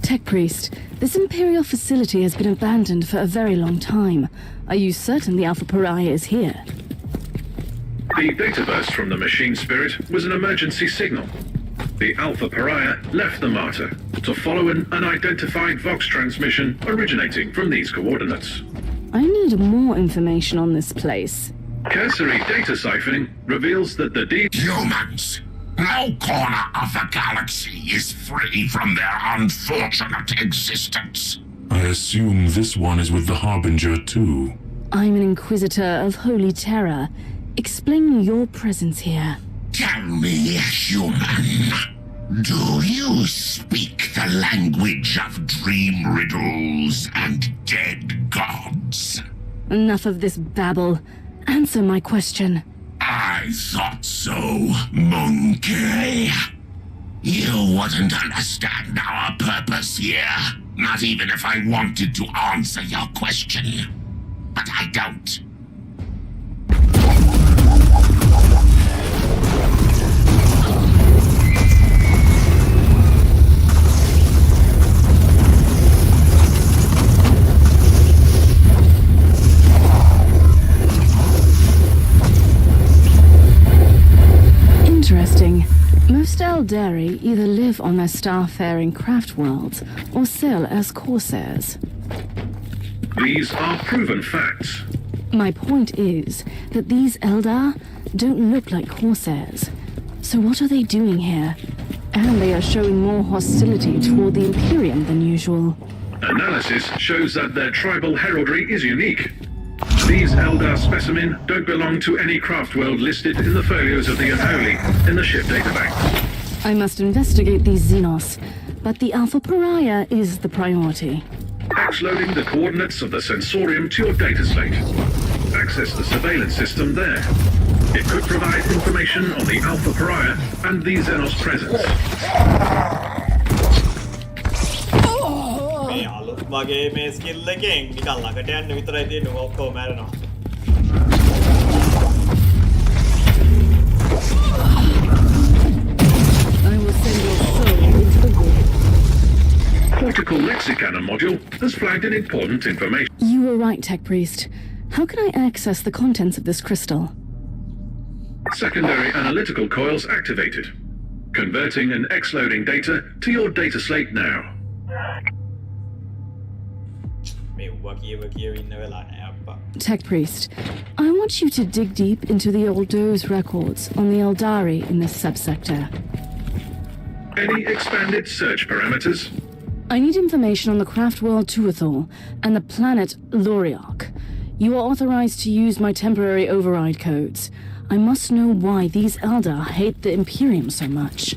Tech Priest, this Imperial facility has been abandoned for a very long time. Are you certain the Alpha Pariah is here? The data burst from the machine spirit was an emergency signal. The Alpha Pariah left the Martyr to follow an unidentified Vox transmission originating from these coordinates. I need more information on this place. Cursory data siphoning reveals that the Humans! No corner of the galaxy is free from their unfortunate existence. I assume this one is with the Harbinger too. I'm an Inquisitor of Holy Terror. Explain your presence here. Tell me, human, do you speak the language of dream riddles and dead gods? Enough of this babble. Answer my question. I thought so, monkey. You wouldn't understand our purpose here, not even if I wanted to answer your question. But I don't. Interesting. Most Eldari either live on their starfaring craft worlds or sail as corsairs. These are proven facts. My point is that these Eldar don't look like corsairs. So what are they doing here? And they are showing more hostility toward the Imperium than usual. Analysis shows that their tribal heraldry is unique. These Eldar specimen don't belong to any craft world listed in the folios of the Unholy in the ship databank. I must investigate these Xenos, but the Alpha Pariah is the priority. Loading the coordinates of the sensorium to your data slate. Access the surveillance system there. It could provide information on the Alpha Pariah and the Xenos presence. මේ අලුත් වගේ මේ skill එකෙන් නිකන් ළඟට යන්න විතරයි තියෙන්නේ ඔක්කොම මැරෙනවා. I will send your soul into the void. Cortical Lexicannon module has flagged an important information. You were right, Tech Priest. How can I access the contents of this crystal? Secondary analytical coils activated. Converting and X-loading data to your data slate now. මේ උව කියව ඉන්න වෙලා නෑ අප්පා. Tech Priest, I want you to dig deep into the Oldo's records on the Eldari in this subsector. Any expanded search parameters? I need information on the craft world Tuathal and the planet Loriark. You are authorized to use my temporary override codes. I must know why these Eldar hate the Imperium so much.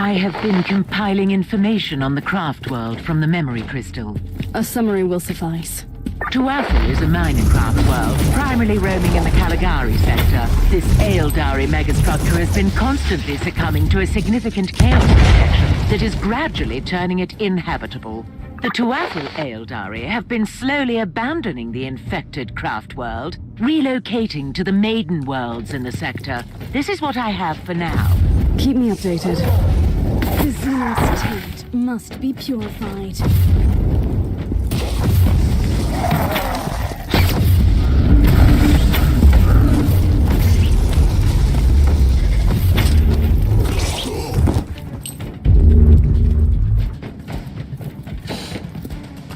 I have been compiling information on the craft world from the memory crystal. A summary will suffice. Tuathal is a minor craft world, primarily roaming in the Caligari sector. This Eldari megastructure has been constantly succumbing to a significant chaos protection that is gradually turning it inhabitable. The Tuathal Eldari have been slowly abandoning the infected craft world, relocating to the maiden worlds in the sector. This is what I have for now. Keep me updated. The Xenos taint must be purified.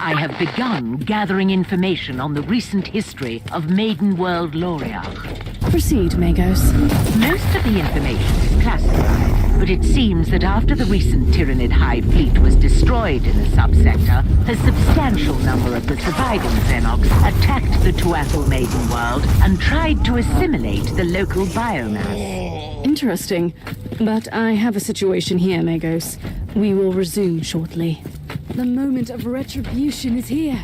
I have begun gathering information on the recent history of Maiden World Loriark. Proceed, Magos. Most of the information is classified, but it seems that after the recent Tyranid High Fleet was destroyed in the subsector, a substantial number of the surviving Xenox attacked the Tuathal Maiden World and tried to assimilate the local biomass. Interesting. But I have a situation here, Magos. We will resume shortly. The moment of retribution is here.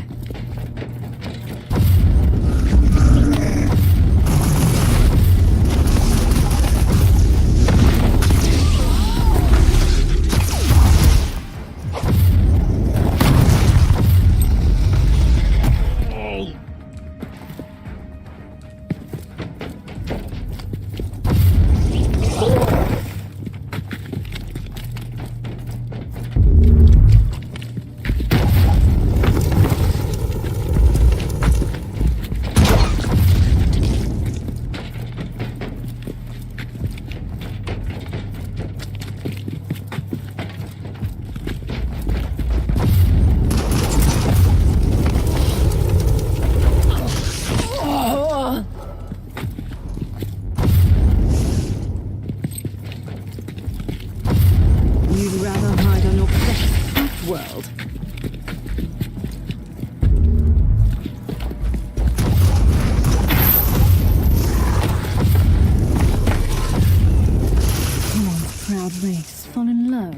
Craft world. Proud race fallen low.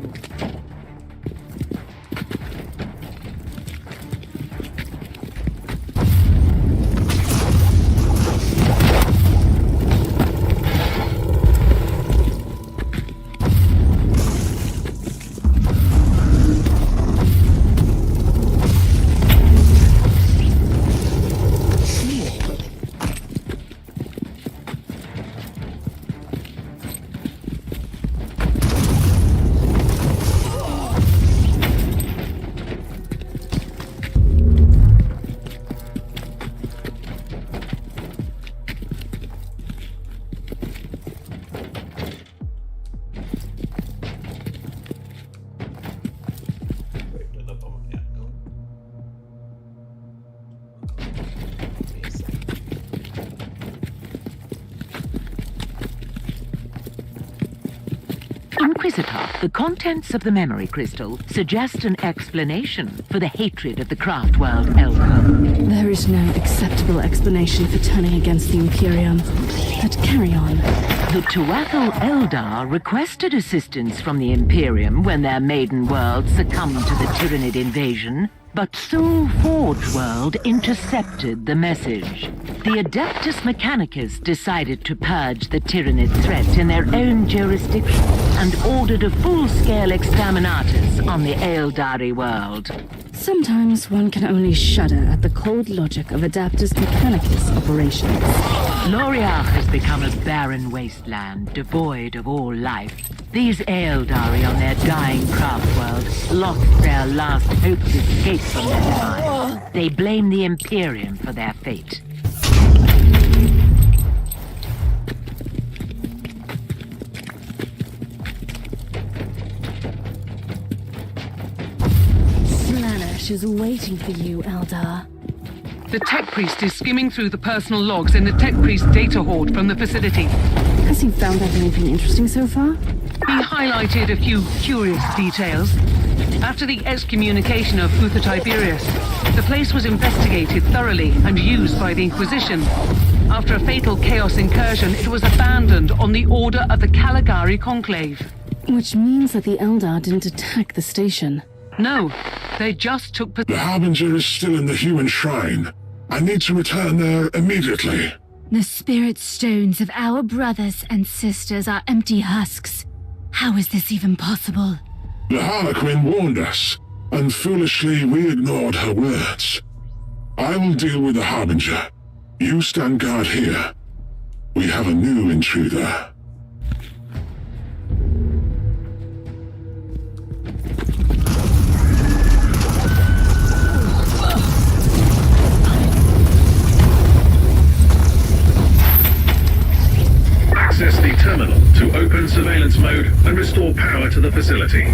Inquisitor, the contents of the memory crystal suggest an explanation for the hatred of the craft world Eldar. There is no acceptable explanation for turning against the Imperium. But carry on. The Tuatha Eldar requested assistance from the Imperium when their maiden world succumbed to the Tyranid invasion, but Soul Forge World intercepted the message. The Adeptus Mechanicus decided to purge the Tyranid threat in their own jurisdiction and ordered a full-scale exterminatus on the Eldari world. Sometimes one can only shudder at the cold logic of Adeptus Mechanicus operations. Loriach has become a barren wasteland, devoid of all life. These Eldari on their dying craft world lost their last hope to escape from their demise. They blame the Imperium for their fate. Slaanesh is waiting for you, Eldar. The Tech Priest is skimming through the personal logs in the Tech Priest data hoard from the facility. Has he found out anything interesting so far? He highlighted a few curious details. After the excommunication of Uther Tiberius, the place was investigated thoroughly and used by the Inquisition. After a fatal Chaos incursion, it was abandoned on the order of the Caligari Conclave. Which means that the Eldar didn't attack the station. No, they just took The Harbinger is still in the human shrine. I need to return there immediately. The spirit stones of our brothers and sisters are empty husks. How is this even possible? The Harlequin warned us, and foolishly we ignored her words. I will deal with the Harbinger. You stand guard here. We have a new intruder. Access the terminal to open surveillance mode and restore power to the facility.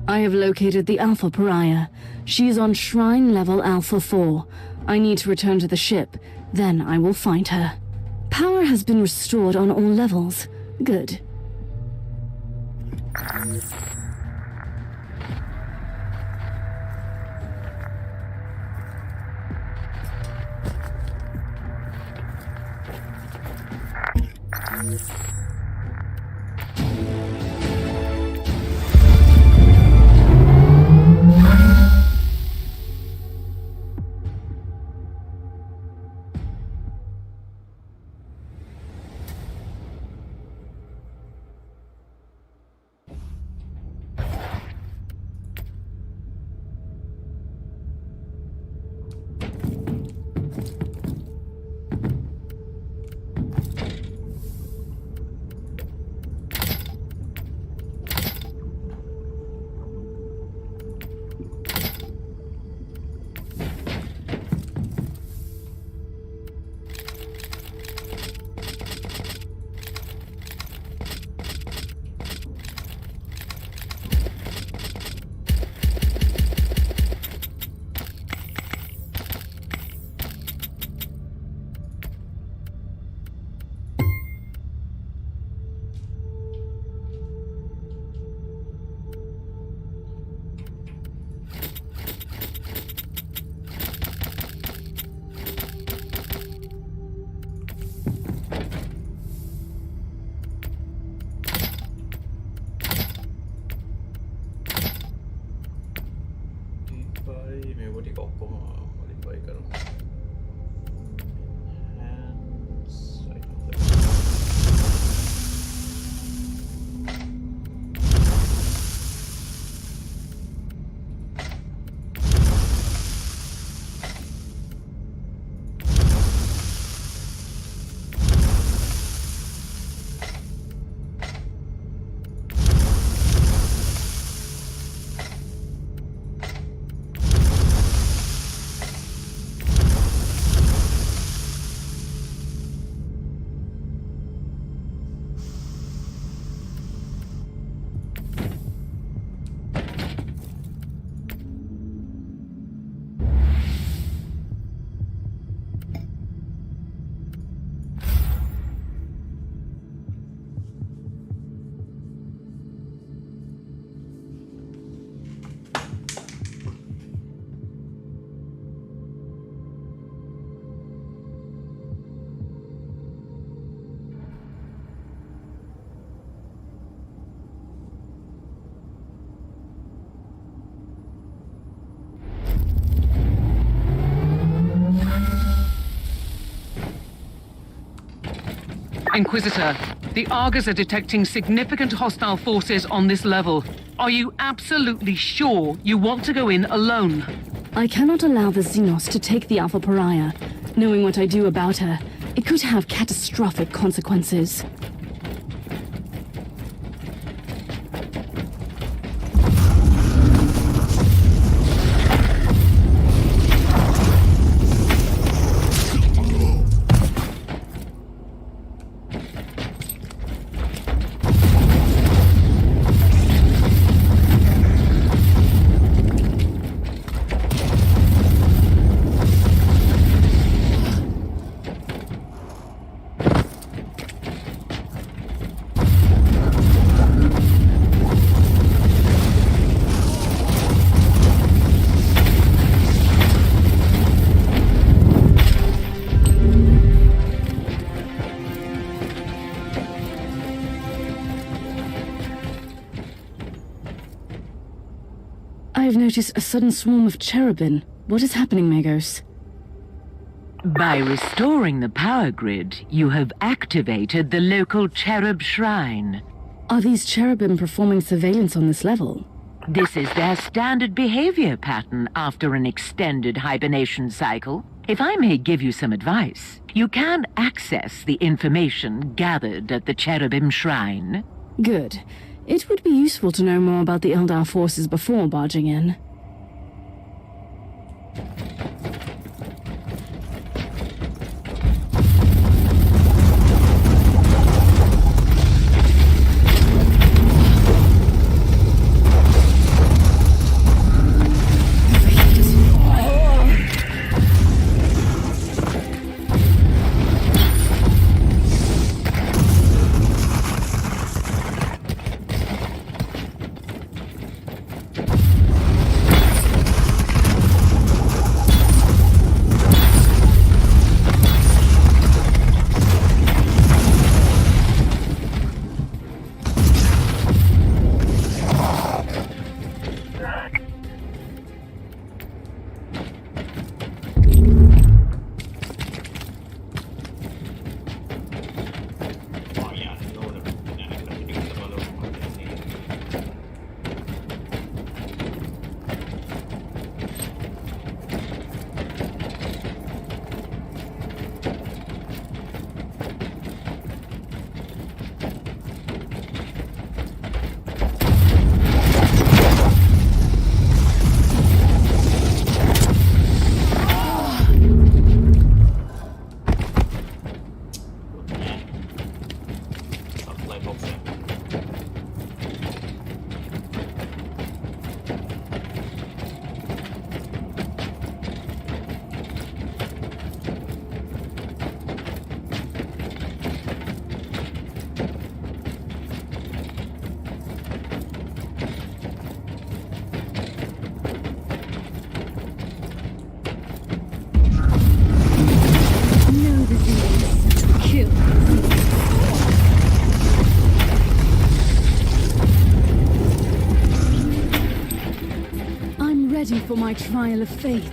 I have located the Alpha Pariah. She's on Shrine Level Alpha 4. I need to return to the ship, then I will find her. Power has been restored on all levels. Good. modify, me modify karo. Hands, I don't think. Inquisitor, the Argos are detecting significant hostile forces on this level. Are you absolutely sure you want to go in alone? I cannot allow the Xenos to take the Alpha Pariah. Knowing what I do about her, it could have catastrophic consequences. I've noticed a sudden swarm of cherubim. What is happening, Magos? By restoring the power grid, you have activated the local cherub shrine. Are these cherubim performing surveillance on this level? This is their standard behavior pattern after an extended hibernation cycle. If I may give you some advice, you can access the information gathered at the cherubim shrine. Good. It would be useful to know more about the Eldar forces before barging in. ready for my trial of faith.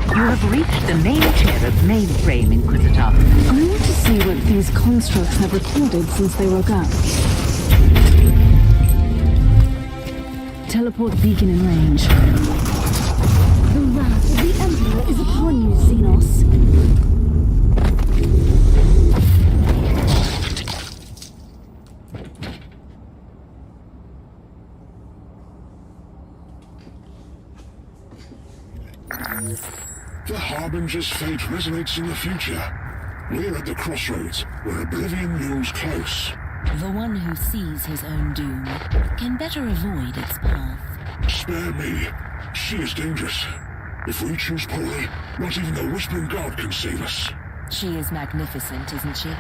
You have reached the main chair of mainframe, Inquisitor. I want to see what these constructs have recorded since they woke up. Teleport beacon in range. The wrath of the Emperor is upon you, Xenos. The Harbinger's fate resonates in the future. We're at the crossroads, where oblivion looms close. The one who sees his own doom can better avoid its path. Spare me. She is dangerous. If we choose poorly, not even the Whispering God can save us. She is magnificent, isn't she?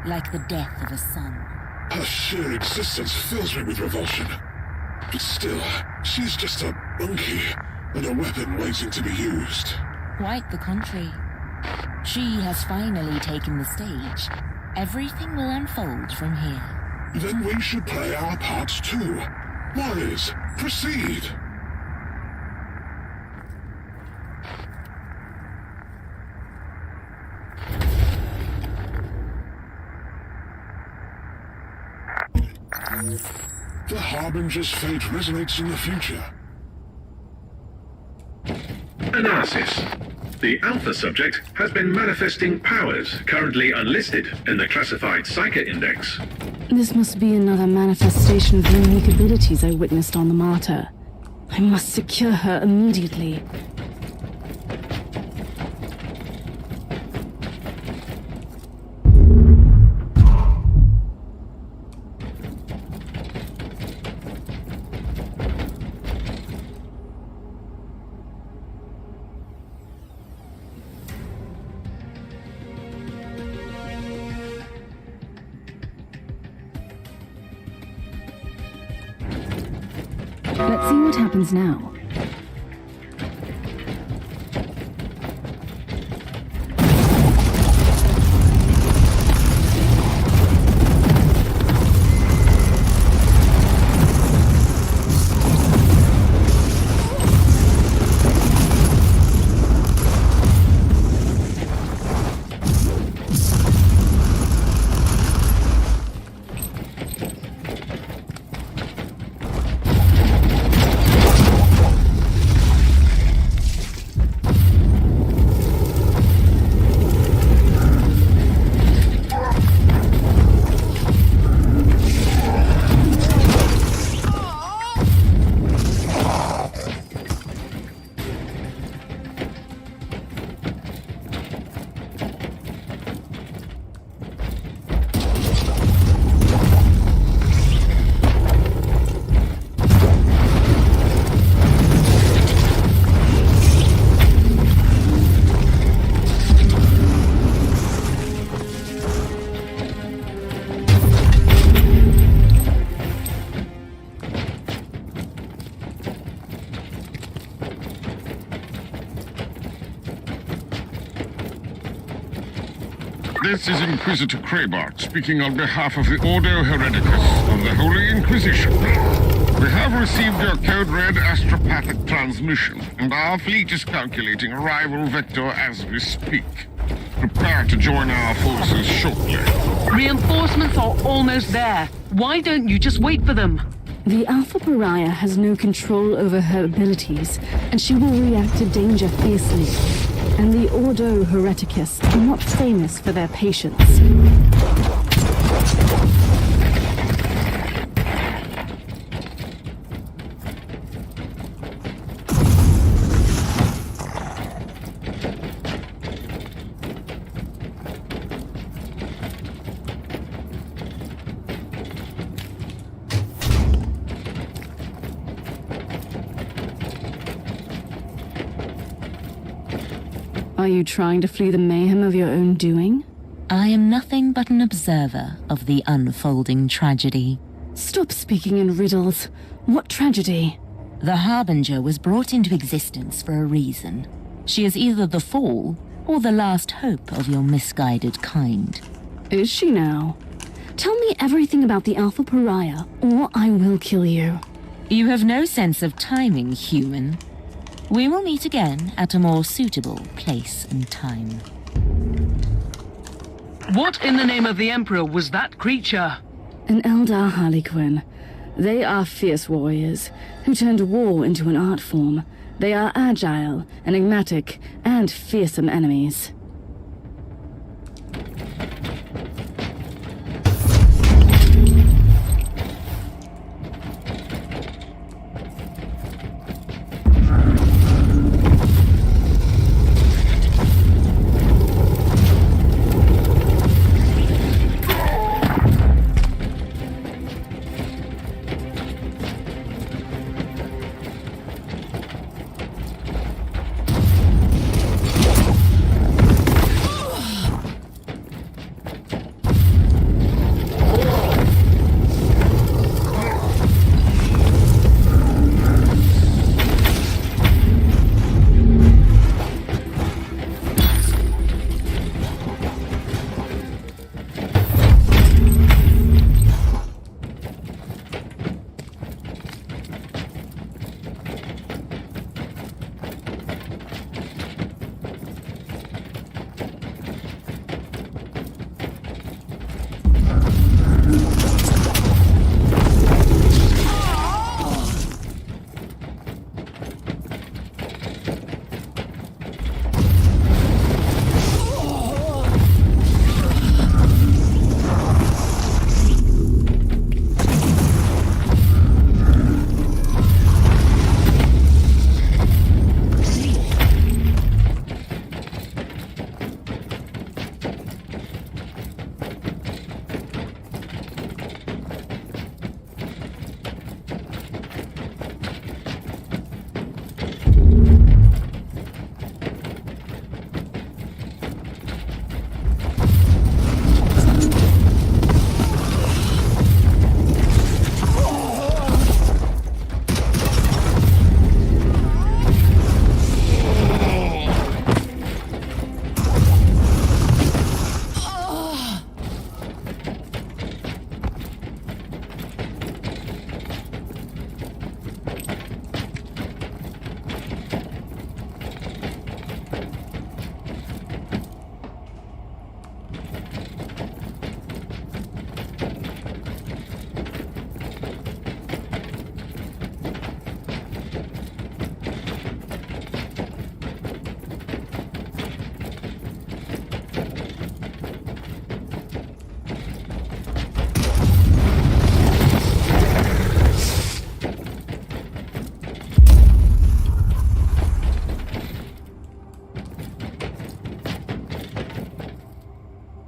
Like the death of a son. Her sheer existence fills me with revulsion. But still, she's just a monkey, and a weapon waiting to be used. Quite the contrary. She has finally taken the stage. Everything will unfold from here. Then we should play our parts too. Warriors, proceed! The Harbinger's fate resonates in the future. Analysis. The Alpha subject has been manifesting powers currently unlisted in the classified Psyker Index. This must be another manifestation of the unique abilities I witnessed on the Martyr. I must secure her immediately. Let's see what happens now. This is Inquisitor Kraybart speaking on behalf of the Ordo Hereticus of the Holy Inquisition. We have received your code red astropathic transmission, and our fleet is calculating arrival vector as we speak. Prepare to join our forces shortly. Reinforcements are almost there. Why don't you just wait for them? The Alpha Pariah has no control over her abilities, and she will react to danger fiercely. And the Ordo Hereticus are not famous for their patience. Are you trying to flee the mayhem of your own doing? I am nothing but an observer of the unfolding tragedy. Stop speaking in riddles. What tragedy? The Harbinger was brought into existence for a reason. She is either the fall or the last hope of your misguided kind. Is she now? Tell me everything about the Alpha Pariah, or I will kill you. You have no sense of timing, human. We will meet again at a more suitable place and time. What in the name of the Emperor was that creature? An Eldar Harlequin. They are fierce warriors who turned war into an art form. They are agile, enigmatic, and fearsome enemies.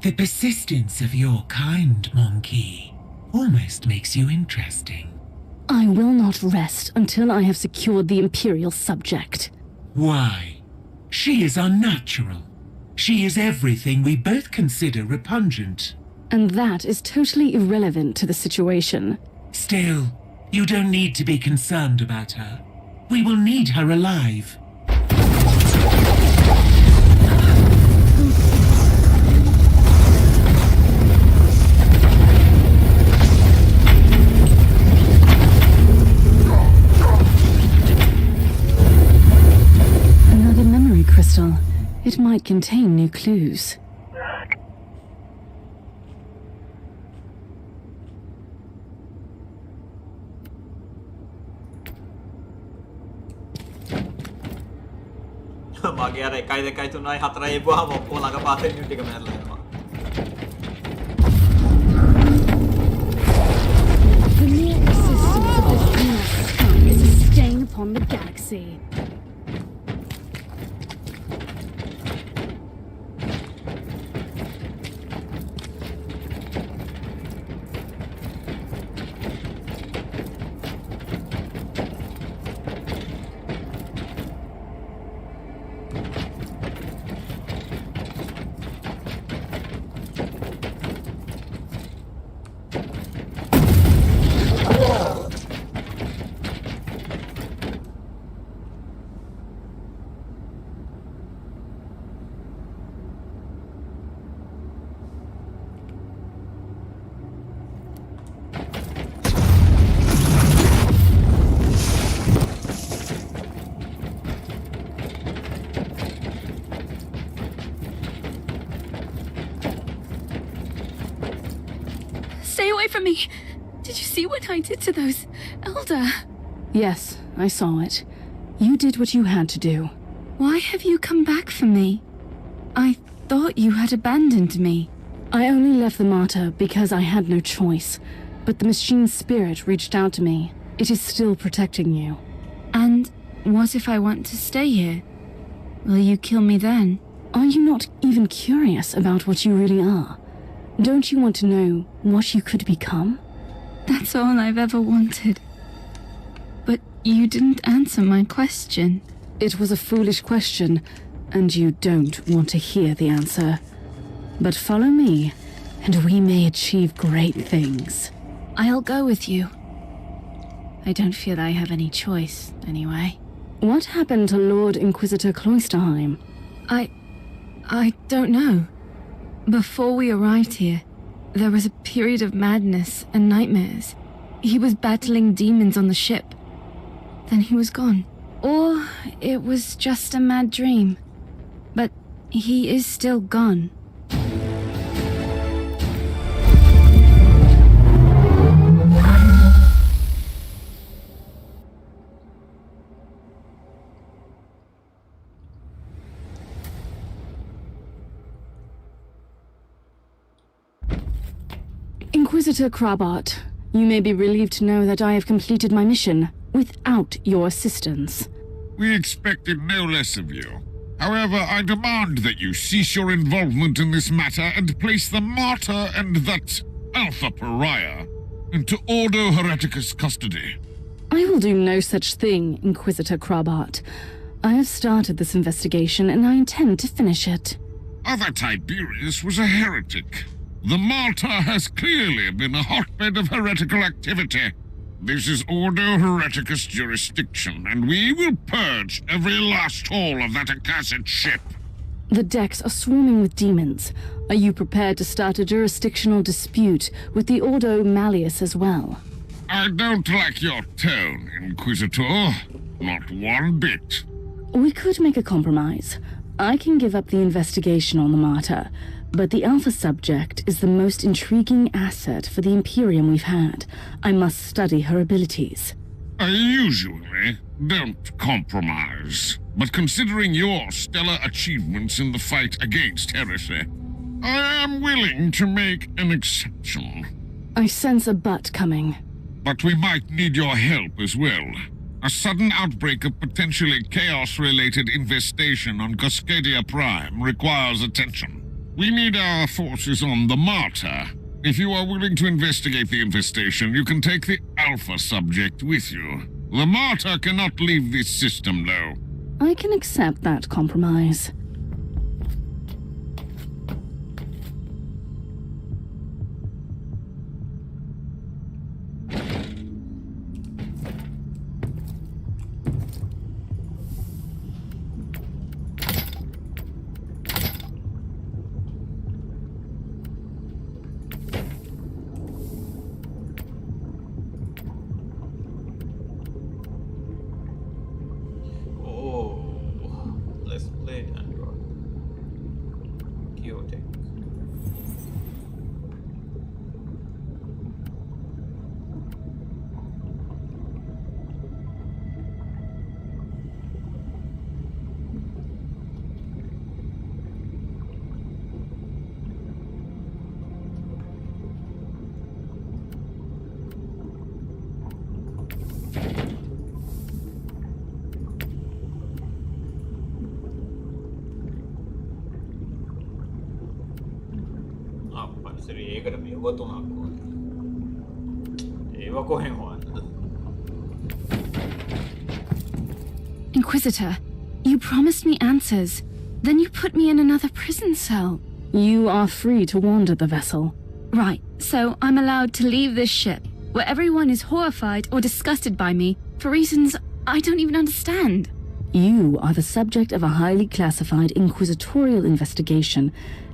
The persistence of your kind, Monkey, almost makes you interesting. I will not rest until I have secured the Imperial subject. Why? She is unnatural. She is everything we both consider repugnant. And that is totally irrelevant to the situation. Still, you don't need to be concerned about her. We will need her alive. Another memory crystal. It might contain new clues. මගේ අර 1 2 3යි 4යි එපුවාම ඔක්කොම ළඟ පාතෙන් නියුට් එක මැරලා යනවා. The mere existence of this Venus sun is a stain upon the galaxy. away from me! Did you see what I did to those Elder? Yes, I saw it. You did what you had to do. Why have you come back for me? I thought you had abandoned me. I only left the Martyr because I had no choice. But the machine's spirit reached out to me. It is still protecting you. And what if I want to stay here? Will you kill me then? Are you not even curious about what you really are? Don't you want to know what you could become? That's all I've ever wanted. But you didn't answer my question. It was a foolish question, and you don't want to hear the answer. But follow me, and we may achieve great things. I'll go with you. I don't feel I have any choice, anyway. What happened to Lord Inquisitor Cloisterheim? I don't know. Before we arrived here, there was a period of madness and nightmares. He was battling demons on the ship. Then he was gone. Or it was just a mad dream. But he is still gone. Inquisitor Krabart, you may be relieved to know that I have completed my mission without your assistance. We expected no less of you. However, I demand that you cease your involvement in this matter and place the Martyr and that Alpha Pariah into Ordo Hereticus custody. I will do no such thing, Inquisitor Krabart. I have started this investigation and I intend to finish it. Other Tiberius was a heretic. The Martyr has clearly been a hotbed of heretical activity. This is Ordo Hereticus jurisdiction, and we will purge every last hole of that accursed ship. The decks are swarming with demons. Are you prepared to start a jurisdictional dispute with the Ordo Malleus as well? I don't like your tone, Inquisitor. Not one bit. We could make a compromise. I can give up the investigation on the Martyr, but the Alpha subject is the most intriguing asset for the Imperium we've had. I must study her abilities. I usually don't compromise, but considering your stellar achievements in the fight against heresy, I am willing to make an exception. I sense a but coming. But we might need your help as well. A sudden outbreak of potentially chaos-related infestation on Cascadia Prime requires attention. We need our forces on the Martyr. If you are willing to investigate the infestation, you can take the Alpha subject with you. The Martyr cannot leave this system, though. I can accept that compromise. ඒකට මෙව තුනක් ඕනේ. ඒව කොහෙන් හොයන්නද? Inquisitor, you promised me answers. Then you put me in another prison cell. You are free to wander the vessel. Right, so I'm allowed to leave this ship, where everyone is horrified or disgusted by me, for reasons I don't even understand. You are the subject of a highly classified inquisitorial investigation,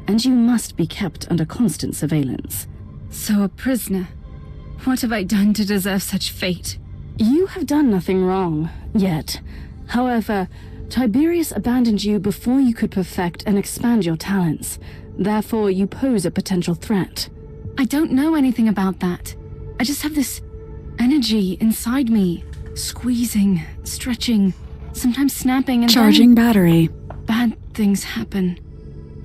and you must be kept under constant surveillance. So a prisoner. What have I done to deserve such fate? You have done nothing wrong, yet. However, Tiberius abandoned you before you could perfect and expand your talents. Therefore, you pose a potential threat. I don't know anything about that. I just have this energy inside me, squeezing, stretching, sometimes snapping, and Charging then battery. bad things happen.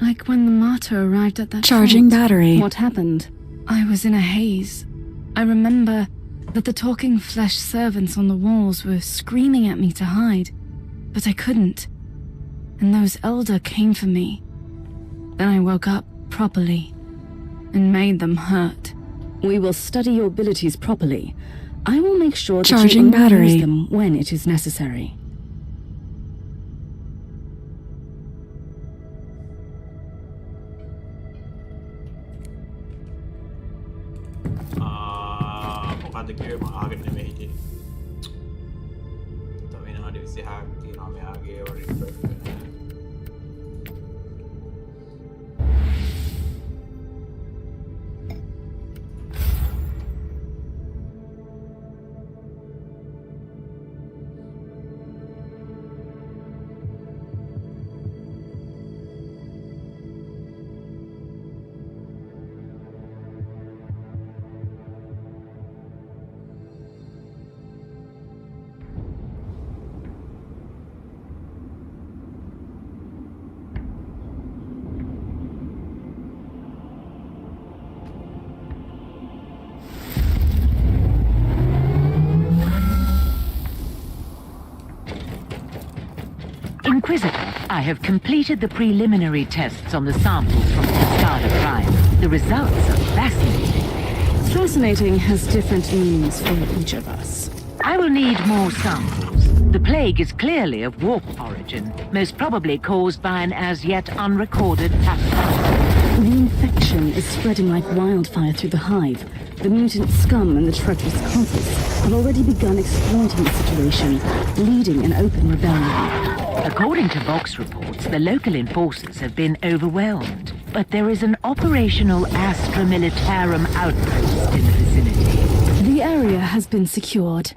Like when the martyr arrived at that Charging fort. battery. What happened? I was in a haze. I remember that the talking flesh servants on the walls were screaming at me to hide, but I couldn't. And those elder came for me. Then I woke up properly and made them hurt. We will study your abilities properly. I will make sure that Charging you only battery. use them when it is necessary. මොකක්ද කිව්වේ මම ආගෙන නෙමෙයි හිටියේ. තව විනාඩි 26ක් තියෙනවා මෙයාගේ refresh වෙන්න. Inquisitor, I have completed the preliminary tests on the samples from Cascada Prime. The results are fascinating. Fascinating has different meanings for each of us. I will need more samples. The plague is clearly of warp origin, most probably caused by an as yet unrecorded pathogen. The infection is spreading like wildfire through the hive. The mutant scum and the treacherous cultists have already begun exploiting the situation, leading an open rebellion. According to Vox reports, the local enforcers have been overwhelmed, but there is an operational Astra Militarum outpost in the vicinity. The area has been secured.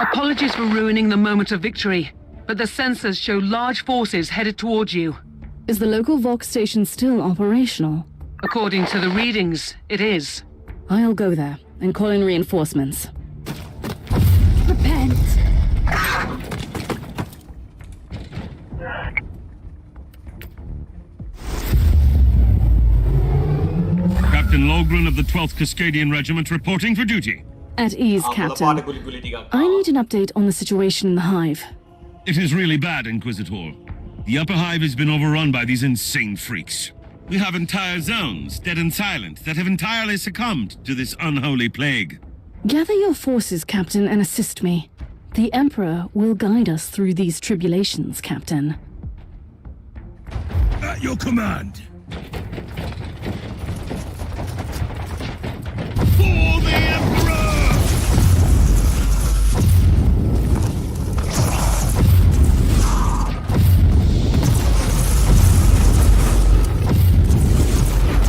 Apologies for ruining the moment of victory, but the sensors show large forces headed towards you. Is the local Vox station still operational? According to the readings, it is. I'll go there and call in reinforcements. Repent. Captain Logren of the 12th Cascadian Regiment reporting for duty. At ease, Captain. I need an update on the situation in the hive. It is really bad, Inquisitor. The upper hive has been overrun by these insane freaks. We have entire zones, dead and silent, that have entirely succumbed to this unholy plague. Gather your forces, Captain, and assist me. The Emperor will guide us through these tribulations, Captain. At your command. For the Emperor!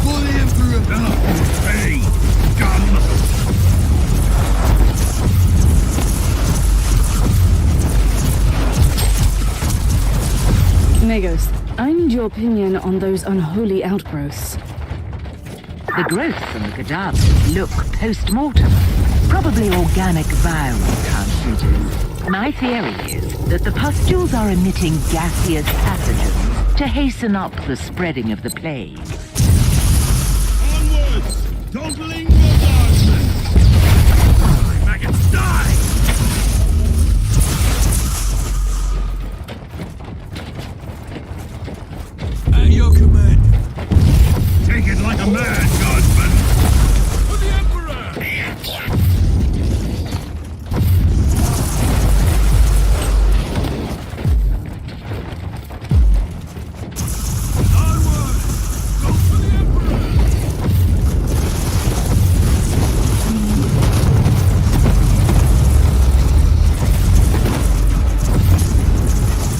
For the Emperor! Hey! Gun! Magos, I need your opinion on those unholy outgrowths. The growths from the cadavers look post-mortem. Probably organic viral transmitters. My theory is that the pustules are emitting gaseous pathogens to hasten up the spreading of the plague. Onwards! Don't linger, guardsmen! Maggots, die! At your command. Take it like a man, guardsman! For the Emperor! Onward! Go for the Emperor!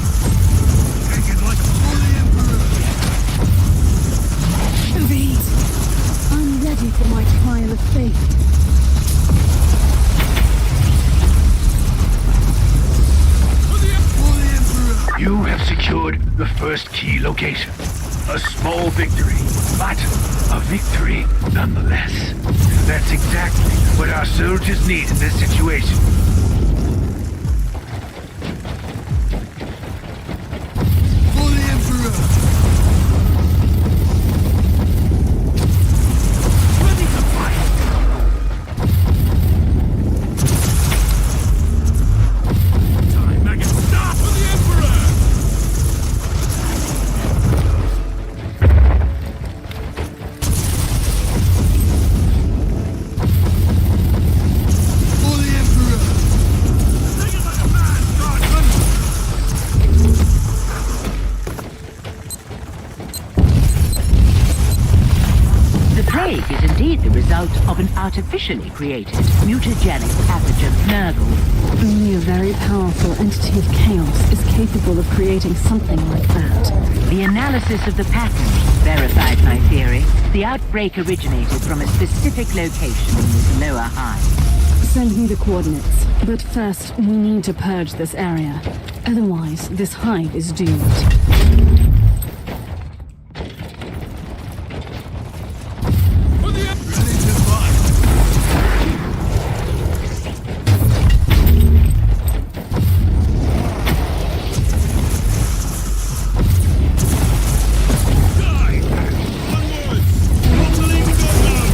Take it like for the Emperor! These. I'm ready for my trial of faith. For the Emperor! You have secured the first key location. A small victory, but a victory nonetheless. That's exactly what our soldiers need in this situation. For the Emperor! Ready to fight! Time, Maggot! Stop! For the Emperor! For the Emperor! Take it like a man, Guardsman! The plague is indeed the result of an artificially created, mutagenic pathogen, Nurgle. Only a very powerful entity of chaos is capable of creating something like that. The analysis of the pattern verified my theory. The outbreak originated from a specific location in this lower hive. Send me the coordinates. But first, we need to purge this area. Otherwise, this hive is doomed. Ready to fight! Die! Onwards! Not to leave go alone!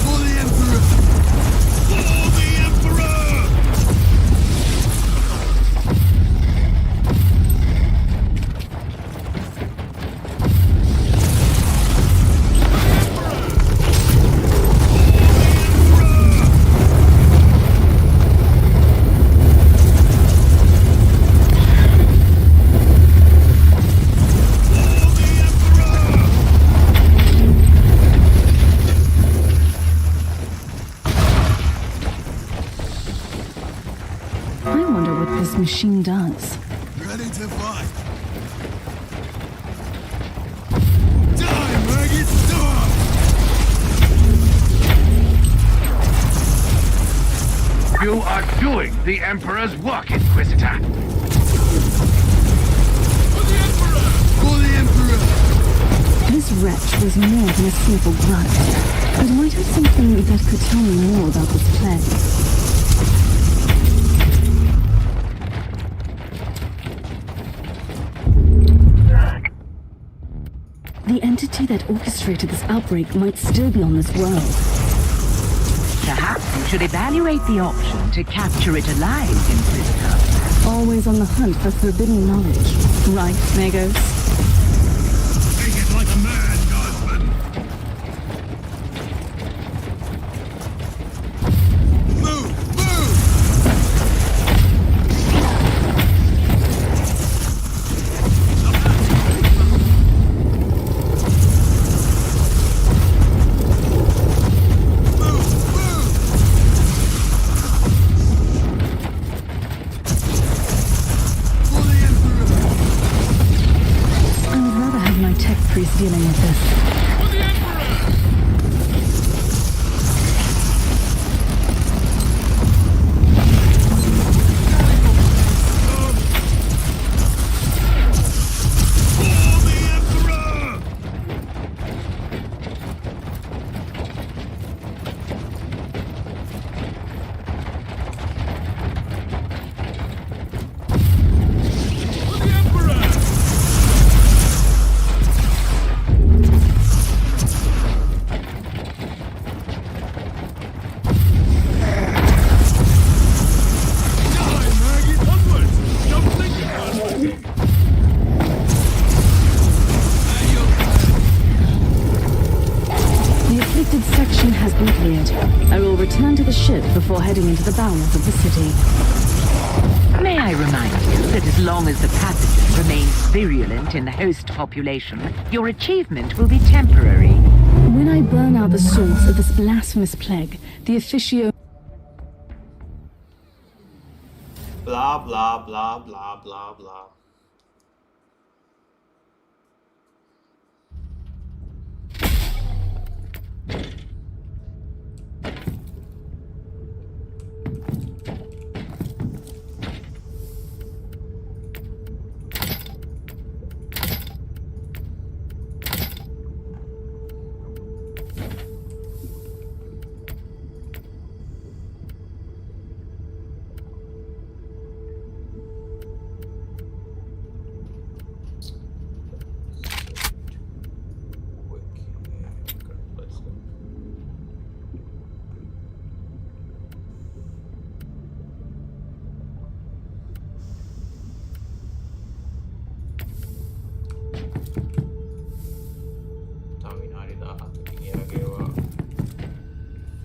For the Emperor! For the Emperor! I wonder what this machine does. Ready to fight! Die, maggots! Die! You are doing the Emperor's work, Inquisitor. For the Emperor! This wretch was more than a simple grunt. It might have something that could tell me more about this plague. The entity that orchestrated this outbreak might still be on this world. Perhaps you should evaluate the option to capture it alive, Inquisitor. Always on the hunt for forbidden knowledge. Right, Magos? Take it like a man, Guardsman! Move! Move! I would rather have my tech priest dealing with this. The afflicted section has been cleared. I will return to the ship before heading into the bowels of the city. May I remind you that as long as the pathogen remains virulent in the host population, your achievement will be temporary. When I burn out the source of this blasphemous plague, the officio... Blah, blah, blah, blah, blah, blah.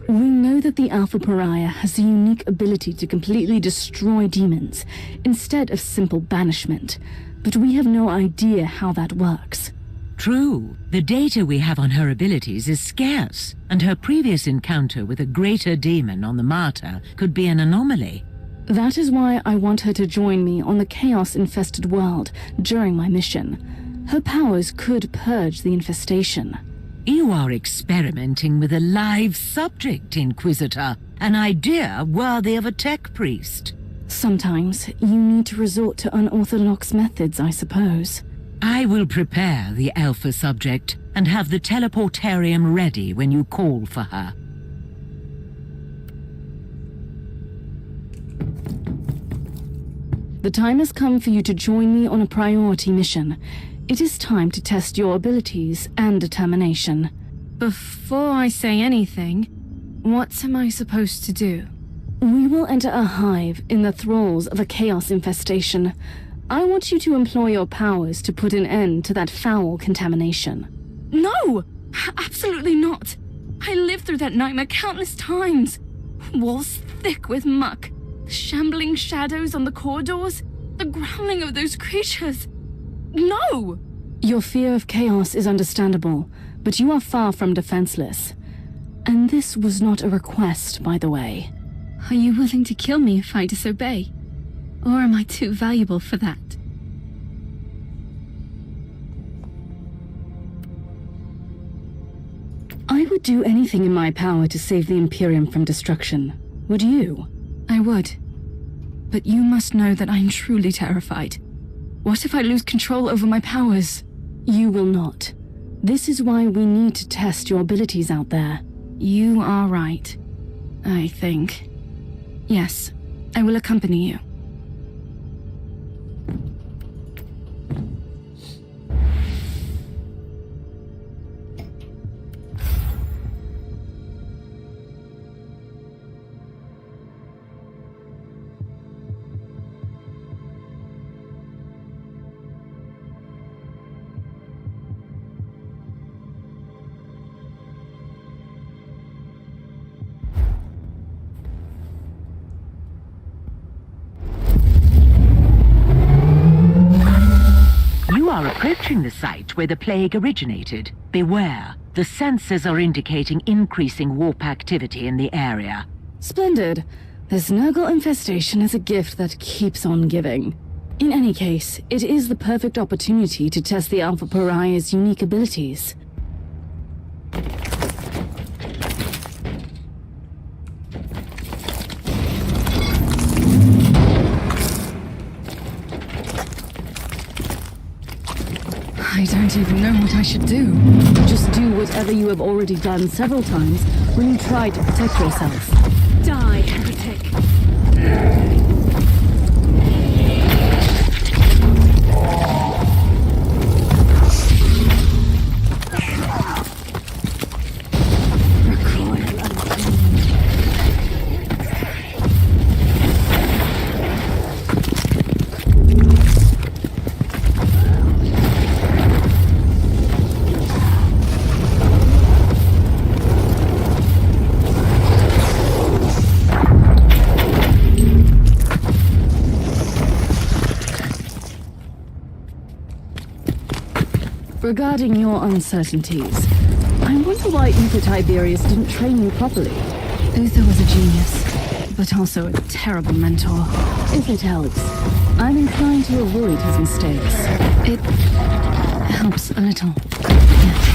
We know that the Alpha Pariah has the unique ability to completely destroy demons, instead of simple banishment, but we have no idea how that works. True. The data we have on her abilities is scarce, and her previous encounter with a greater demon on the Martyr could be an anomaly. That is why I want her to join me on the chaos-infested world during my mission. Her powers could purge the infestation. You are experimenting with a live subject, Inquisitor. An idea worthy of a tech priest. Sometimes you need to resort to unorthodox methods, I suppose. I will prepare the Alpha subject and have the teleportarium ready when you call for her. The time has come for you to join me on a priority mission. It is time to test your abilities and determination. Before I say anything, what am I supposed to do? We will enter a hive in the thralls of a chaos infestation. I want you to employ your powers to put an end to that foul contamination. No! Absolutely not! I lived through that nightmare countless times. Walls thick with muck, the shambling shadows on the corridors, the growling of those creatures. No! Your fear of chaos is understandable, but you are far from defenseless. And this was not a request, by the way. Are you willing to kill me if I disobey? Or am I too valuable for that? I would do anything in my power to save the Imperium from destruction. Would you? I would. But you must know that I'm truly terrified. What if I lose control over my powers? You will not. This is why we need to test your abilities out there. You are right. I think. Yes, I will accompany you. You are approaching the site where the plague originated. Beware. The sensors are indicating increasing warp activity in the area. Splendid. This Nurgle infestation is a gift that keeps on giving. In any case, it is the perfect opportunity to test the Alpha Pariah's unique abilities. I don't even know what I should do. Just do whatever you have already done several times when you try to protect yourself. Die, heretic! Regarding your uncertainties, I wonder why Uther Tiberius didn't train you properly. Uther was a genius, but also a terrible mentor. If it helps, I'm inclined to avoid his mistakes. It helps a little. Yes.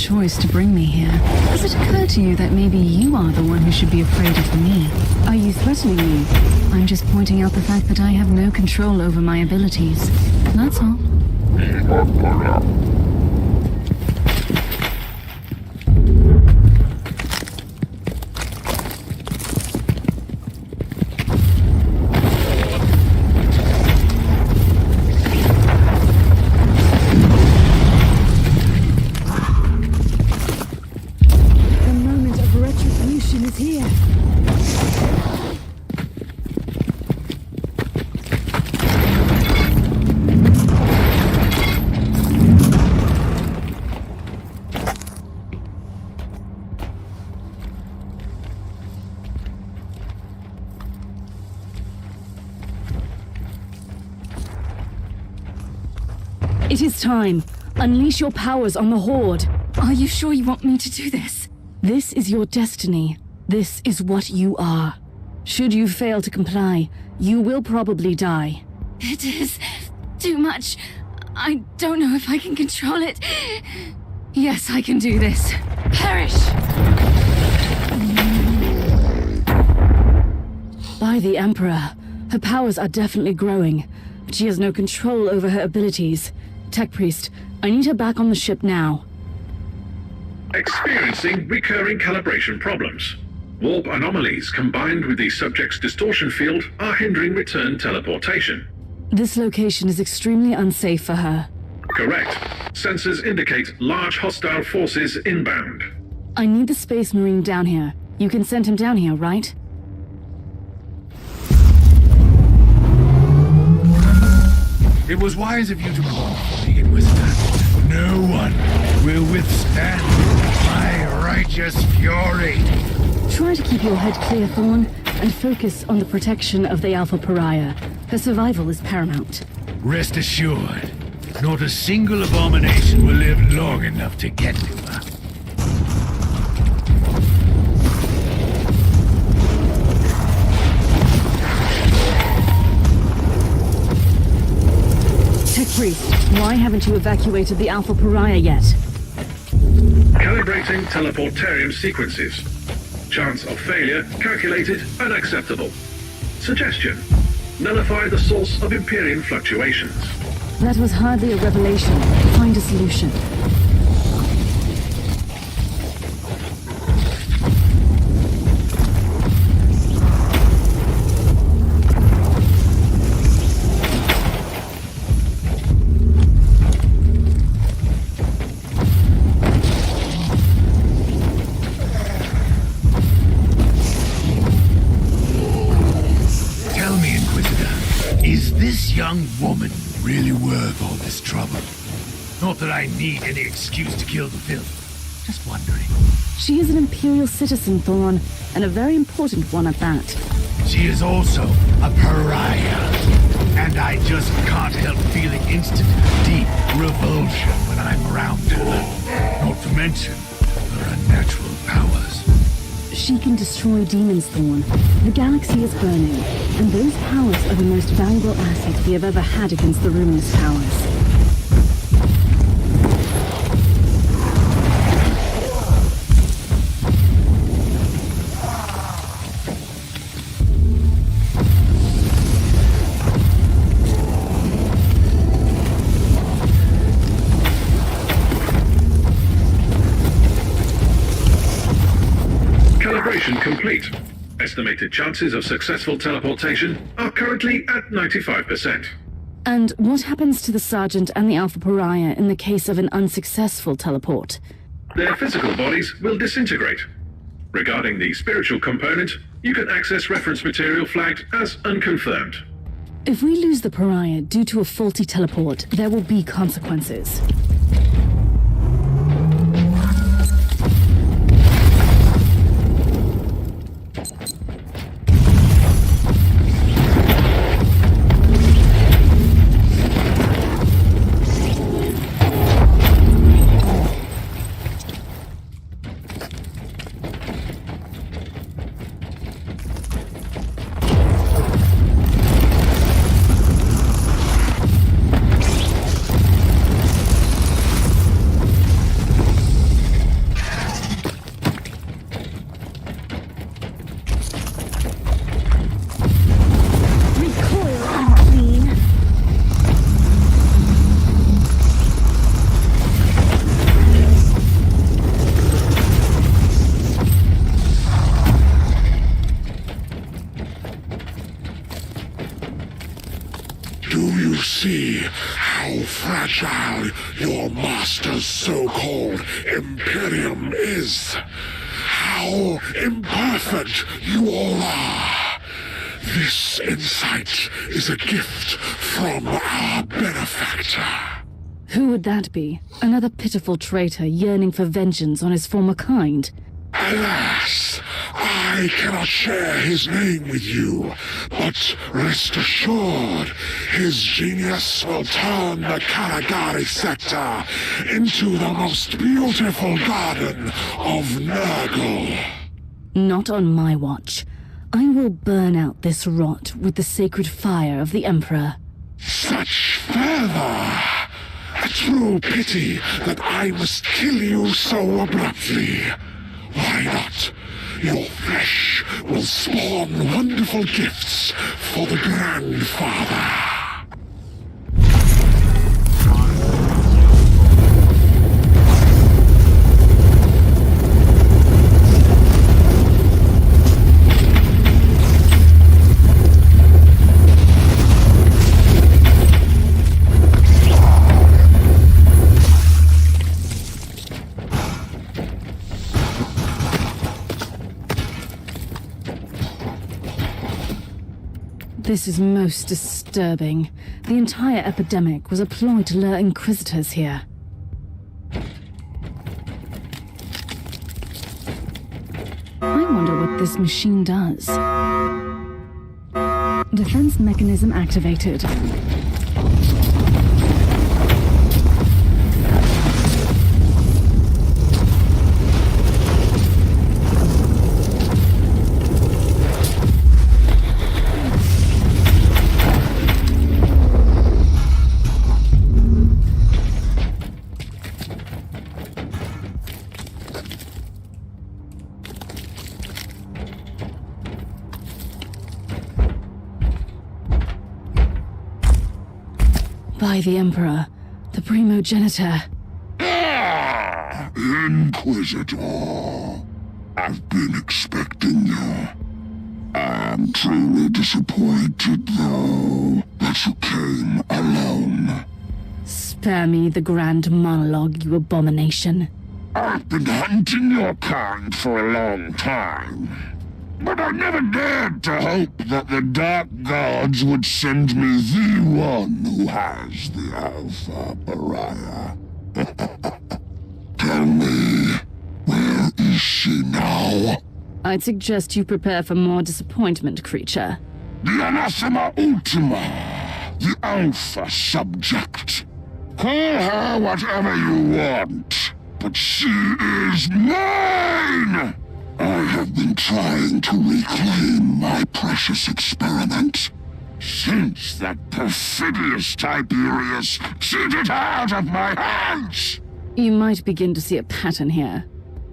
choice to bring me here. Has it occurred to you that maybe you are the one who should be afraid of me? Are you threatening me? I'm just pointing out the fact that I have no control over my abilities. That's all. It is time. Unleash your powers on the Horde. Are you sure you want me to do this? This is your destiny. This is what you are. Should you fail to comply, you will probably die. It is too much. I don't know if I can control it. Yes, I can do this. Perish! By the Emperor. Her powers are definitely growing, but she has no control over her abilities. Tech Priest, I need her back on the ship now. Experiencing recurring calibration problems. Warp anomalies combined with the subject's distortion field are hindering return teleportation. This location is extremely unsafe for her. Correct. Sensors indicate large hostile forces inbound. I need the Space Marine down here. You can send him down here, right? It was wise of you to call for me, Inquisitor. No one will withstand my righteous fury. Try to keep your head clear, Thorn, and focus on the protection of the Alpha Pariah. Her survival is paramount. Rest assured, not a single abomination will live long enough to get to her. Tech Priest, why haven't you evacuated the Alpha Pariah yet? Calibrating teleportarium sequences. Chance of failure calculated unacceptable. Suggestion: nullify the source of Imperium fluctuations. That was hardly a revelation. Find a solution. This young woman really worth all this trouble? Not that I need any excuse to kill the filth. Just wondering. She is an Imperial citizen, Thorn, and a very important one at that. She is also a pariah. And I just can't help feeling instant, deep revulsion when I'm around her. Not to mention her unnatural powers. She can destroy demons, Thorn. The galaxy is burning, and those powers are the most valuable assets we have ever had against the ruinous powers. Complete. Estimated chances of successful teleportation are currently at 95%. And what happens to the Sergeant and the Alpha Pariah in the case of an unsuccessful teleport? Their physical bodies will disintegrate. Regarding the spiritual component, you can access reference material flagged as unconfirmed. If we lose the Pariah due to a faulty teleport, there will be consequences. see how fragile your master's so-called Imperium is? How imperfect you all are? This insight is a gift from our benefactor. Who would that be? Another pitiful traitor yearning for vengeance on his former kind? Alas, I cannot share his name with you, but rest assured, his genius will turn the Caligari sector into the most beautiful garden of Nurgle. Not on my watch. I will burn out this rot with the sacred fire of the Emperor. Such fervor! A true pity that I must kill you so abruptly. Why not? Your flesh will spawn wonderful gifts for the Grandfather. This is most disturbing. The entire epidemic was a ploy to lure Inquisitors here. I wonder what this machine does. Defense mechanism activated. By the Emperor, the primogenitor. Ah, Inquisitor. I've been expecting you. I'm truly disappointed, though, that you came alone. Spare me the grand monologue, you abomination. I've been hunting your kind for a long time. But I never dared to hope that the Dark Gods would send me the one who has the Alpha Pariah. Tell me, where is she now? I'd suggest you prepare for more disappointment, creature. The Anathema Ultima, the Alpha subject. Call her whatever you want, but she is mine! I have been trying to reclaim my precious experiment since that perfidious Tiberius cheated her out of my hands! You might begin to see a pattern here.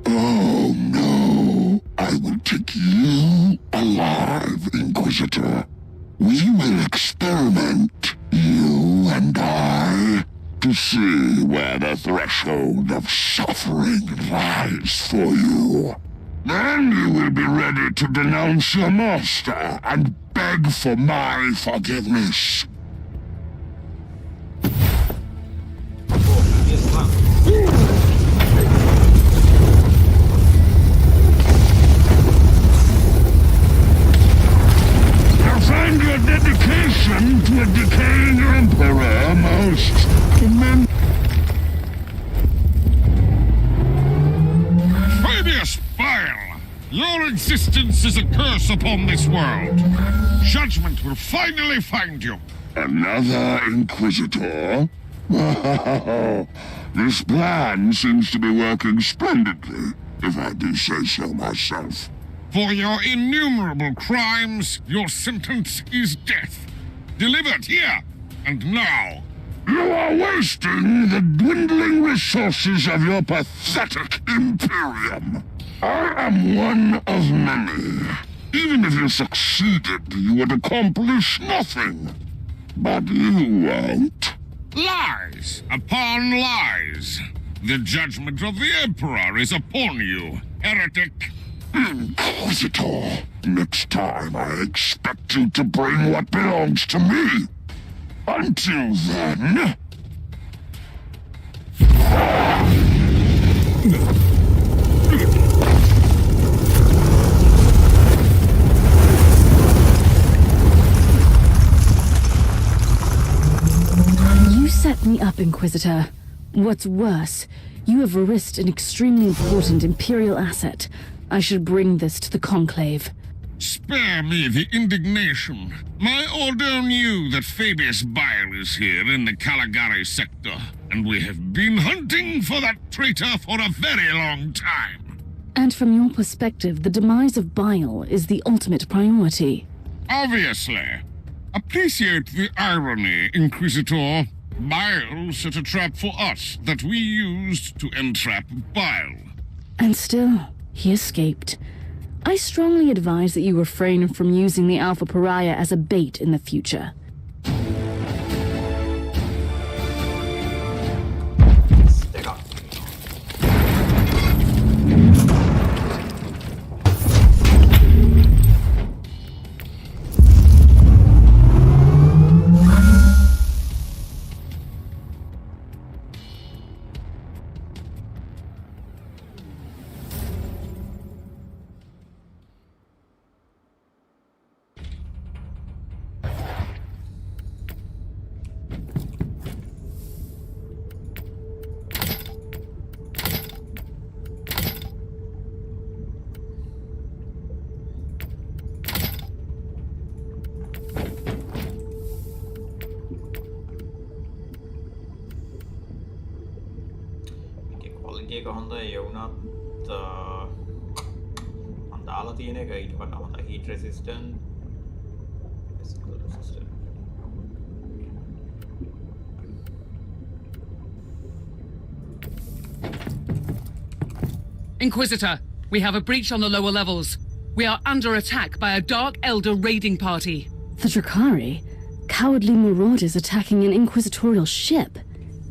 Oh no, I will take you alive, Inquisitor. We will experiment, you and I, to see where the threshold of suffering lies for you. Then you will be ready to denounce your master and beg for my forgiveness. I find your dedication to a decaying emperor most commendable. Vile! Your existence is a curse upon this world. Judgment will finally find you. Another Inquisitor? This plan seems to be working splendidly, if I do say so myself. For your innumerable crimes, your sentence is death. Delivered here and now. You are wasting the dwindling resources of your pathetic Imperium. I am one of many. Even if you succeeded, you would accomplish nothing. But you won't. Lies upon lies. The judgment of the Emperor is upon you, heretic. Inquisitor, next time I expect you to bring what belongs to me. Until then... You set me up, Inquisitor. What's worse, you have risked an extremely important Imperial asset. I should bring this to the Conclave. Spare me the indignation. My order knew that Fabius Bile is here in the Caligari sector, and we have been hunting for that traitor for a very long time. And from your perspective, the demise of Bile is the ultimate priority. Obviously. Appreciate the irony, Inquisitor. Bile set a trap for us that we used to entrap Bile. And still, he escaped. I strongly advise that you refrain from using the Alpha Pariah as a bait in the future. එක හොඳ යවුනත් මම දාලා තියෙන එක ඊට වඩා හොඳයි heat resistant physical resistant Inquisitor, we have a breach on the lower levels. We are under attack by a Dark Elder raiding party. The Drakari? Cowardly marauders attacking an Inquisitorial ship.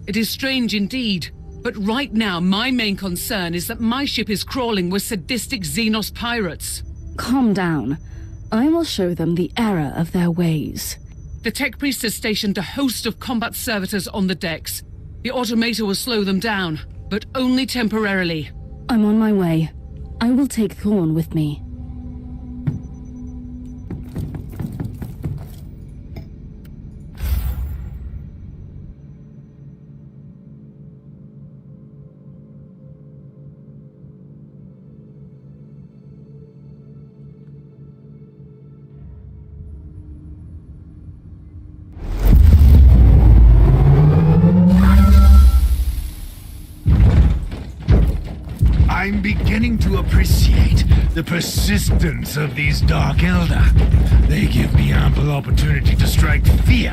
It is strange indeed. But right now, my main concern is that my ship is crawling with sadistic Xenos pirates. Calm down. I will show them the error of their ways. The Tech Priest has stationed a host of combat servitors on the decks. The automator will slow them down, but only temporarily. I'm on my way. I will take Thorn with me. I'm beginning to appreciate the persistence of these Dark Elder. They give me ample opportunity to strike fear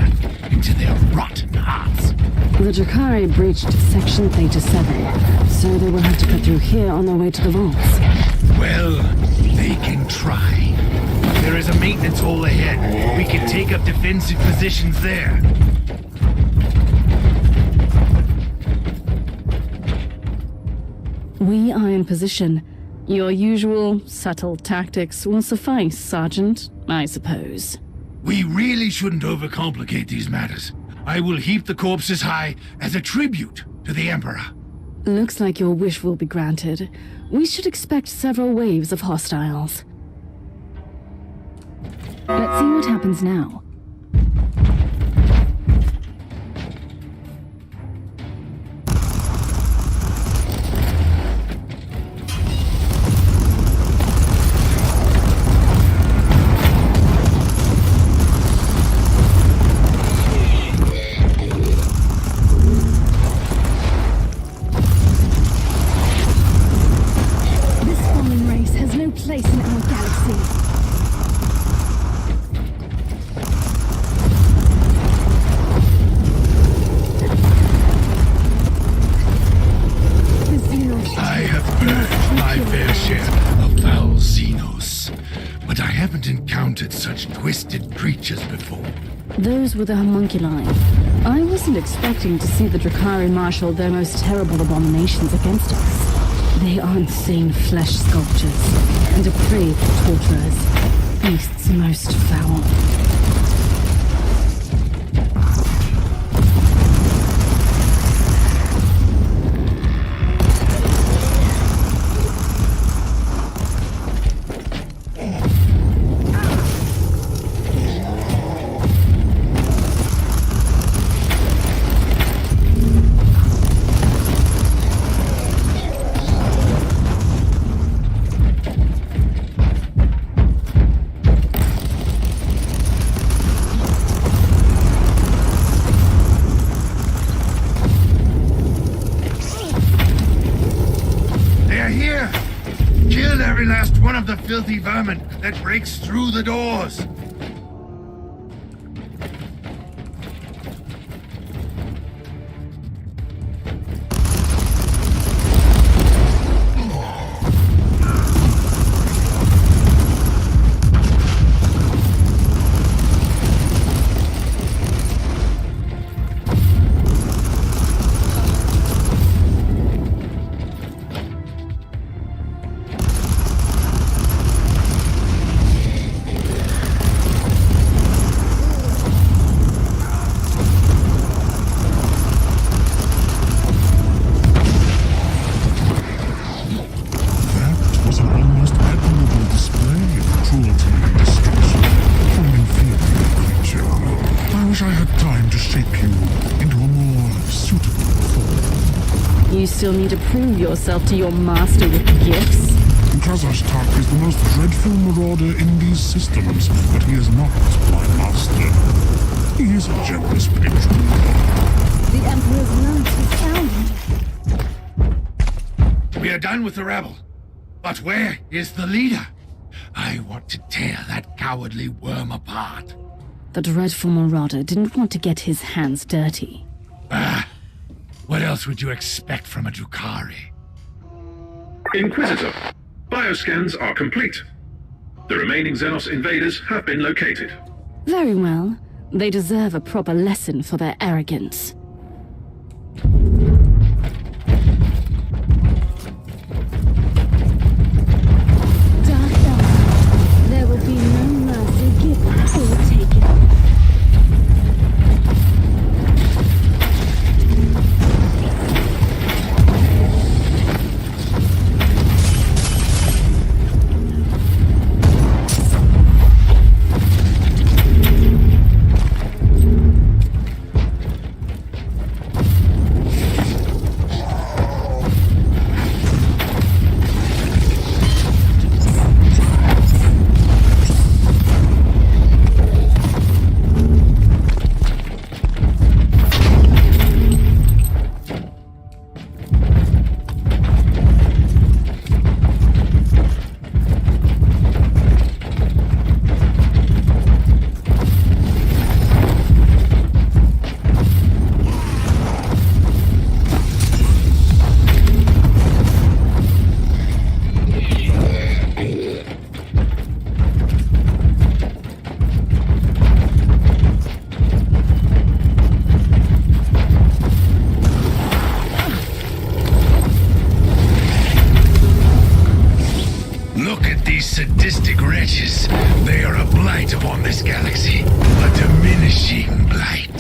into their rotten hearts. The Drakari breached Section Theta 7, so they will have to cut through here on their way to the vaults. Well, they can try. There is a maintenance hole ahead. We can take up defensive positions there. We are in position. Your usual subtle tactics will suffice, Sergeant, I suppose. We really shouldn't overcomplicate these matters. I will heap the corpses high as a tribute to the Emperor. Looks like your wish will be granted. We should expect several waves of hostiles. Let's see what happens now. Place in our galaxy. I have earned my fair share of foul Xenos, but I haven't encountered such twisted creatures before. Those were the homunculi. I wasn't expecting to see the Drakari marshal their most terrible abominations against us. They are insane flesh sculptures and depraved torturers, beasts most foul. filthy vermin that breaks through the doors. You still need to prove yourself to your master with gifts. Kazashtak is the most dreadful marauder in these systems, but he is not my master. He is a generous patron. The Emperor's lance was found. We are done with the rebel. But where is the leader? I want to tear that cowardly worm apart. The dreadful marauder didn't want to get his hands dirty. What else would you expect from a Drukhari? Inquisitor, bioscans are complete. The remaining Xenos invaders have been located. Very well. They deserve a proper lesson for their arrogance. Dark Elf, there will be no mercy given or taken. Sadistic wretches. They are a blight upon this galaxy. A diminishing blight.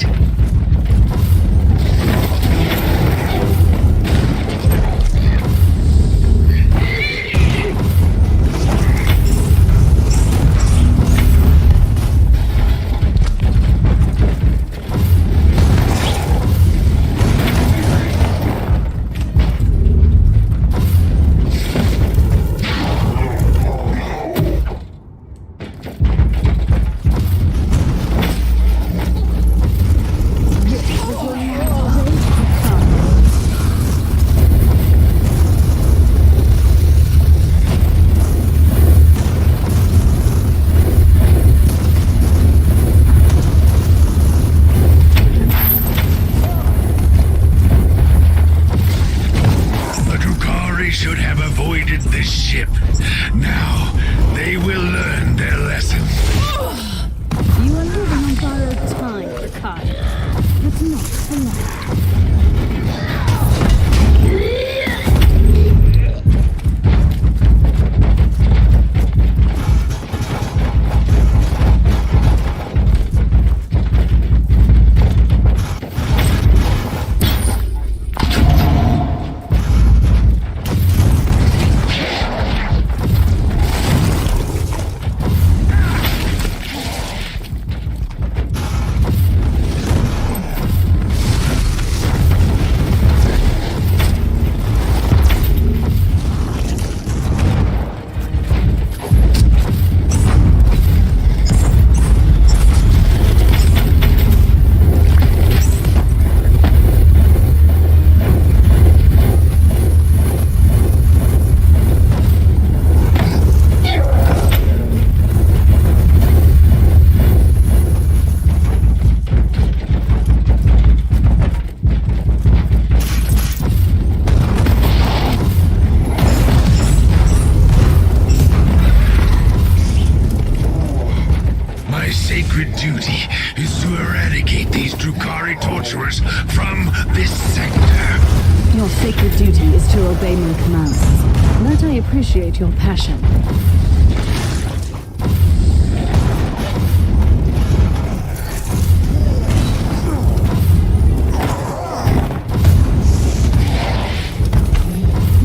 Should have avoided this ship. Now, they will learn their lesson. You are living on borrowed time, Ricardo, but not for long. sacred duty is to eradicate these Drukhari torturers from this sector. Your sacred duty is to obey my commands. That I appreciate your passion.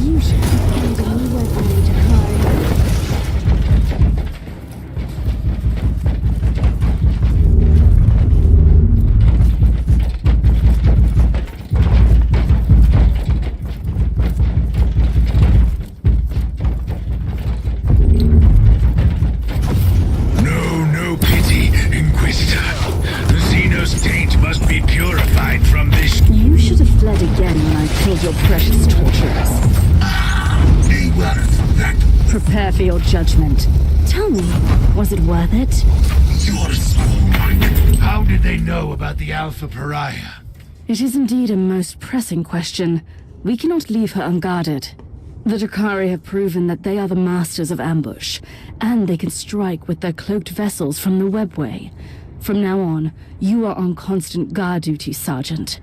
You should find a new weapon to hide. No pity, Inquisitor. The Xenos taint must be purified from this. You should have fled again when I killed your precious torturers. They weren't that. Prepare for your judgment. Tell me, was it worth it? You're so right. How did they know about the Alpha Pariah? It is indeed a most pressing question. We cannot leave her unguarded. The Drukhari have proven that they are the masters of ambush, and they can strike with their cloaked vessels from the webway. From now on, you are on constant guard duty, Sergeant.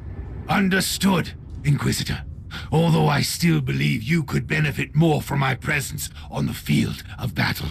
Understood, Inquisitor. Although I still believe you could benefit more from my presence on the field of battle.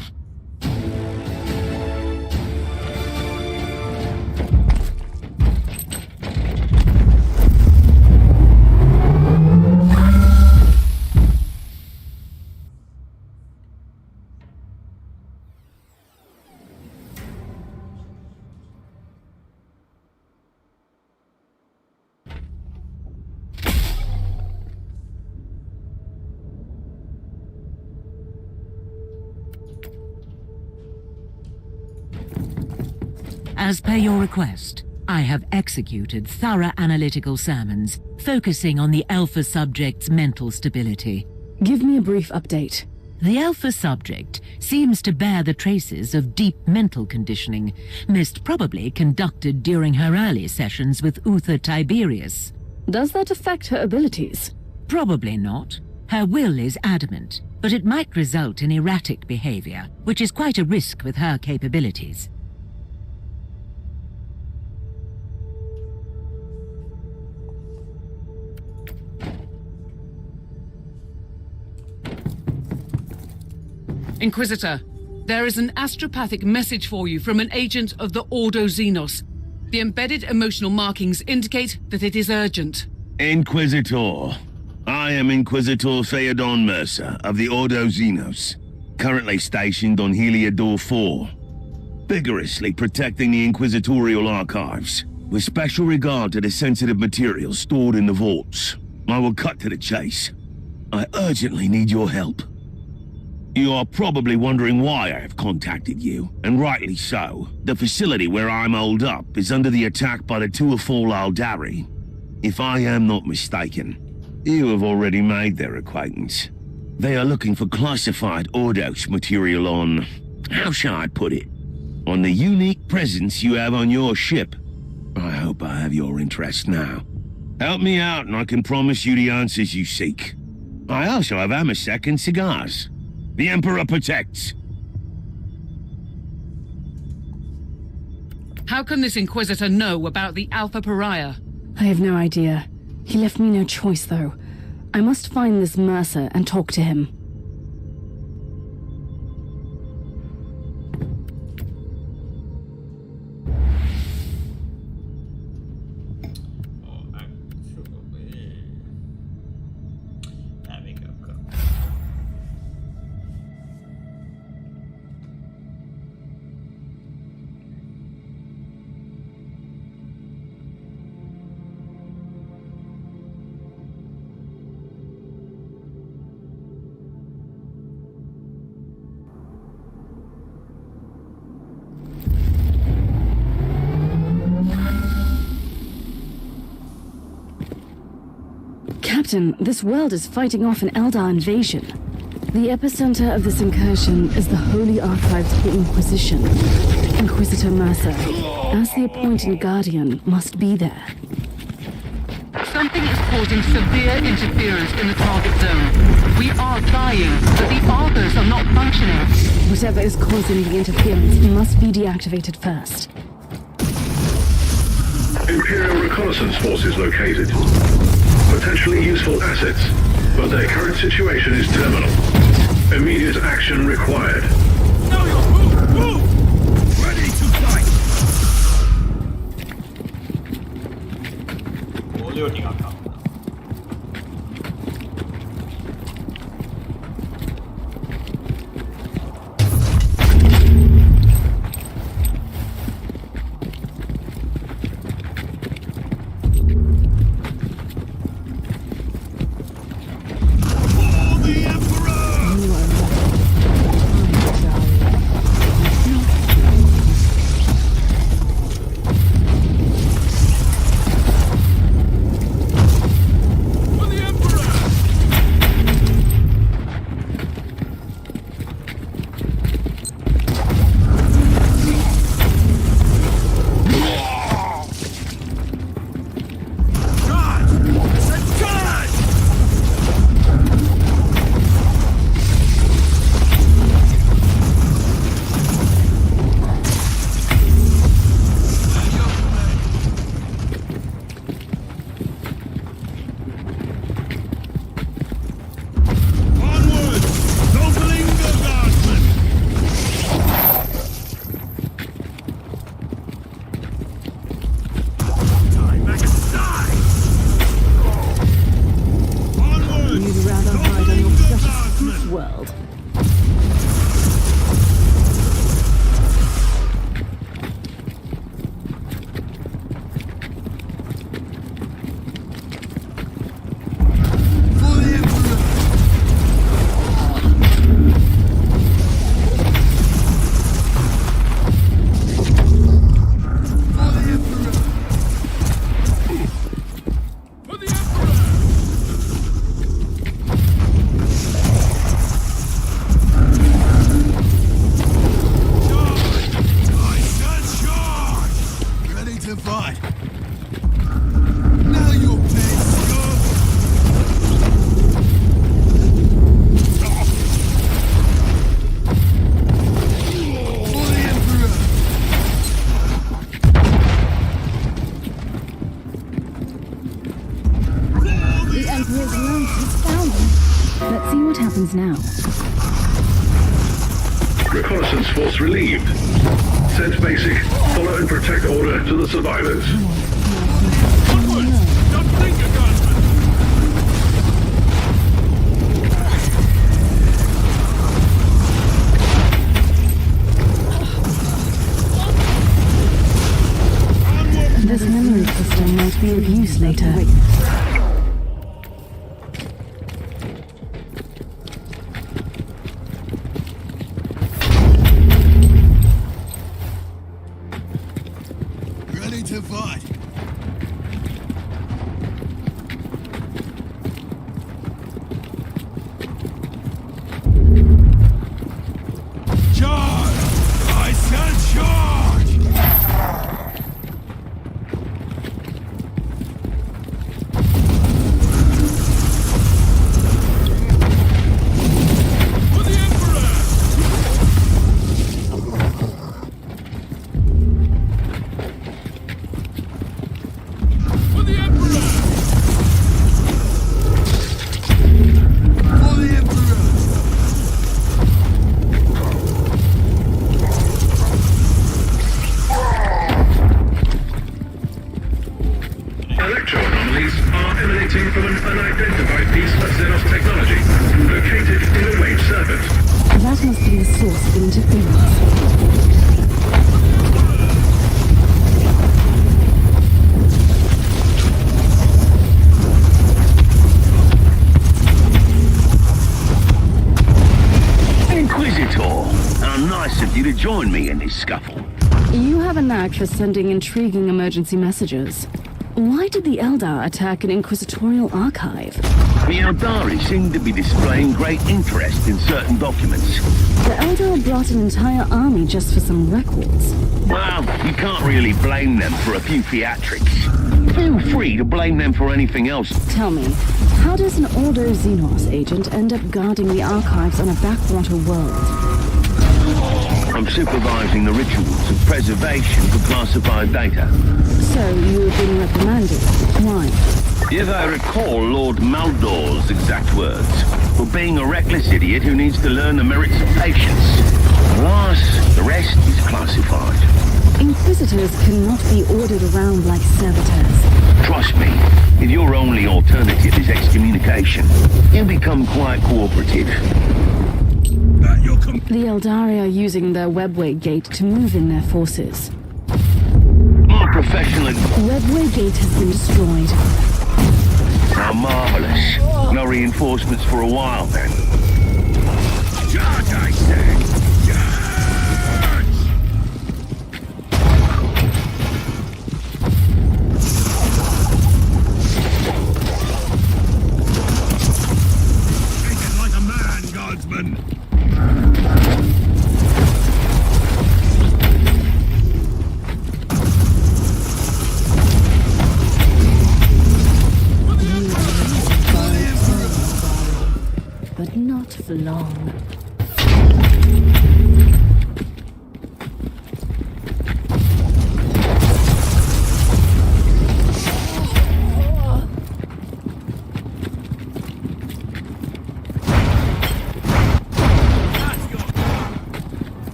As per your request, I have executed thorough analytical sermons, focusing on the Alpha subject's mental stability. Give me a brief update. The Alpha subject seems to bear the traces of deep mental conditioning, most probably conducted during her early sessions with Uther Tiberius. Does that affect her abilities? Probably not. Her will is adamant, but it might result in erratic behavior, which is quite a risk with her capabilities. Inquisitor, there is an astropathic message for you from an agent of the Ordo Xenos. The embedded emotional markings indicate that it is urgent. Inquisitor. I am Inquisitor Theodon Mercer of the Ordo Xenos, currently stationed on Heliodor 4, vigorously protecting the Inquisitorial archives, with special regard to the sensitive materials stored in the vaults. I will cut to the chase. I urgently need your help. You are probably wondering why I have contacted you, and rightly so. The facility where I'm holed up is under the attack by the Tuathal Aldari. If I am not mistaken, you have already made their acquaintance. They are looking for classified Ordos material on... how shall I put it? On the unique presence you have on your ship. I hope I have your interest now. Help me out and I can promise you the answers you seek. I also have Amasek and cigars. The Emperor protects. How can this Inquisitor know about the Alpha Pariah? I have no idea. He left me no choice, though. I must find this Mercer and talk to him. Captain, this world is fighting off an Eldar invasion. The epicenter of this incursion is the Holy Archives of the Inquisition. Inquisitor Mercer, as the appointed guardian, must be there. Something is causing severe interference in the target zone. We are trying, but the arbors are not functioning. Whatever is causing the interference must be deactivated first. Imperial reconnaissance forces located. Potentially useful assets, but their current situation is terminal. Immediate action required. Move! Ready to fight! Loading account. Now. Reconnaissance force relieved. Send basic. Follow and protect order to the survivors. Don't think you got This memory system might be of use later. join me in this scuffle. You have a knack for sending intriguing emergency messages. Why did the Eldar attack an inquisitorial archive? The Eldari seem to be displaying great interest in certain documents. The Eldar brought an entire army just for some records. Well, you can't really blame them for a few theatrics. Feel free to blame them for anything else. Tell me, how does an Ordo Xenos agent end up guarding the archives on a backwater world? I'm supervising the rituals of preservation for classified data. So, you have been reprimanded. Why? If I recall Lord Maldor's exact words, for being a reckless idiot who needs to learn the merits of patience. Alas, the rest is classified. Inquisitors cannot be ordered around like servitors. Trust me, if your only alternative is excommunication, you become quite cooperative. The Eldari are using their webway gate to move in their forces. My professional... Webway gate has been destroyed. How marvelous. No reinforcements for a while, then. Charge, I say! But not for long.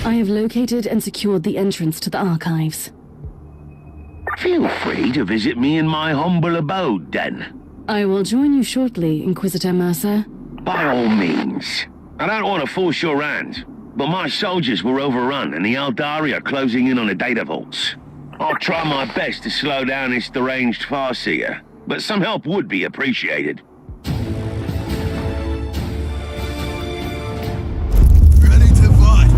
I have located and secured the entrance to the archives. Feel free to visit me in my humble abode, then. I will join you shortly, Inquisitor Mercer. By all means. I don't want to force your hand, but my soldiers were overrun and the Eldari are closing in on the data vaults. I'll try my best to slow down this deranged farseer, but some help would be appreciated. Ready to fight!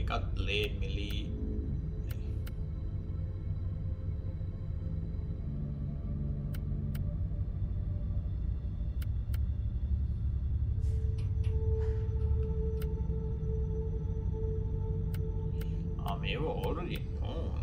එකත් laid මිලි මේව already on.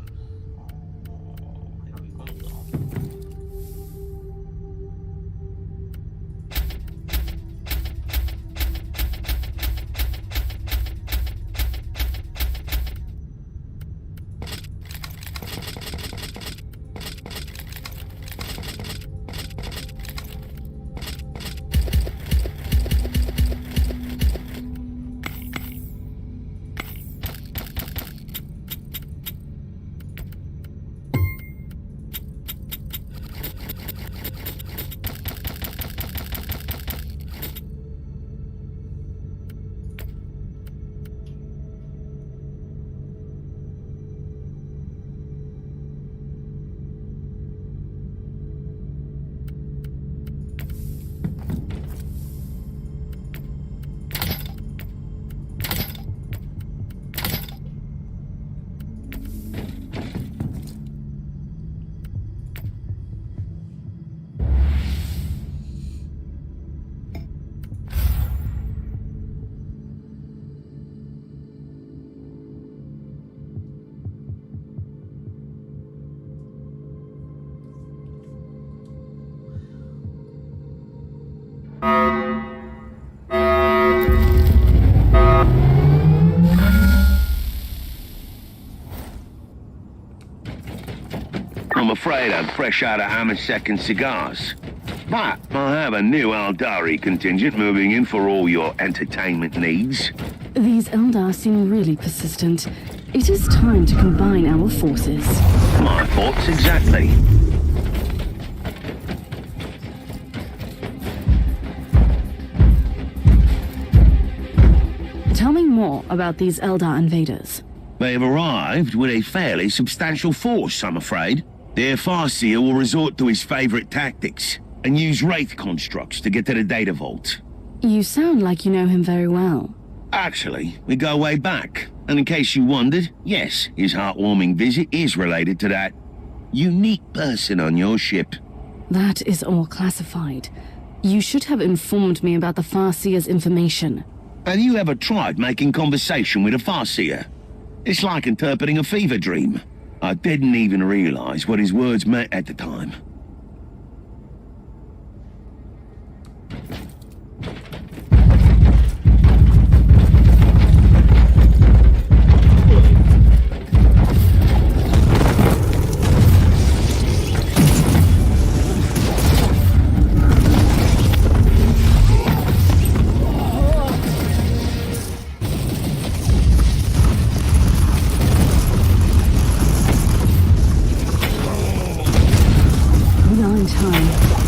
I'm afraid I'm fresh out of Amasek and cigars. But I have a new Aldari contingent moving in for all your entertainment needs. These Eldar seem really persistent. It is time to combine our forces. My thoughts exactly. Tell me more about these Eldar invaders. They have arrived with a fairly substantial force, I'm afraid. Their Farseer will resort to his favorite tactics and use Wraith constructs to get to the data vault. You sound like you know him very well. Actually, we go way back. And in case you wondered, yes, his heartwarming visit is related to that unique person on your ship. That is all classified. You should have informed me about the Farseer's information. Have you ever tried making conversation with a Farseer? It's like interpreting a fever dream. I didn't even realize what his words meant at the time.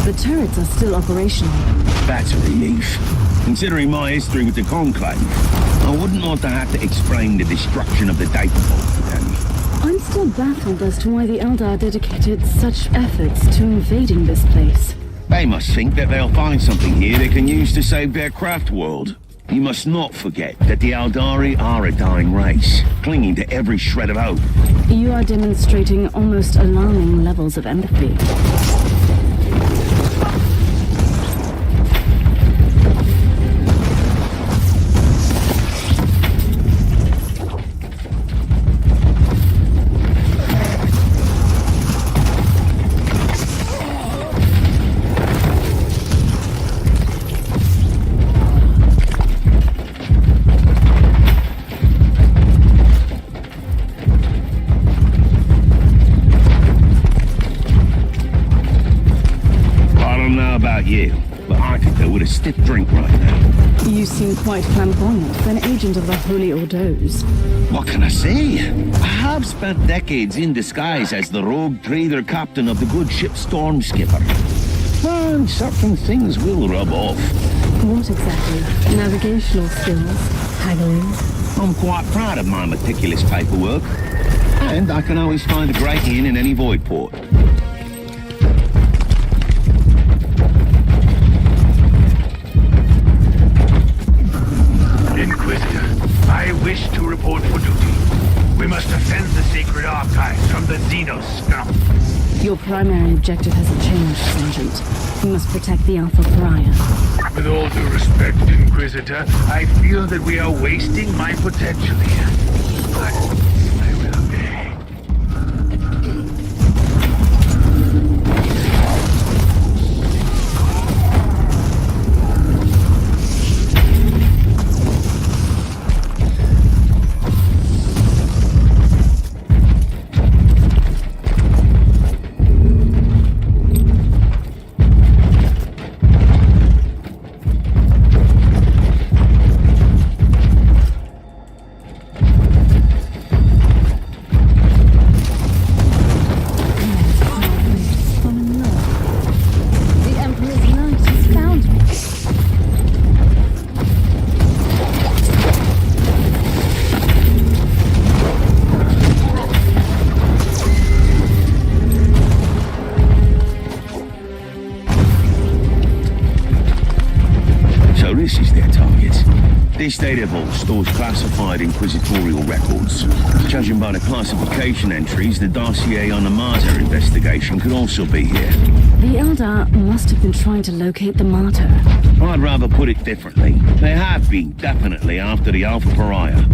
The turrets are still operational. That's a relief. Considering my history with the Conclave, I wouldn't want to have to explain the destruction of the data vault to them. I'm still baffled as to why the Eldar dedicated such efforts to invading this place. They must think that they'll find something here they can use to save their craft world. You must not forget that the Aldari are a dying race, clinging to every shred of hope. You are demonstrating almost alarming levels of empathy. Stiff drink right now. You seem quite flamboyant for an agent of the Holy Ordos. What can I say? I have spent decades in disguise as the rogue trader captain of the good ship Storm Skipper. And certain things will rub off. What exactly? Navigational skills? Haggling? I'm quite proud of my meticulous paperwork. And I can always find a great inn in any void port. I wish to report for duty. We must defend the sacred archives from the Xenos scum. Your primary objective hasn't changed, Sergeant. You must protect the Alpha Pariah. With all due respect, Inquisitor, I feel that we are wasting my potential here. But I will obey. This data vault stores classified inquisitorial records. Judging by the classification entries, the dossier on the Martyr investigation could also be here. The Eldar must have been trying to locate the Martyr. I'd rather put it differently. They have been definitely after the Alpha Pariah.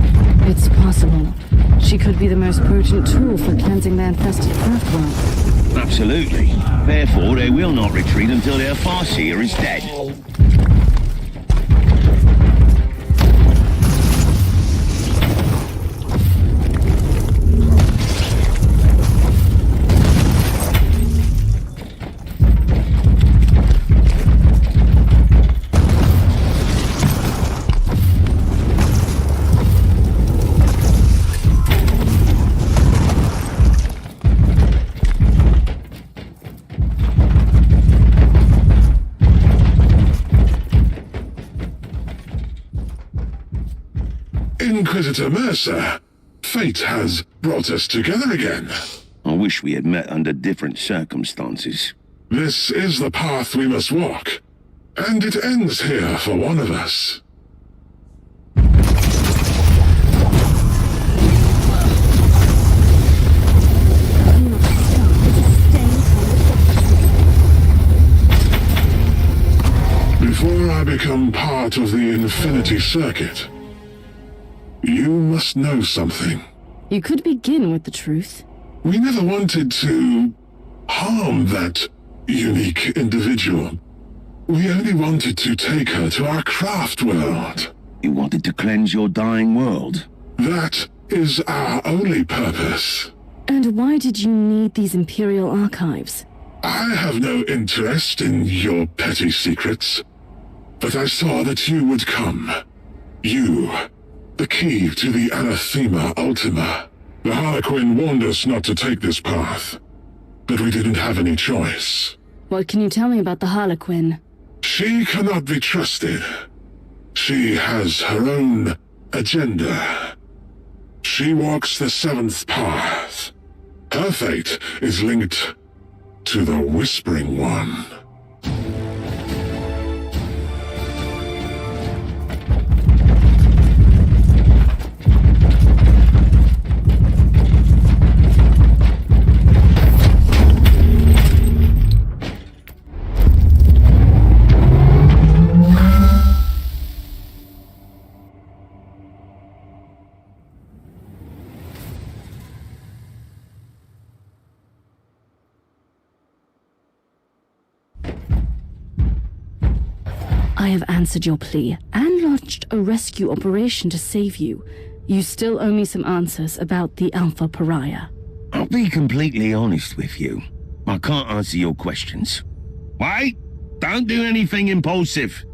It's possible. She could be the most potent tool for cleansing their infested craft world. Absolutely. Therefore, they will not retreat until their Farseer is dead. Inquisitor Mercer. Fate has brought us together again. I wish we had met under different circumstances. This is the path we must walk, and it ends here for one of us. Before I become part of the Infinity Circuit, you must know something. You could begin with the truth. We never wanted to harm that unique individual. We only wanted to take her to our craft world. You wanted to cleanse your dying world? That is our only purpose. And why did you need these Imperial archives? I have no interest in your petty secrets, but I saw that you would come. You, the key to the Anathema Ultima. The Harlequin warned us not to take this path, but we didn't have any choice. What can you tell me about the Harlequin? She cannot be trusted. She has her own agenda. She walks the seventh path. Her fate is linked to the Whispering One. I have answered your plea and launched a rescue operation to save you. You still owe me some answers about the Alpha Pariah. I'll be completely honest with you. I can't answer your questions. Wait! Don't do anything impulsive.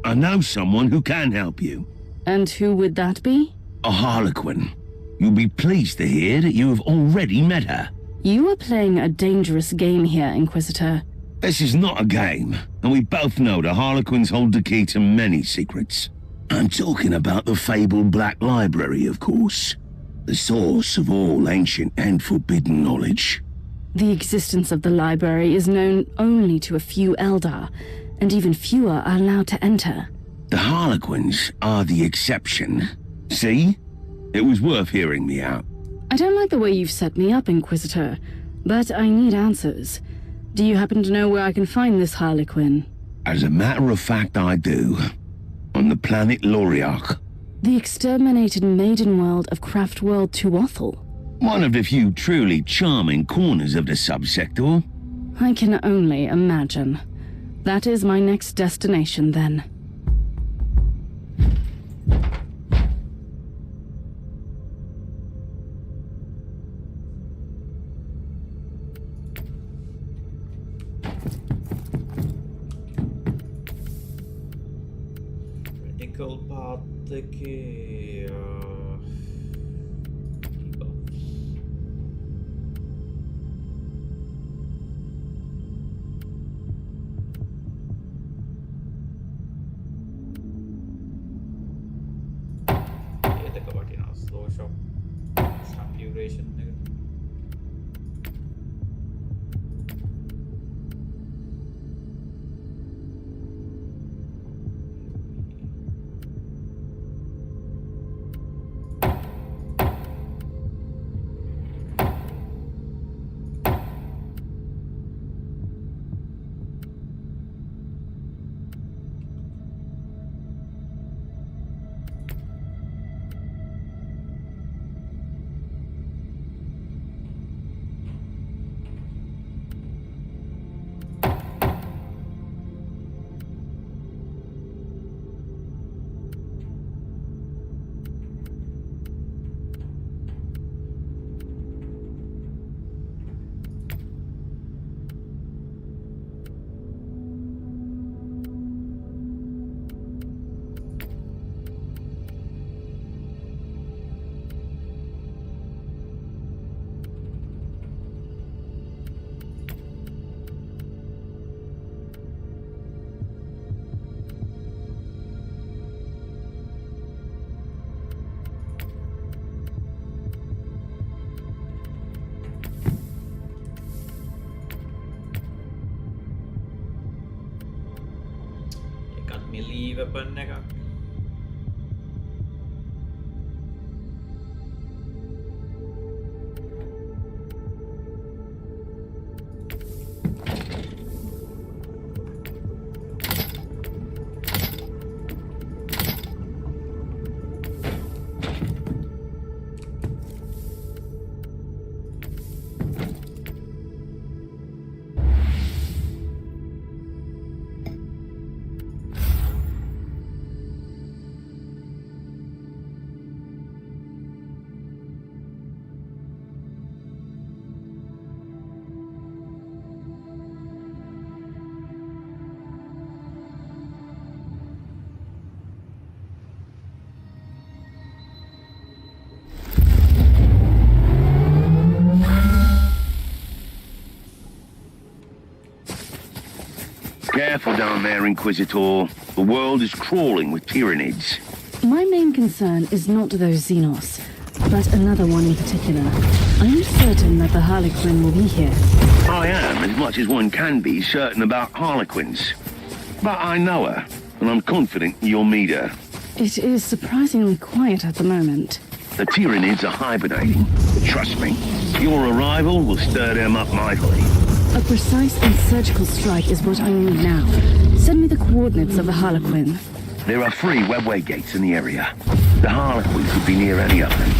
I know someone who can help you. And who would that be? A Harlequin. You'll be pleased to hear that you have already met her. You are playing a dangerous game here, Inquisitor. This is not a game, and we both know the Harlequins hold the key to many secrets. I'm talking about the fabled Black Library, of course. The source of all ancient and forbidden knowledge. The existence of the library is known only to a few Eldar, and even fewer are allowed to enter. The Harlequins are the exception. See? It was worth hearing me out. I don't like the way you've set me up, Inquisitor, but I need answers. Do you happen to know where I can find this Harlequin? As a matter of fact, I do. On the planet Loriarch. The exterminated maiden world of Craft World Tuathal. One of the few truly charming corners of the subsector. I can only imagine. That is my next destination, then. Medical path के ये देखो बाटी ना slow shock sharp duration melee weapon එකක්. Careful down there, Inquisitor. The world is crawling with Tyranids. My main concern is not those Xenos, but another one in particular. I'm certain that the Harlequin will be here. I am, as much as one can be, certain about Harlequins. But I know her, and I'm confident you'll meet her. It is surprisingly quiet at the moment. The Tyranids are hibernating, but trust me, your arrival will stir them up mightily. A precise and surgical strike is what I need now. Send me the coordinates of the Harlequin. There are 3 webway gates in the area. The Harlequins would be near any of them.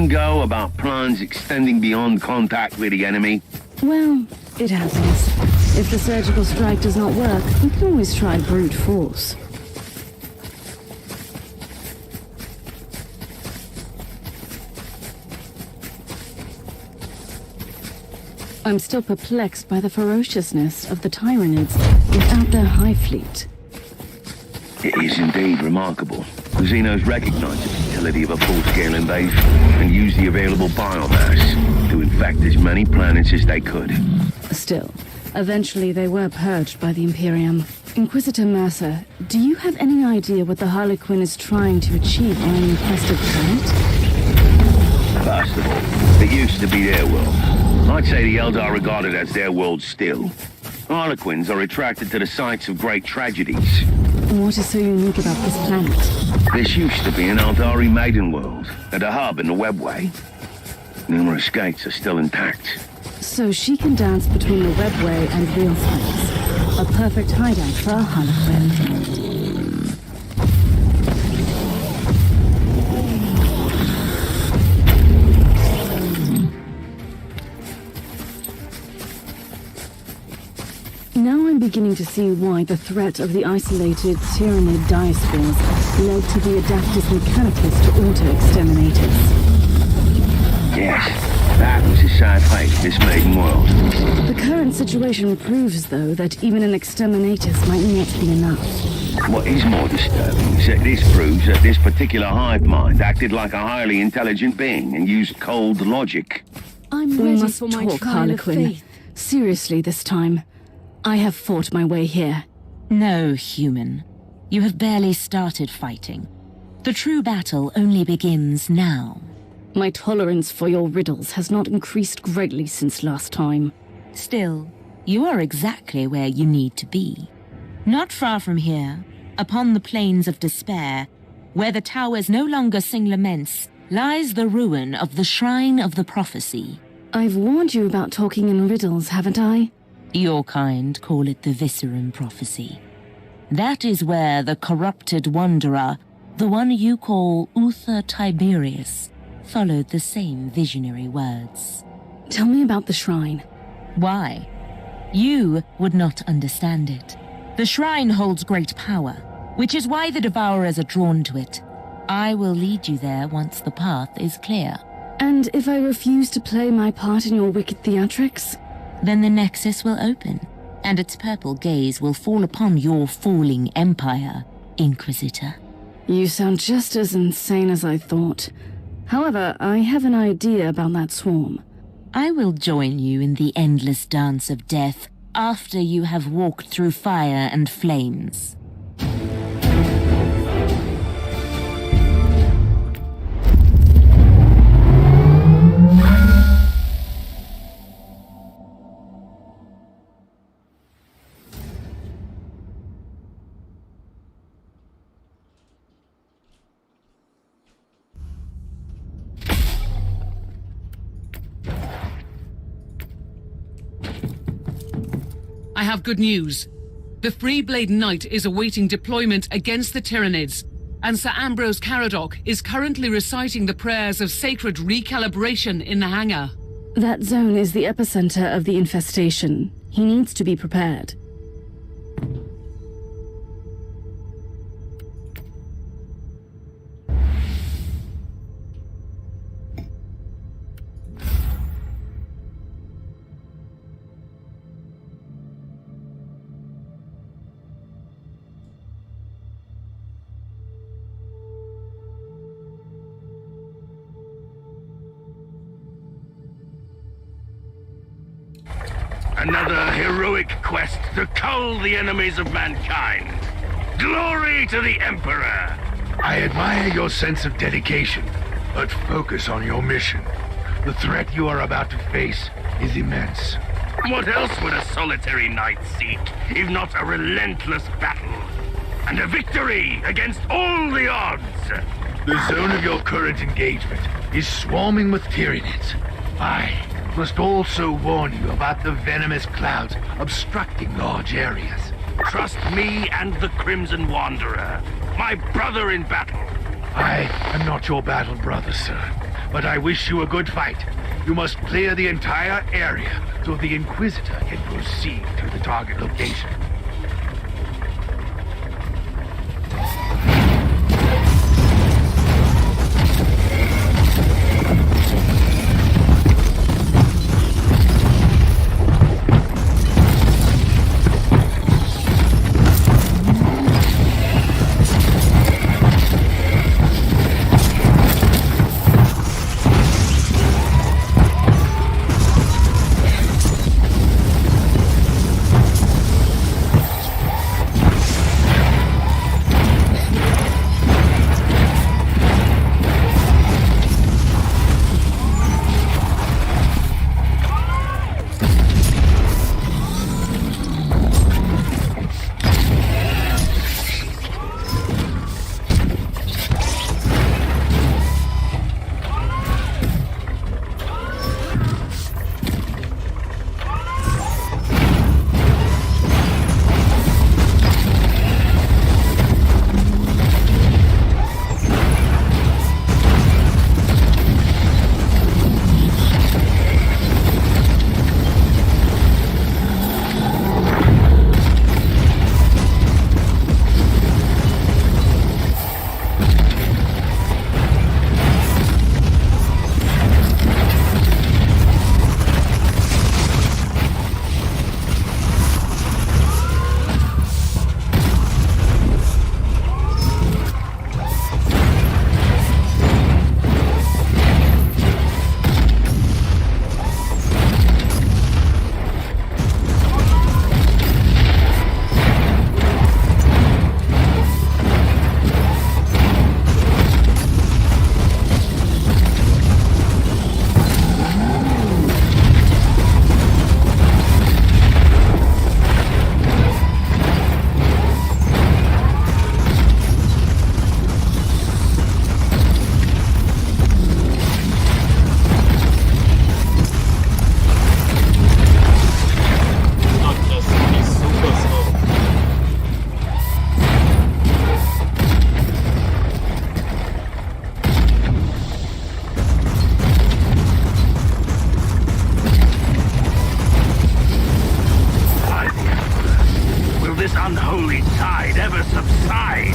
Go about plans extending beyond contact with the enemy? Well, it happens. If the surgical strike does not work, we can always try brute force. I'm still perplexed by the ferociousness of the Tyranids without their hive fleet. It is indeed remarkable. The Xenos recognized the futility of a full-scale invasion and used the available biomass to infect as many planets as they could. Still, eventually they were purged by the Imperium. Inquisitor Mercer, do you have any idea what the Harlequin is trying to achieve on an infested planet? First of all, it used to be their world. I'd say the Eldar regard it as their world still. Harlequins are attracted to the sites of great tragedies. What is so unique about this planet? This used to be an Eldari maiden world, and a hub in the webway. Numerous gates are still intact. So she can dance between the webway and real space. A perfect hideout for a Harlequin. Now I'm beginning to see why the threat of the isolated Tyranid diaspores led to the Adaptus Mechanicus to auto-exterminators. Yes, that was a sad fate, this maiden world. The current situation proves, though, that even an exterminatus might not be enough. What is more disturbing is that this proves that this particular hive mind acted like a highly intelligent being and used cold logic. We must talk, Harlequin. Seriously this time. I have fought my way here. No, human. You have barely started fighting. The true battle only begins now. My tolerance for your riddles has not increased greatly since last time. Still, you are exactly where you need to be. Not far from here, upon the plains of despair, where the towers no longer sing laments, lies the ruin of the Shrine of the Prophecy. I've warned you about talking in riddles, haven't I? Your kind call it the Viscerum Prophecy. That is where the corrupted wanderer, the one you call Uther Tiberius, followed the same visionary words. Tell me about the shrine. Why? You would not understand it. The shrine holds great power, which is why the Devourers are drawn to it. I will lead you there once the path is clear. And if I refuse to play my part in your wicked theatrics? Then the Nexus will open, and its purple gaze will fall upon your falling empire, Inquisitor. You sound just as insane as I thought. However, I have an idea about that swarm. I will join you in the endless dance of death after you have walked through fire and flames. I have good news. The Freeblade Knight is awaiting deployment against the Tyranids, and Sir Ambrose Caradoc is currently reciting the prayers of sacred recalibration in the hangar. That zone is the epicenter of the infestation. He needs to be prepared. Another heroic quest to cull the enemies of mankind. Glory to the Emperor! I admire your sense of dedication, but focus on your mission. The threat you are about to face is immense. What else would a solitary knight seek, if not a relentless battle? And a victory against all the odds! The zone of your current engagement is swarming with Tyranids. I must also warn you about the venomous clouds obstructing large areas. Trust me and the Crimson Wanderer, my brother in battle. I am not your battle brother, sir, but I wish you a good fight. You must clear the entire area so the Inquisitor can proceed to the target location. unholy tide ever subside.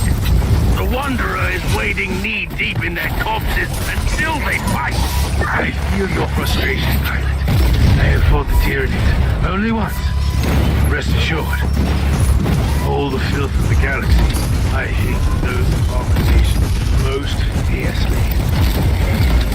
The Wanderer is wading knee-deep in their corpses until they fight. I feel your frustration, pilot. I have fought the Tyranids only once. Rest assured, all the filth of the galaxy, I hate those abominations most fiercely.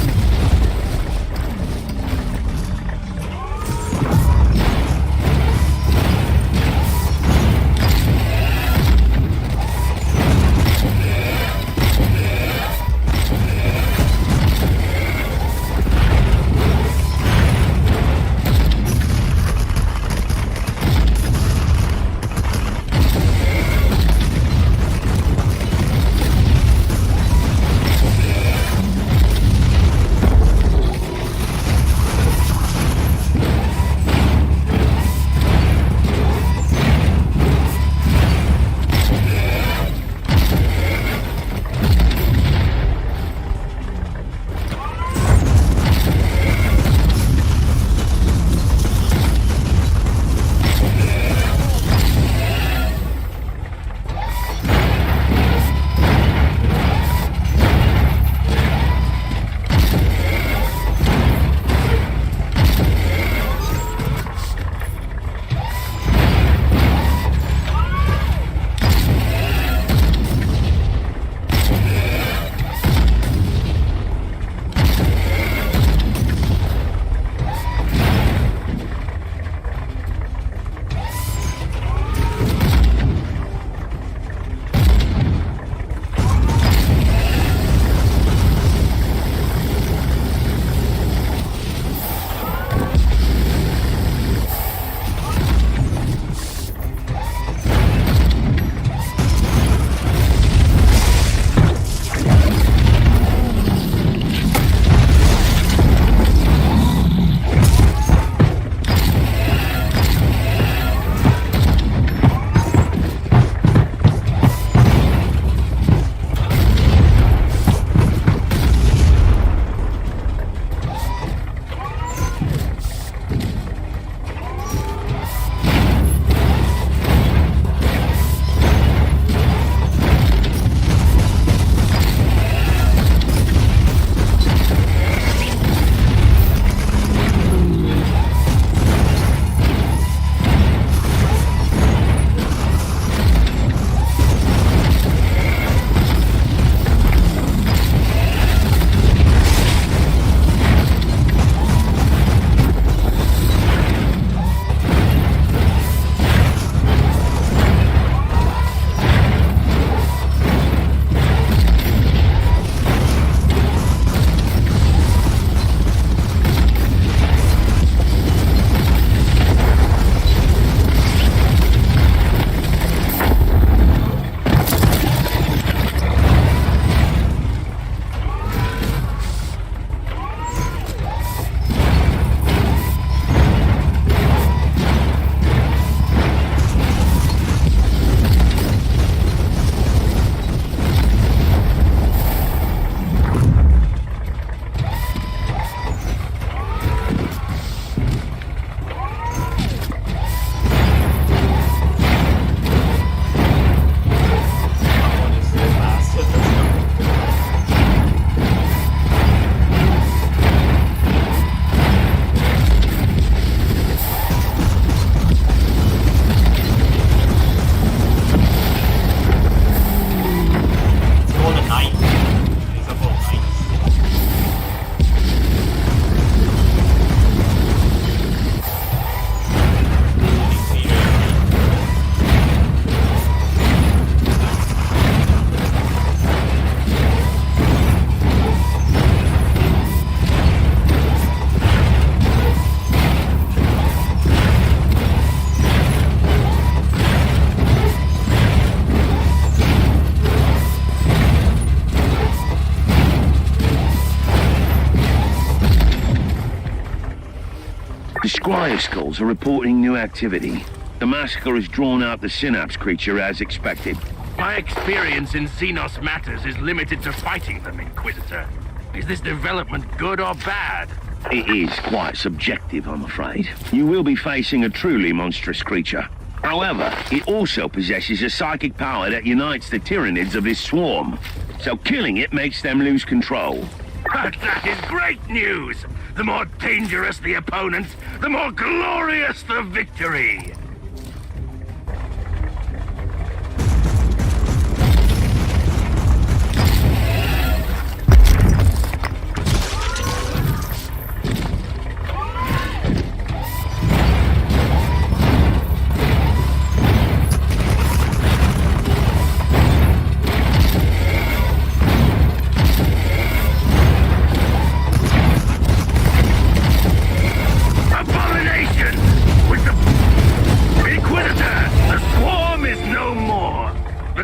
Squire skulls are reporting new activity. The massacre has drawn out the Synapse creature as expected. My experience in Xenos matters is limited to fighting them, Inquisitor. Is this development good or bad? It is quite subjective, I'm afraid. You will be facing a truly monstrous creature. However, it also possesses a psychic power that unites the Tyranids of his swarm. So killing it makes them lose control. But that is great news! The more dangerous the opponent, the more glorious the victory!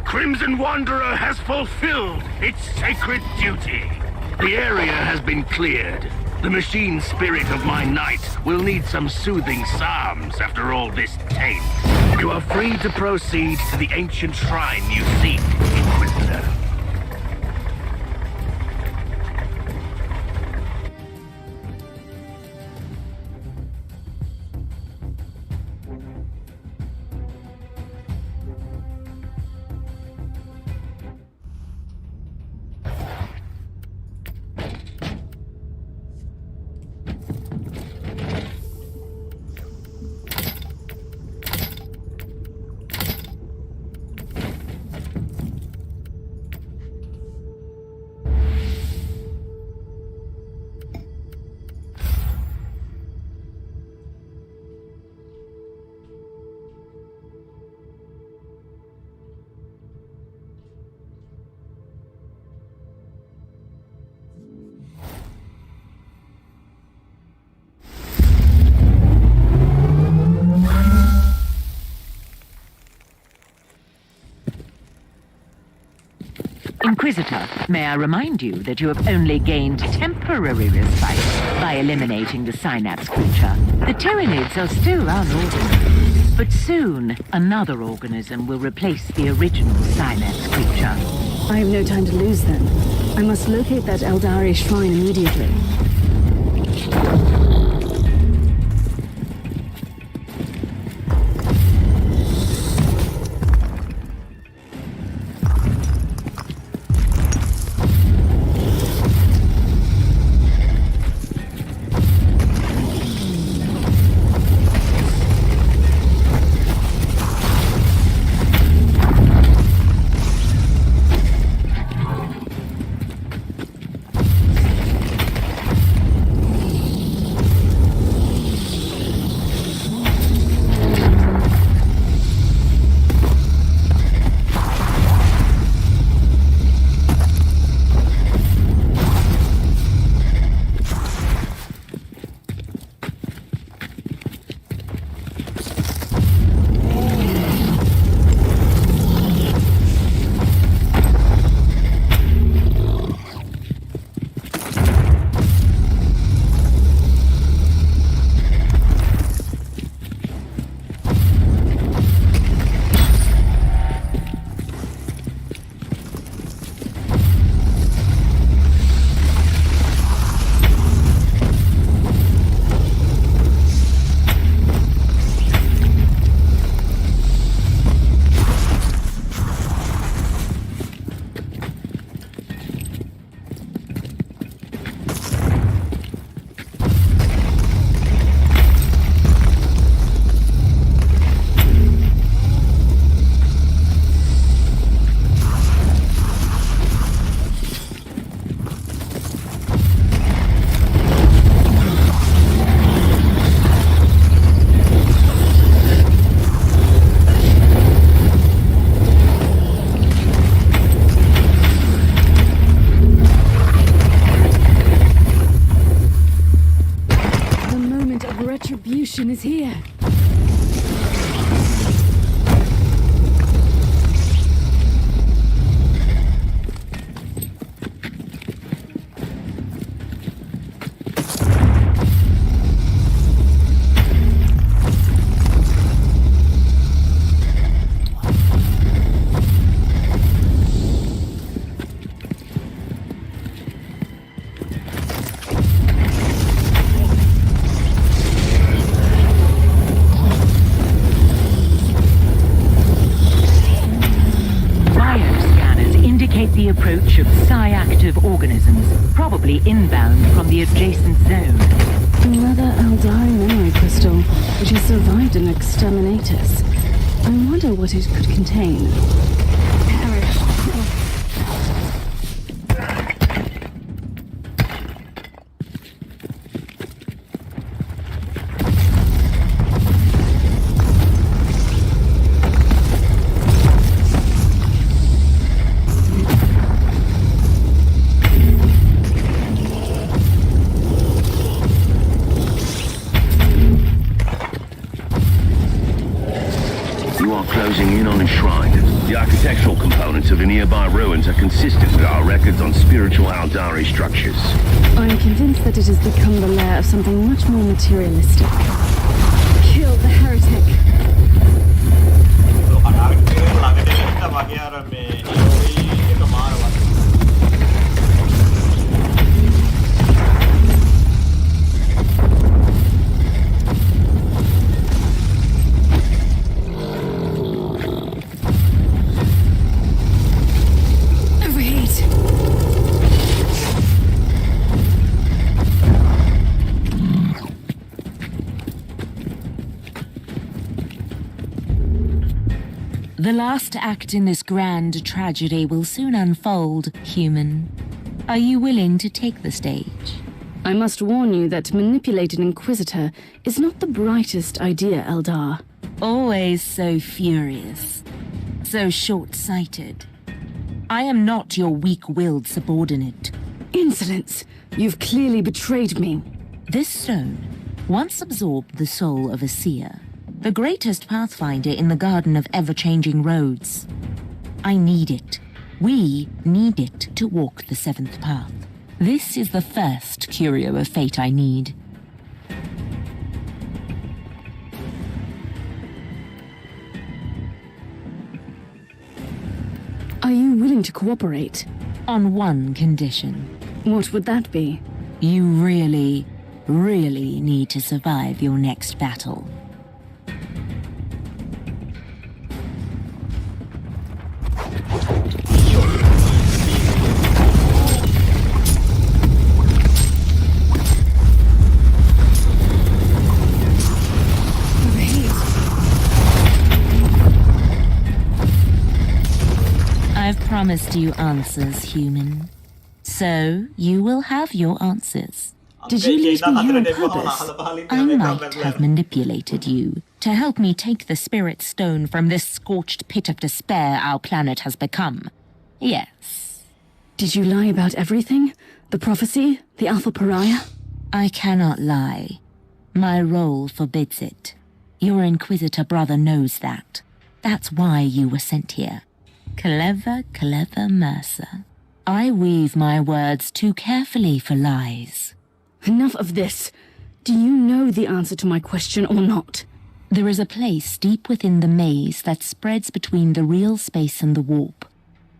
Crimson Wanderer has fulfilled its sacred duty. The area has been cleared. The machine spirit of my knight will need some soothing psalms after all this taint. You are free to proceed to the ancient shrine you seek, Inquisitor. Inquisitor, may I remind you that you have only gained temporary respite by eliminating the Synapse creature. The Tyranids are still unorganized, but soon another organism will replace the original Synapse creature. I have no time to lose then. I must locate that Eldari shrine immediately. Retribution is here. Indicate the approach of psi-active organisms, probably inbound from the adjacent zone. Another Eldari memory crystal, which has survived an exterminatus. I wonder what it could contain. Closing in on a shrine. The architectural components of the nearby ruins are consistent with our records on spiritual Aldari structures. I'm convinced that it has become the lair of something much more materialistic. Kill the heretic! The last act in this grand tragedy will soon unfold, human. Are you willing to take the stage? I must warn you that to manipulate an Inquisitor is not the brightest idea, Eldar. Always so furious. So short-sighted. I am not your weak-willed subordinate. Insolence! You've clearly betrayed me. This stone once absorbed the soul of a seer. The greatest pathfinder in the Garden of Ever-Changing Roads. I need it. We need it to walk the seventh path. This is the first curio of fate I need. Are you willing to cooperate? On one condition. What would that be? You really, really need to survive your next battle. I've promised you answers, human. So, you will have your answers. Did you leave me here on purpose? I might have manipulated you to help me take the spirit stone from this scorched pit of despair our planet has become. Yes. Did you lie about everything? The prophecy? The Alpha Pariah? I cannot lie. My role forbids it. Your Inquisitor brother knows that. That's why you were sent here. Clever, clever Mercer. I weave my words too carefully for lies. Enough of this. Do you know the answer to my question or not? There is a place deep within the maze that spreads between the real space and the warp.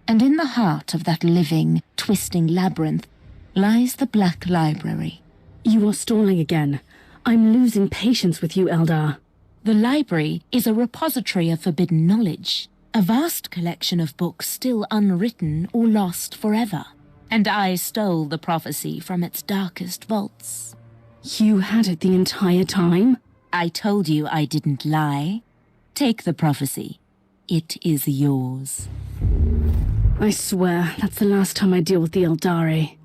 And in the heart of that living, twisting labyrinth lies the Black Library. You are stalling again. I'm losing patience with you, Eldar. The library is a repository of forbidden knowledge. A vast collection of books still unwritten or lost forever. And I stole the prophecy from its darkest vaults. You had it the entire time? I told you I didn't lie. Take the prophecy. It is yours. I swear, that's the last time I deal with the Eldari.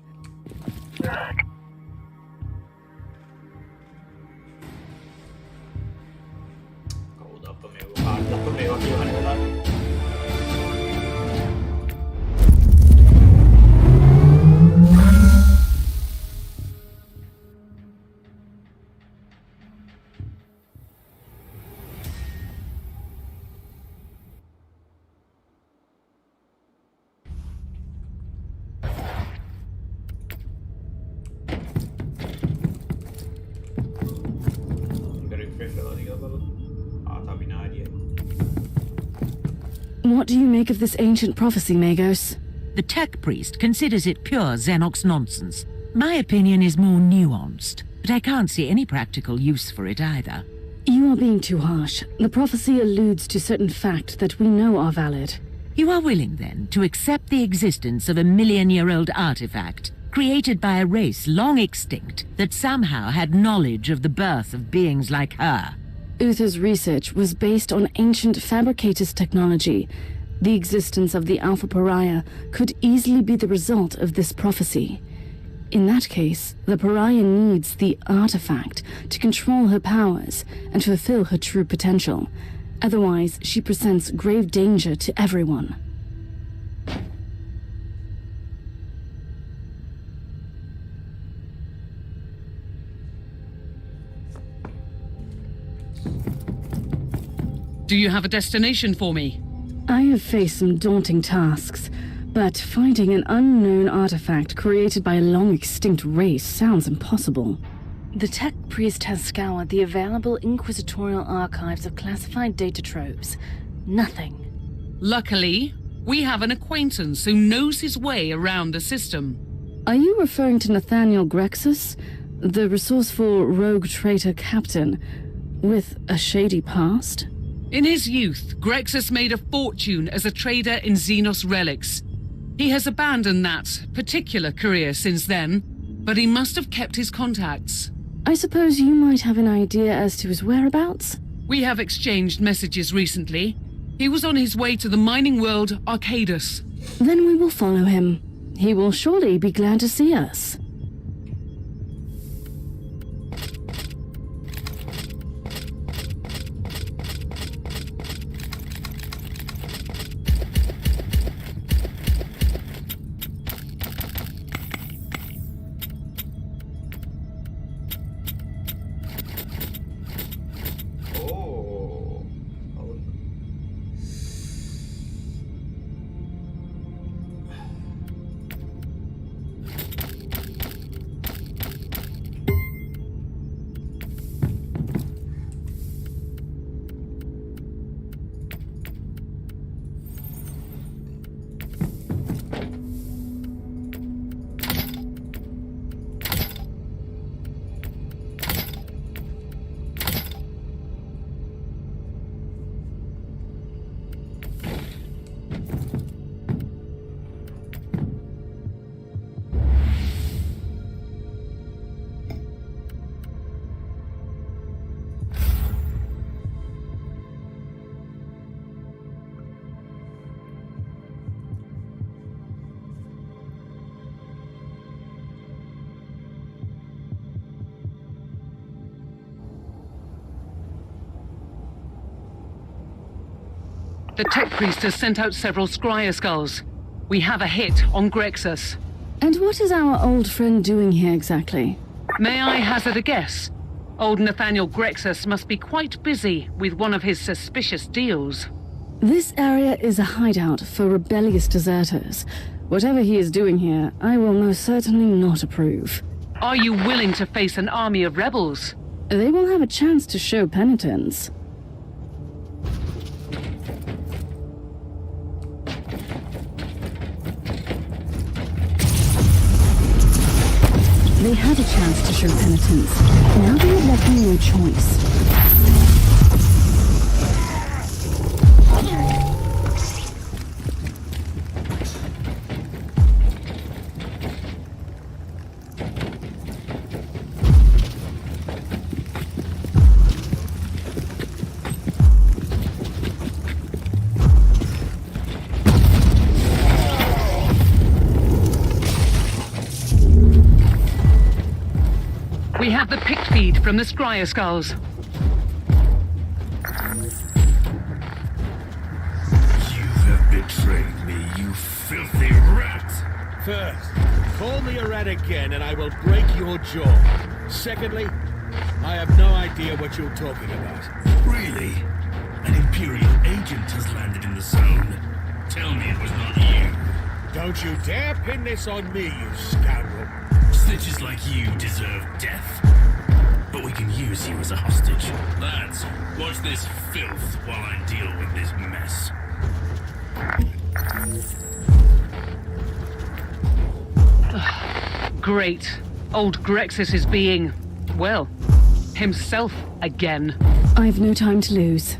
What do you make of this ancient prophecy, Magos? The tech priest considers it pure Xenox nonsense. My opinion is more nuanced, but I can't see any practical use for it either. You are being too harsh. The prophecy alludes to certain facts that we know are valid. You are willing, then, to accept the existence of a million-year-old artifact created by a race long extinct that somehow had knowledge of the birth of beings like her. Uther's research was based on ancient fabricators' technology. The existence of the Alpha Pariah could easily be the result of this prophecy. In that case, the Pariah needs the artifact to control her powers and fulfill her true potential. Otherwise, she presents grave danger to everyone. Do you have a destination for me? I have faced some daunting tasks, but finding an unknown artifact created by a long-extinct race sounds impossible. The tech priest has scoured the available inquisitorial archives of classified data troves. Nothing. Luckily, we have an acquaintance who knows his way around the system. Are you referring to Nathaniel Grexus, the resourceful rogue traitor captain with a shady past? In his youth, Grexus made a fortune as a trader in Xenos relics. He has abandoned that particular career since then, but he must have kept his contacts. I suppose you might have an idea as to his whereabouts? We have exchanged messages recently. He was on his way to the mining world Arcadus. Then we will follow him. He will surely be glad to see us. The tech priest has sent out several scryer skulls. We have a hit on Grexus. And what is our old friend doing here exactly? May I hazard a guess? Old Nathaniel Grexus must be quite busy with one of his suspicious deals. This area is a hideout for rebellious deserters. Whatever he is doing here, I will most certainly not approve. Are you willing to face an army of rebels? They will have a chance to show penitence. They had a chance to show penitence. Now they have left me no choice. We have the pick feed from the scryer skulls. You have betrayed me, you filthy rat! First, call me a rat again and I will break your jaw. Secondly, I have no idea what you're talking about. Really? An Imperial agent has landed in the zone. Tell me it was not you. Don't you dare pin this on me, you scoundrel. Snitches like you deserve death. But we can use you as a hostage. Lads, watch this filth while I deal with this mess. Great. Old Grexus is being, well, himself again. I've no time to lose.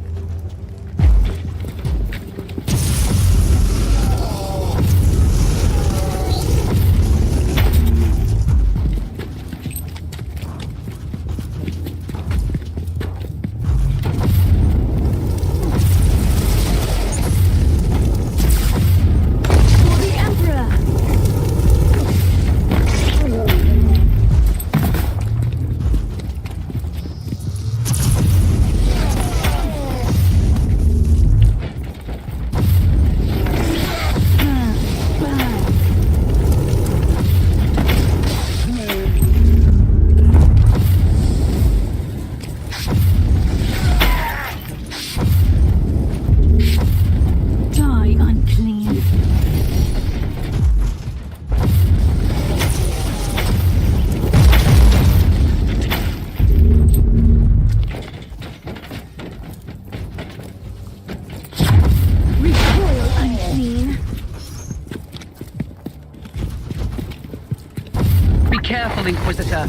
careful, Inquisitor.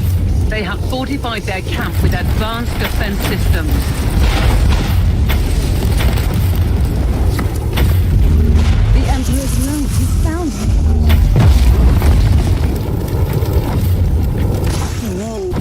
They have fortified their camp with advanced defense systems. The Emperor's loan has found him. Whoa.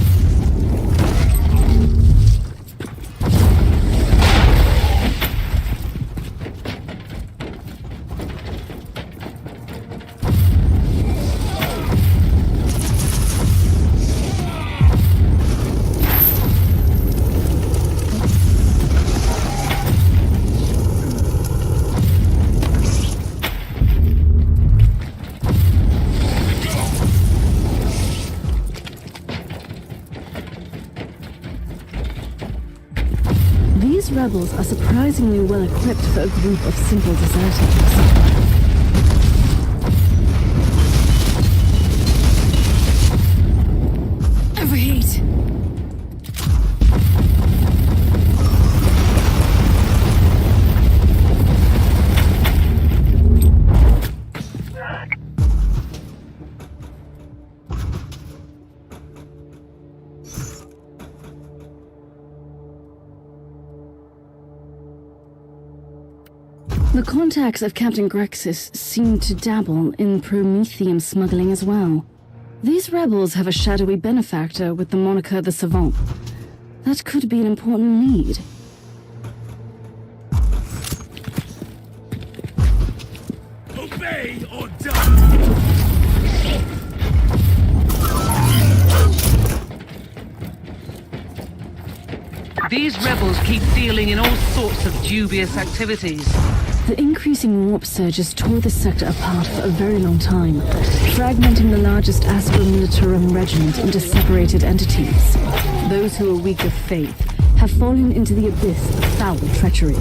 These rebels are surprisingly well equipped for a group of simple deserters. Overheat! The contacts of Captain Grexis seem to dabble in Prometheum smuggling as well. These rebels have a shadowy benefactor with the moniker the Savant. That could be an important lead. Obey or die! These rebels keep dealing in all sorts of dubious activities. The increasing warp surges tore this sector apart for a very long time, fragmenting the largest Asper Militarum regiment into separated entities. Those who are weak of faith have fallen into the abyss of foul treachery.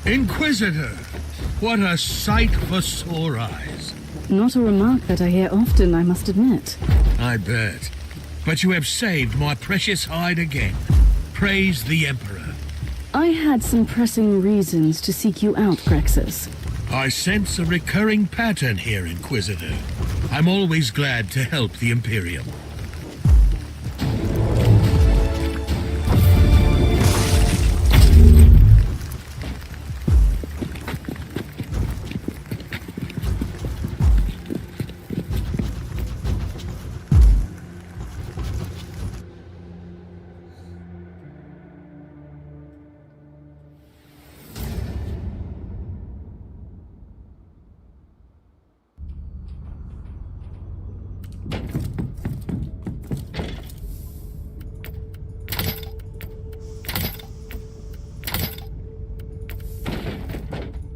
Inquisitor! What a sight for sore eyes. Not a remark that I hear often, I must admit. I bet. But you have saved my precious hide again. Praise the Emperor. I had some pressing reasons to seek you out, Grexus. I sense a recurring pattern here, Inquisitor. I'm always glad to help the Imperium.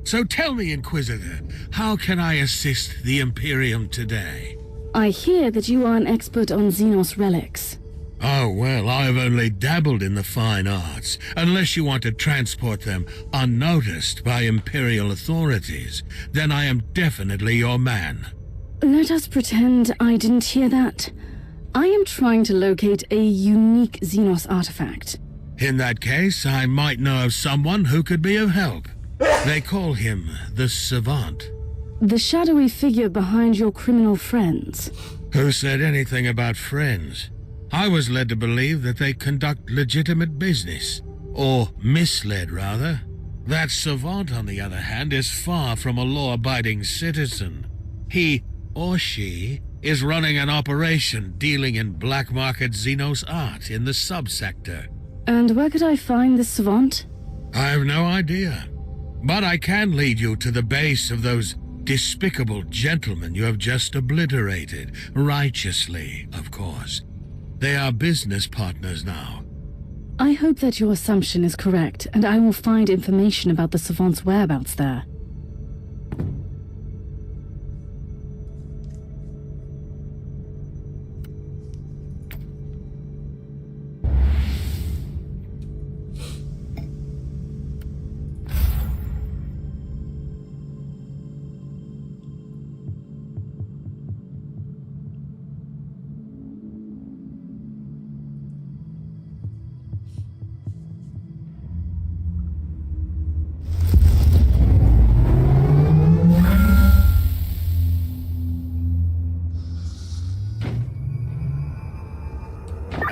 So tell me, Inquisitor, how can I assist the Imperium today? I hear that you are an expert on Xenos relics. Oh, well, I've only dabbled in the fine arts, unless you want to transport them unnoticed by Imperial authorities. Then I am definitely your man. Let us pretend I didn't hear that. I am trying to locate a unique Xenos artifact. In that case, I might know of someone who could be of help. They call him the Savant. The shadowy figure behind your criminal friends. Who said anything about friends? I was led to believe that they conduct legitimate business. Or misled, rather. That Savant, on the other hand, is far from a law-abiding citizen. He, or she, is running an operation dealing in black-market Xenos art in the subsector. And where could I find this Savant? I have no idea. But I can lead you to the base of those despicable gentlemen you have just obliterated. Righteously, of course. They are business partners now. I hope that your assumption is correct, and I will find information about the Savant's whereabouts there.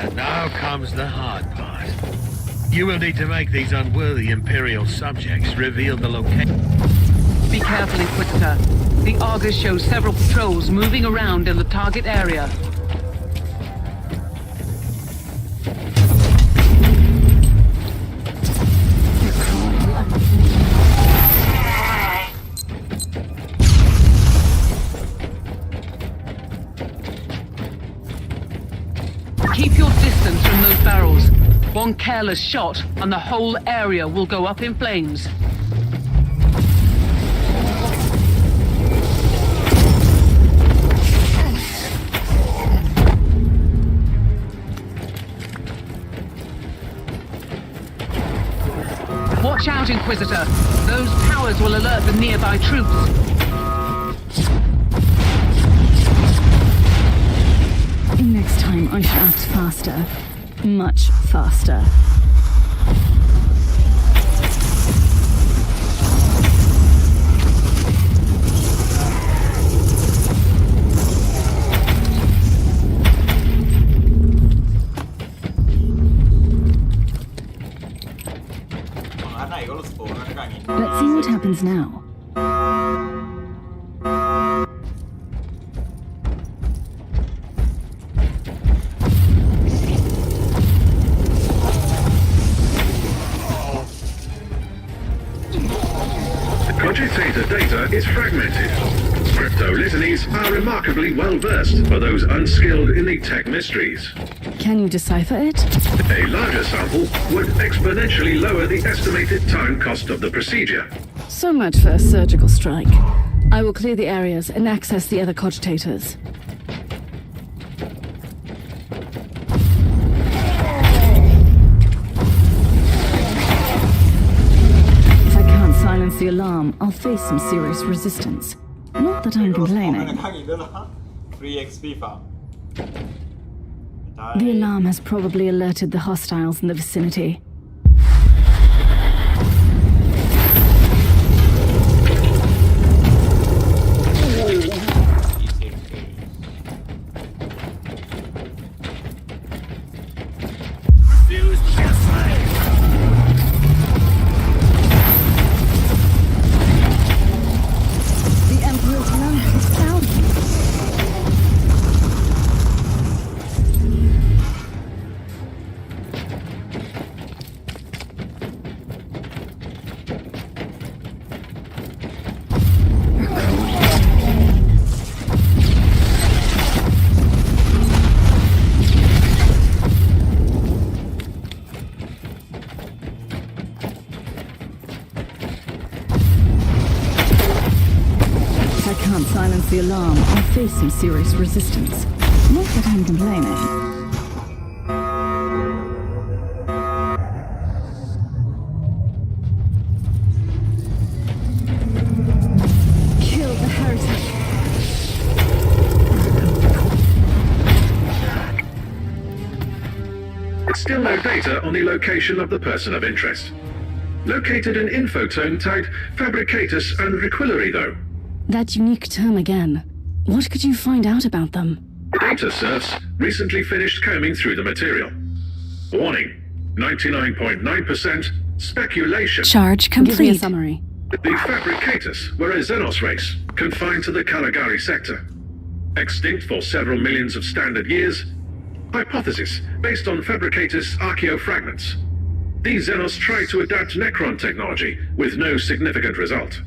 And now comes the hard part. You will need to make these unworthy Imperial subjects reveal the location. Be careful, Inquisitor. The Argus shows several patrols moving around in the target area. Keep your distance from those barrels. One careless shot, and the whole area will go up in flames. Watch out, Inquisitor. Those towers will alert the nearby troops. Next time I shall act faster. Much faster. Let's see what happens now. Cogitator data is fragmented. Crypto-litanies are remarkably well-versed for those unskilled in the tech mysteries. Can you decipher it? A larger sample would exponentially lower the estimated time cost of the procedure. So much for a surgical strike. I will clear the areas and access the other cogitators. If I can't the alarm, I'll face some serious resistance. Not that I'm complaining. Free XP farm. The alarm has probably alerted the hostiles in the vicinity. The Emperor's lamp is found. If I can't silence the alarm, I'll face some serious resistance. Not that I'm complaining. Kill the heretic. Still no data on the location of the person of interest. Located an infotone tagged Fabricatus and Requillery, though. That unique term again. What could you find out about them? Data serfs recently finished combing through the material. Warning, 99.9% speculation. Charge complete. Give me a summary. The Fabricatus were a Xenos race, confined to the Caligari sector. Extinct for several millions of standard years. Hypothesis, based on Fabricatus archaeofragments. These Xenos tried to adapt Necron technology, with no significant result.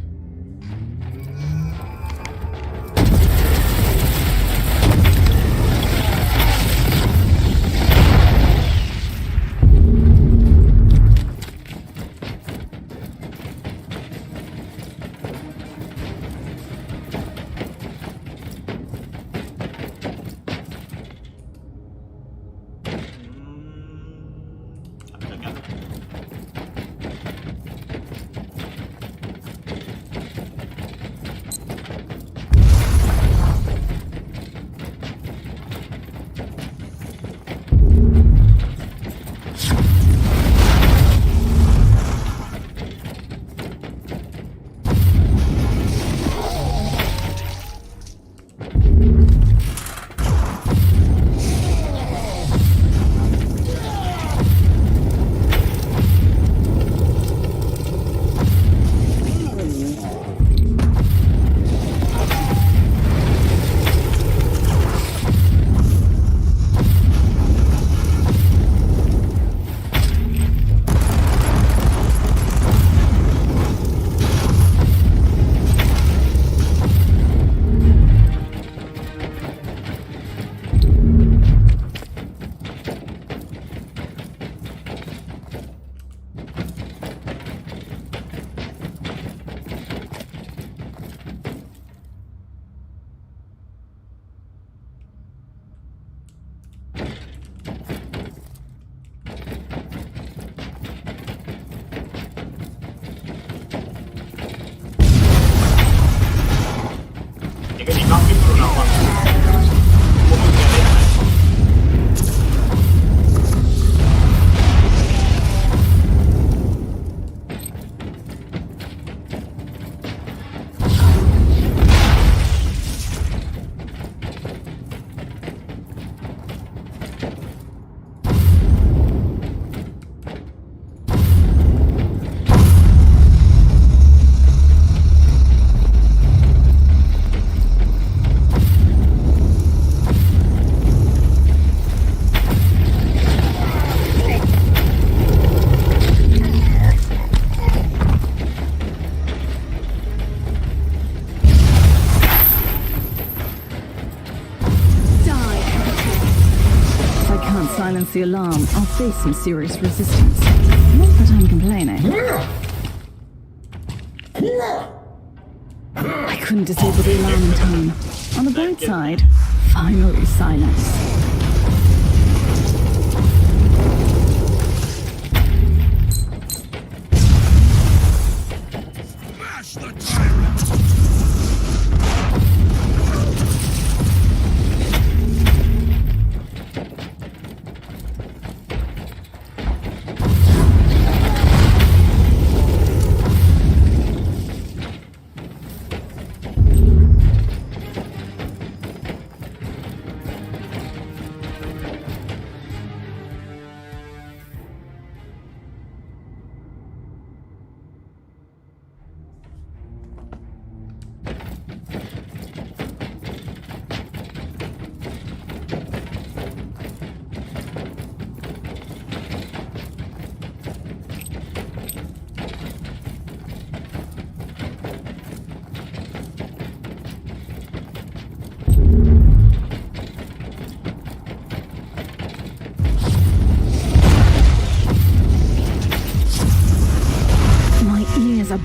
Silence the alarm, I'll face some serious resistance. Not that I'm complaining. I couldn't disable the alarm in time. On the bright side, finally silence.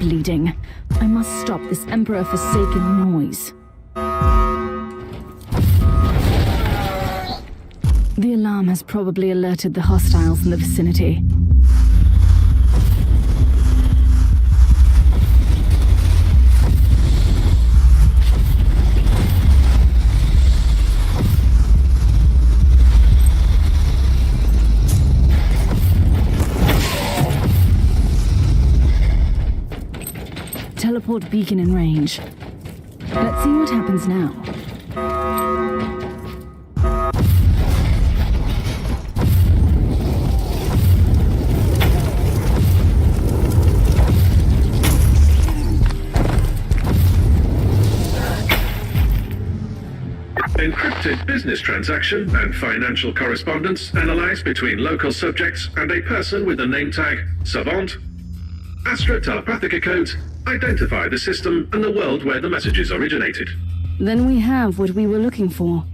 bleeding. I must stop this Emperor-forsaken noise. The alarm has probably alerted the hostiles in the vicinity. Teleport beacon in range. Let's see what happens now. Encrypted business transaction and financial correspondence analyzed between local subjects and a person with the name tag Savant. Astra Telepathica codes identify the system and the world where the messages originated. Then we have what we were looking for.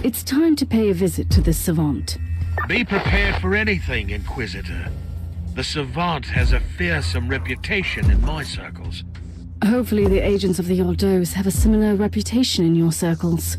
It's time to pay a visit to this Savant. Be prepared for anything, Inquisitor. The Savant has a fearsome reputation in my circles. Hopefully the agents of the Ordos have a similar reputation in your circles.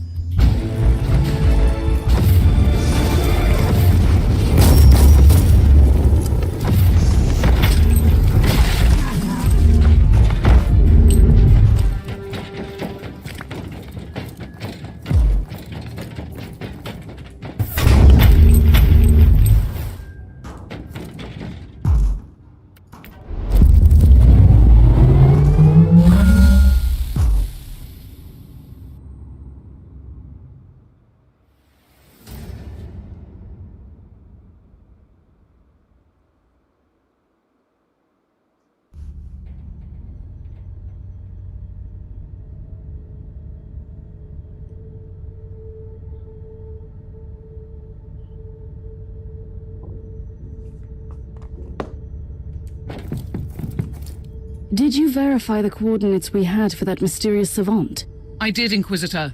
Did you verify the coordinates we had for that mysterious Savant? I did, Inquisitor.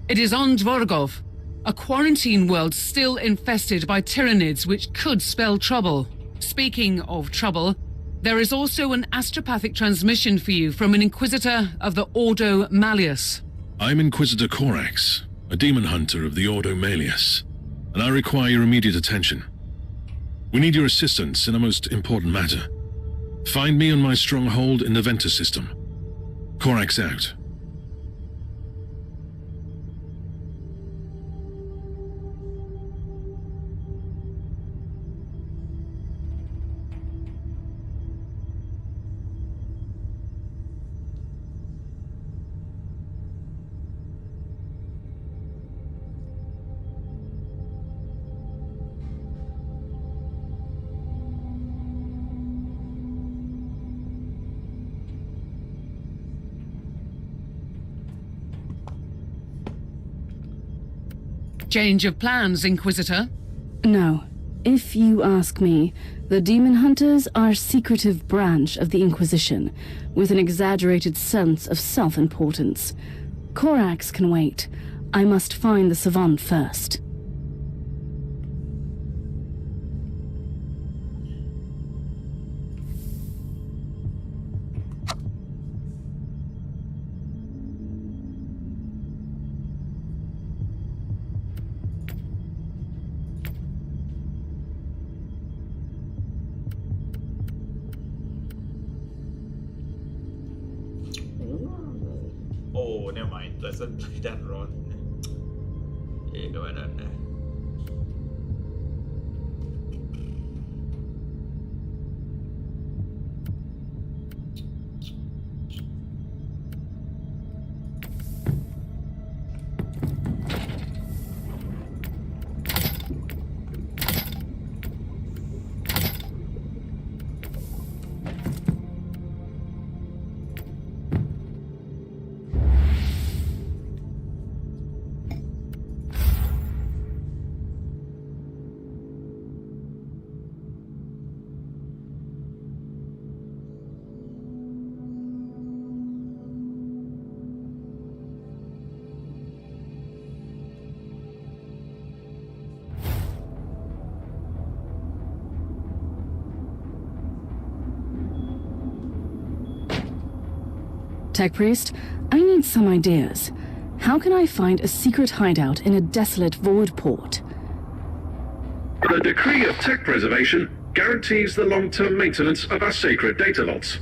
It is on Dvorgov, a quarantine world still infested by tyrannids which could spell trouble. Speaking of trouble, there is also an astropathic transmission for you from an Inquisitor of the Ordo Malleus. I'm Inquisitor Corax, a demon hunter of the Ordo Malleus, and I require your immediate attention. We need your assistance in a most important matter. Find me on my stronghold in the Ventus system. Corax out. Change of plans, Inquisitor? No. If you ask me, the Demon Hunters are a secretive branch of the Inquisition, with an exaggerated sense of self-importance. Corax can wait. I must find the Savant first. Oh, never mind. Doesn't play that run. Go ahead. Tech Priest, I need some ideas. How can I find a secret hideout in a desolate void port? The decree of tech preservation guarantees the long-term maintenance of our sacred data lots,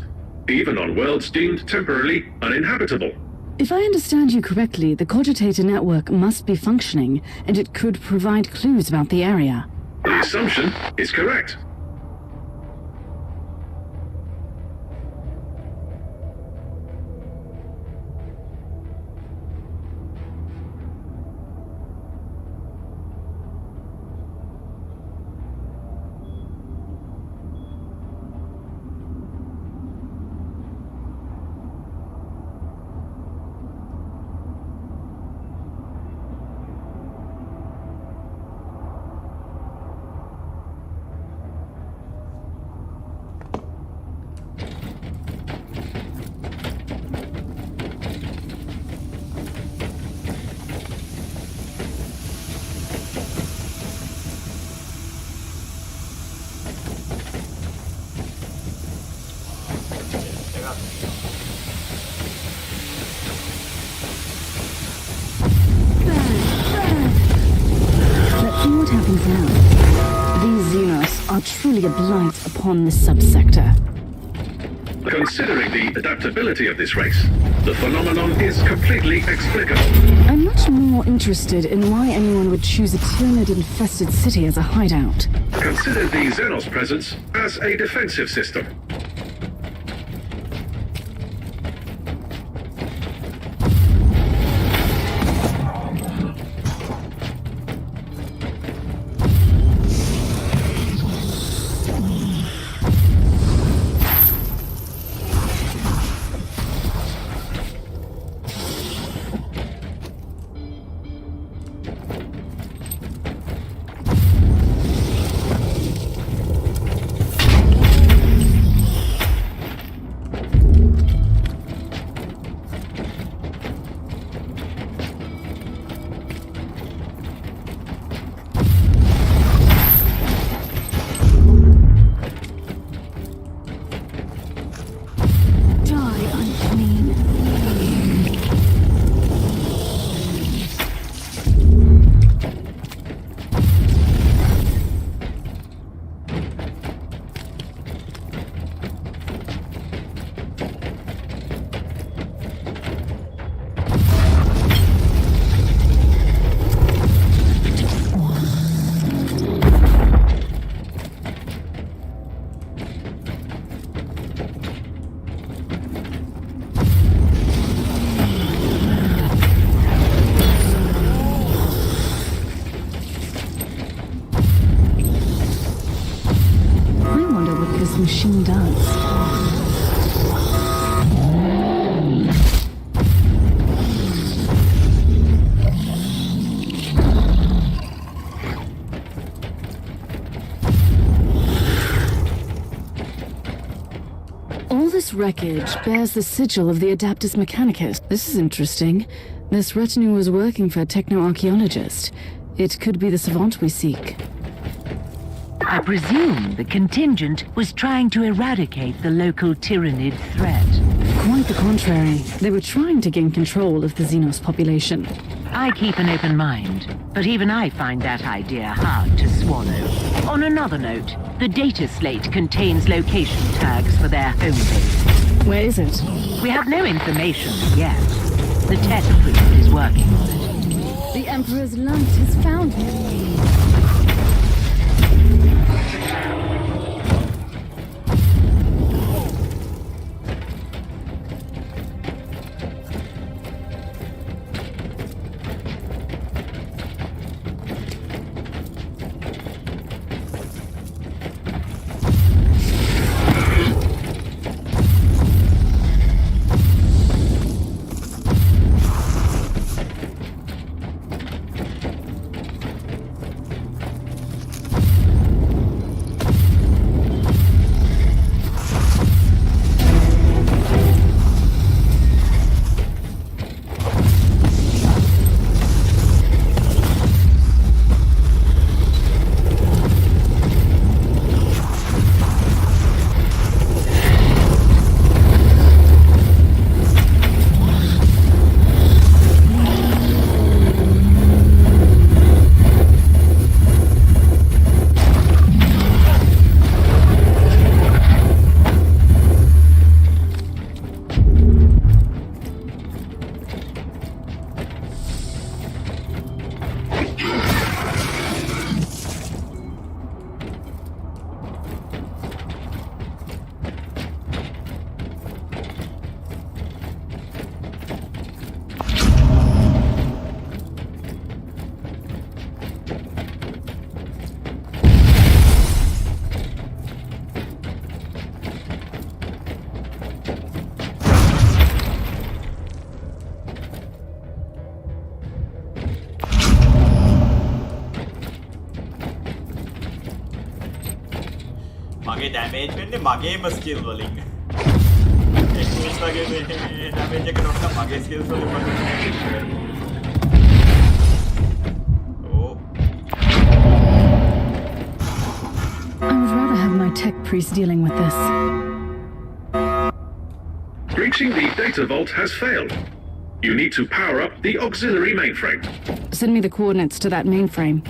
even on worlds deemed temporarily uninhabitable. If I understand you correctly, the Cogitator network must be functioning, and it could provide clues about the area. The assumption is correct. Let's see what happens now. These Xenos are truly a blight upon this subsector. Considering the adaptability of this race, the phenomenon is completely explicable. I'm much more interested in why anyone would choose a Tyranid-infested city as a hideout. Consider the Xenos presence as a defensive system. Machine does. All this wreckage bears the sigil of the Adaptus Mechanicus. This is interesting. This retinue was working for a techno-archaeologist. It could be the savant we seek. I presume the contingent was trying to eradicate the local Tyranid threat. Quite the contrary. They were trying to gain control of the Xenos population. I keep an open mind, but even I find that idea hard to swallow. On another note, the data slate contains location tags for their home base. Where is it? We have no information yet. The tech priest is working on it. The Emperor's light has found him. මගේ damage වෙන්නේ මගේම skill වලින්. එක්විස්ටගේ damage එක නොක මගේ skills වලින් මගේ. I would rather have my tech priest dealing with this. Breaching the data vault has failed. You need to power up the auxiliary mainframe. Send me the coordinates to that mainframe.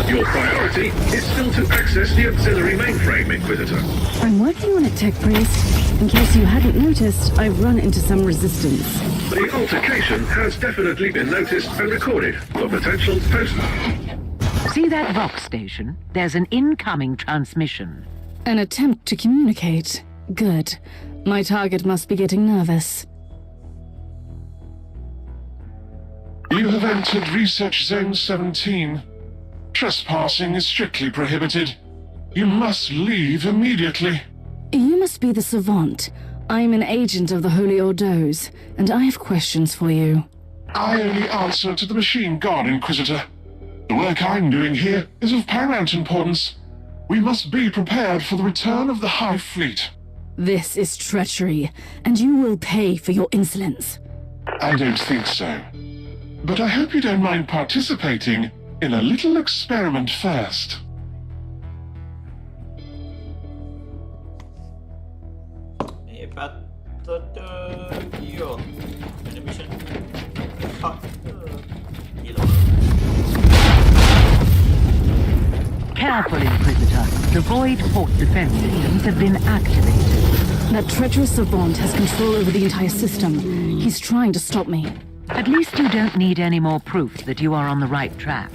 Your priority is still to access the auxiliary mainframe, Inquisitor. I'm working on it, Tech Priest. In case you hadn't noticed, I've run into some resistance. The altercation has definitely been noticed and recorded for potential post. See that Vox station? There's an incoming transmission. An attempt to communicate. Good. My target must be getting nervous. You have entered Research Zone 17. Trespassing is strictly prohibited. You must leave immediately. You must be the Savant. I'm an agent of the Holy Ordos, and I have questions for you. I only answer to the Machine God, Inquisitor. The work I'm doing here is of paramount importance. We must be prepared for the return of the High Fleet. This is treachery, and you will pay for your insolence. I don't think so. But I hope you don't mind participating in a little experiment first. Careful, Inquisitor. The Void port defense systems have been activated. That treacherous Savant has control over the entire system. He's trying to stop me. At least you don't need any more proof that you are on the right track.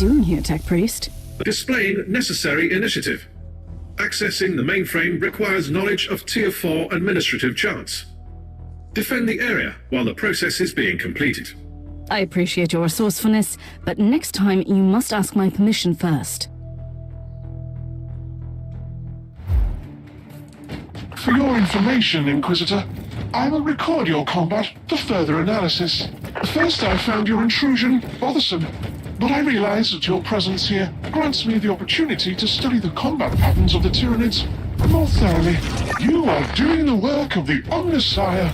doing here, Tech Priest? Displaying necessary initiative. Accessing the mainframe requires knowledge of Tier 4 administrative charts. Defend the area while the process is being completed. I appreciate your resourcefulness, but next time you must ask my permission first. For your information, Inquisitor, I will record your combat for further analysis. First, I found your intrusion bothersome, but I realize that your presence here grants me the opportunity to study the combat patterns of the Tyranids more thoroughly. You are doing the work of the Omnissiah.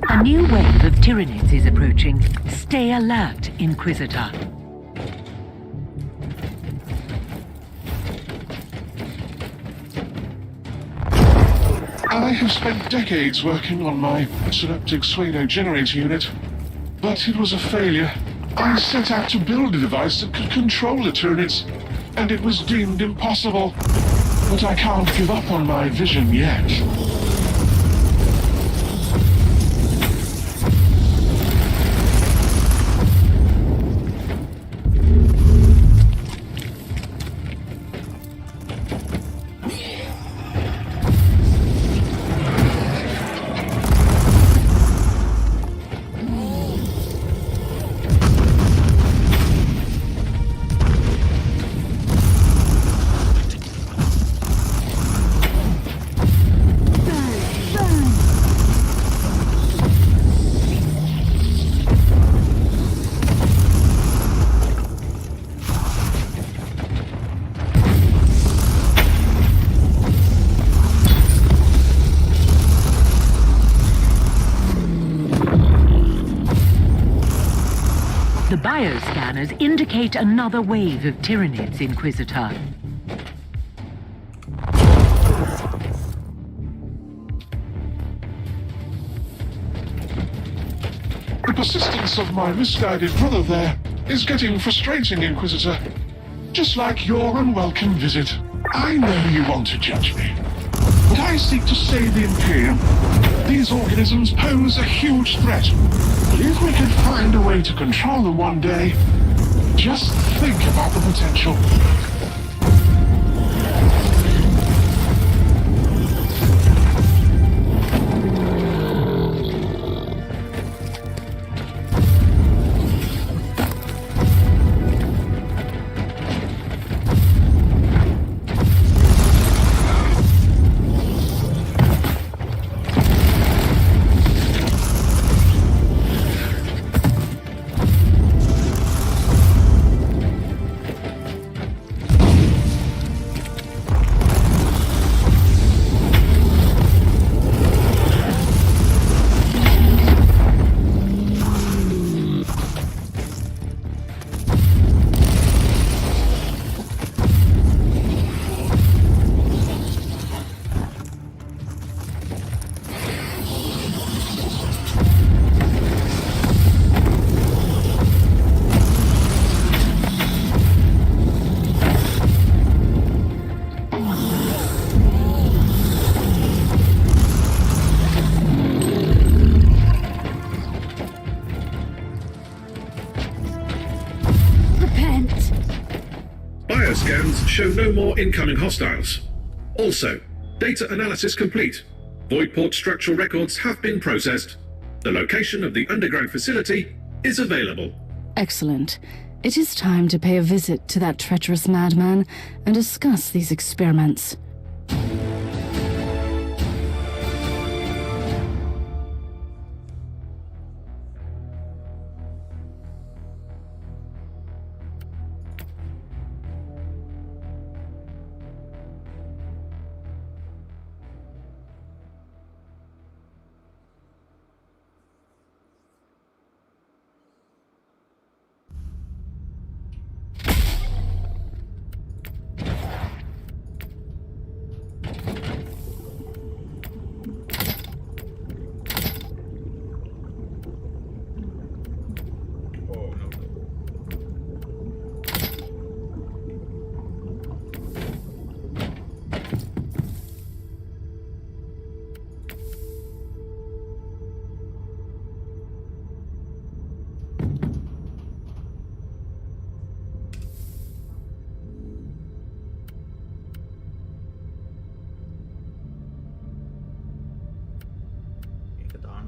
A new wave of Tyranids is approaching. Stay alert, Inquisitor. I have spent decades working on my synaptic pseudo generator unit, but it was a failure. I set out to build a device that could control the Tyranids, and it was deemed impossible. But I can't give up on my vision yet. The bioscanners indicate another wave of Tyranids, Inquisitor. The persistence of my misguided brother there is getting frustrating, Inquisitor. Just like your unwelcome visit. I know you want to judge me, but I seek to save the Imperium. These organisms pose a huge threat. If we could find a way to control them one day, just think about the potential. Bioscans show no more incoming hostiles. Also, data analysis complete. Voidport structural records have been processed. The location of the underground facility is available. Excellent. It is time to pay a visit to that treacherous madman and discuss these experiments.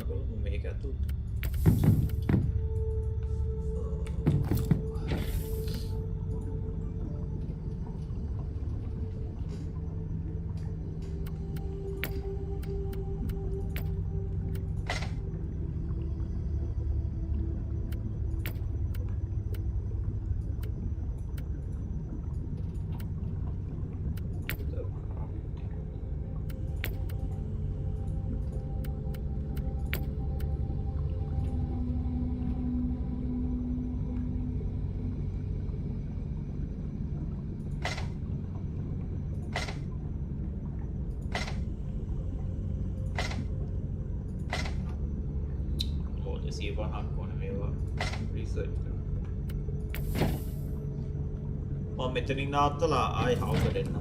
බලමු මේක ඇතුළේ. Warhammer කොන මේවා research කරනවා. මම මෙතනින් නවත්තලා ආයි හවුසට එන්නම්.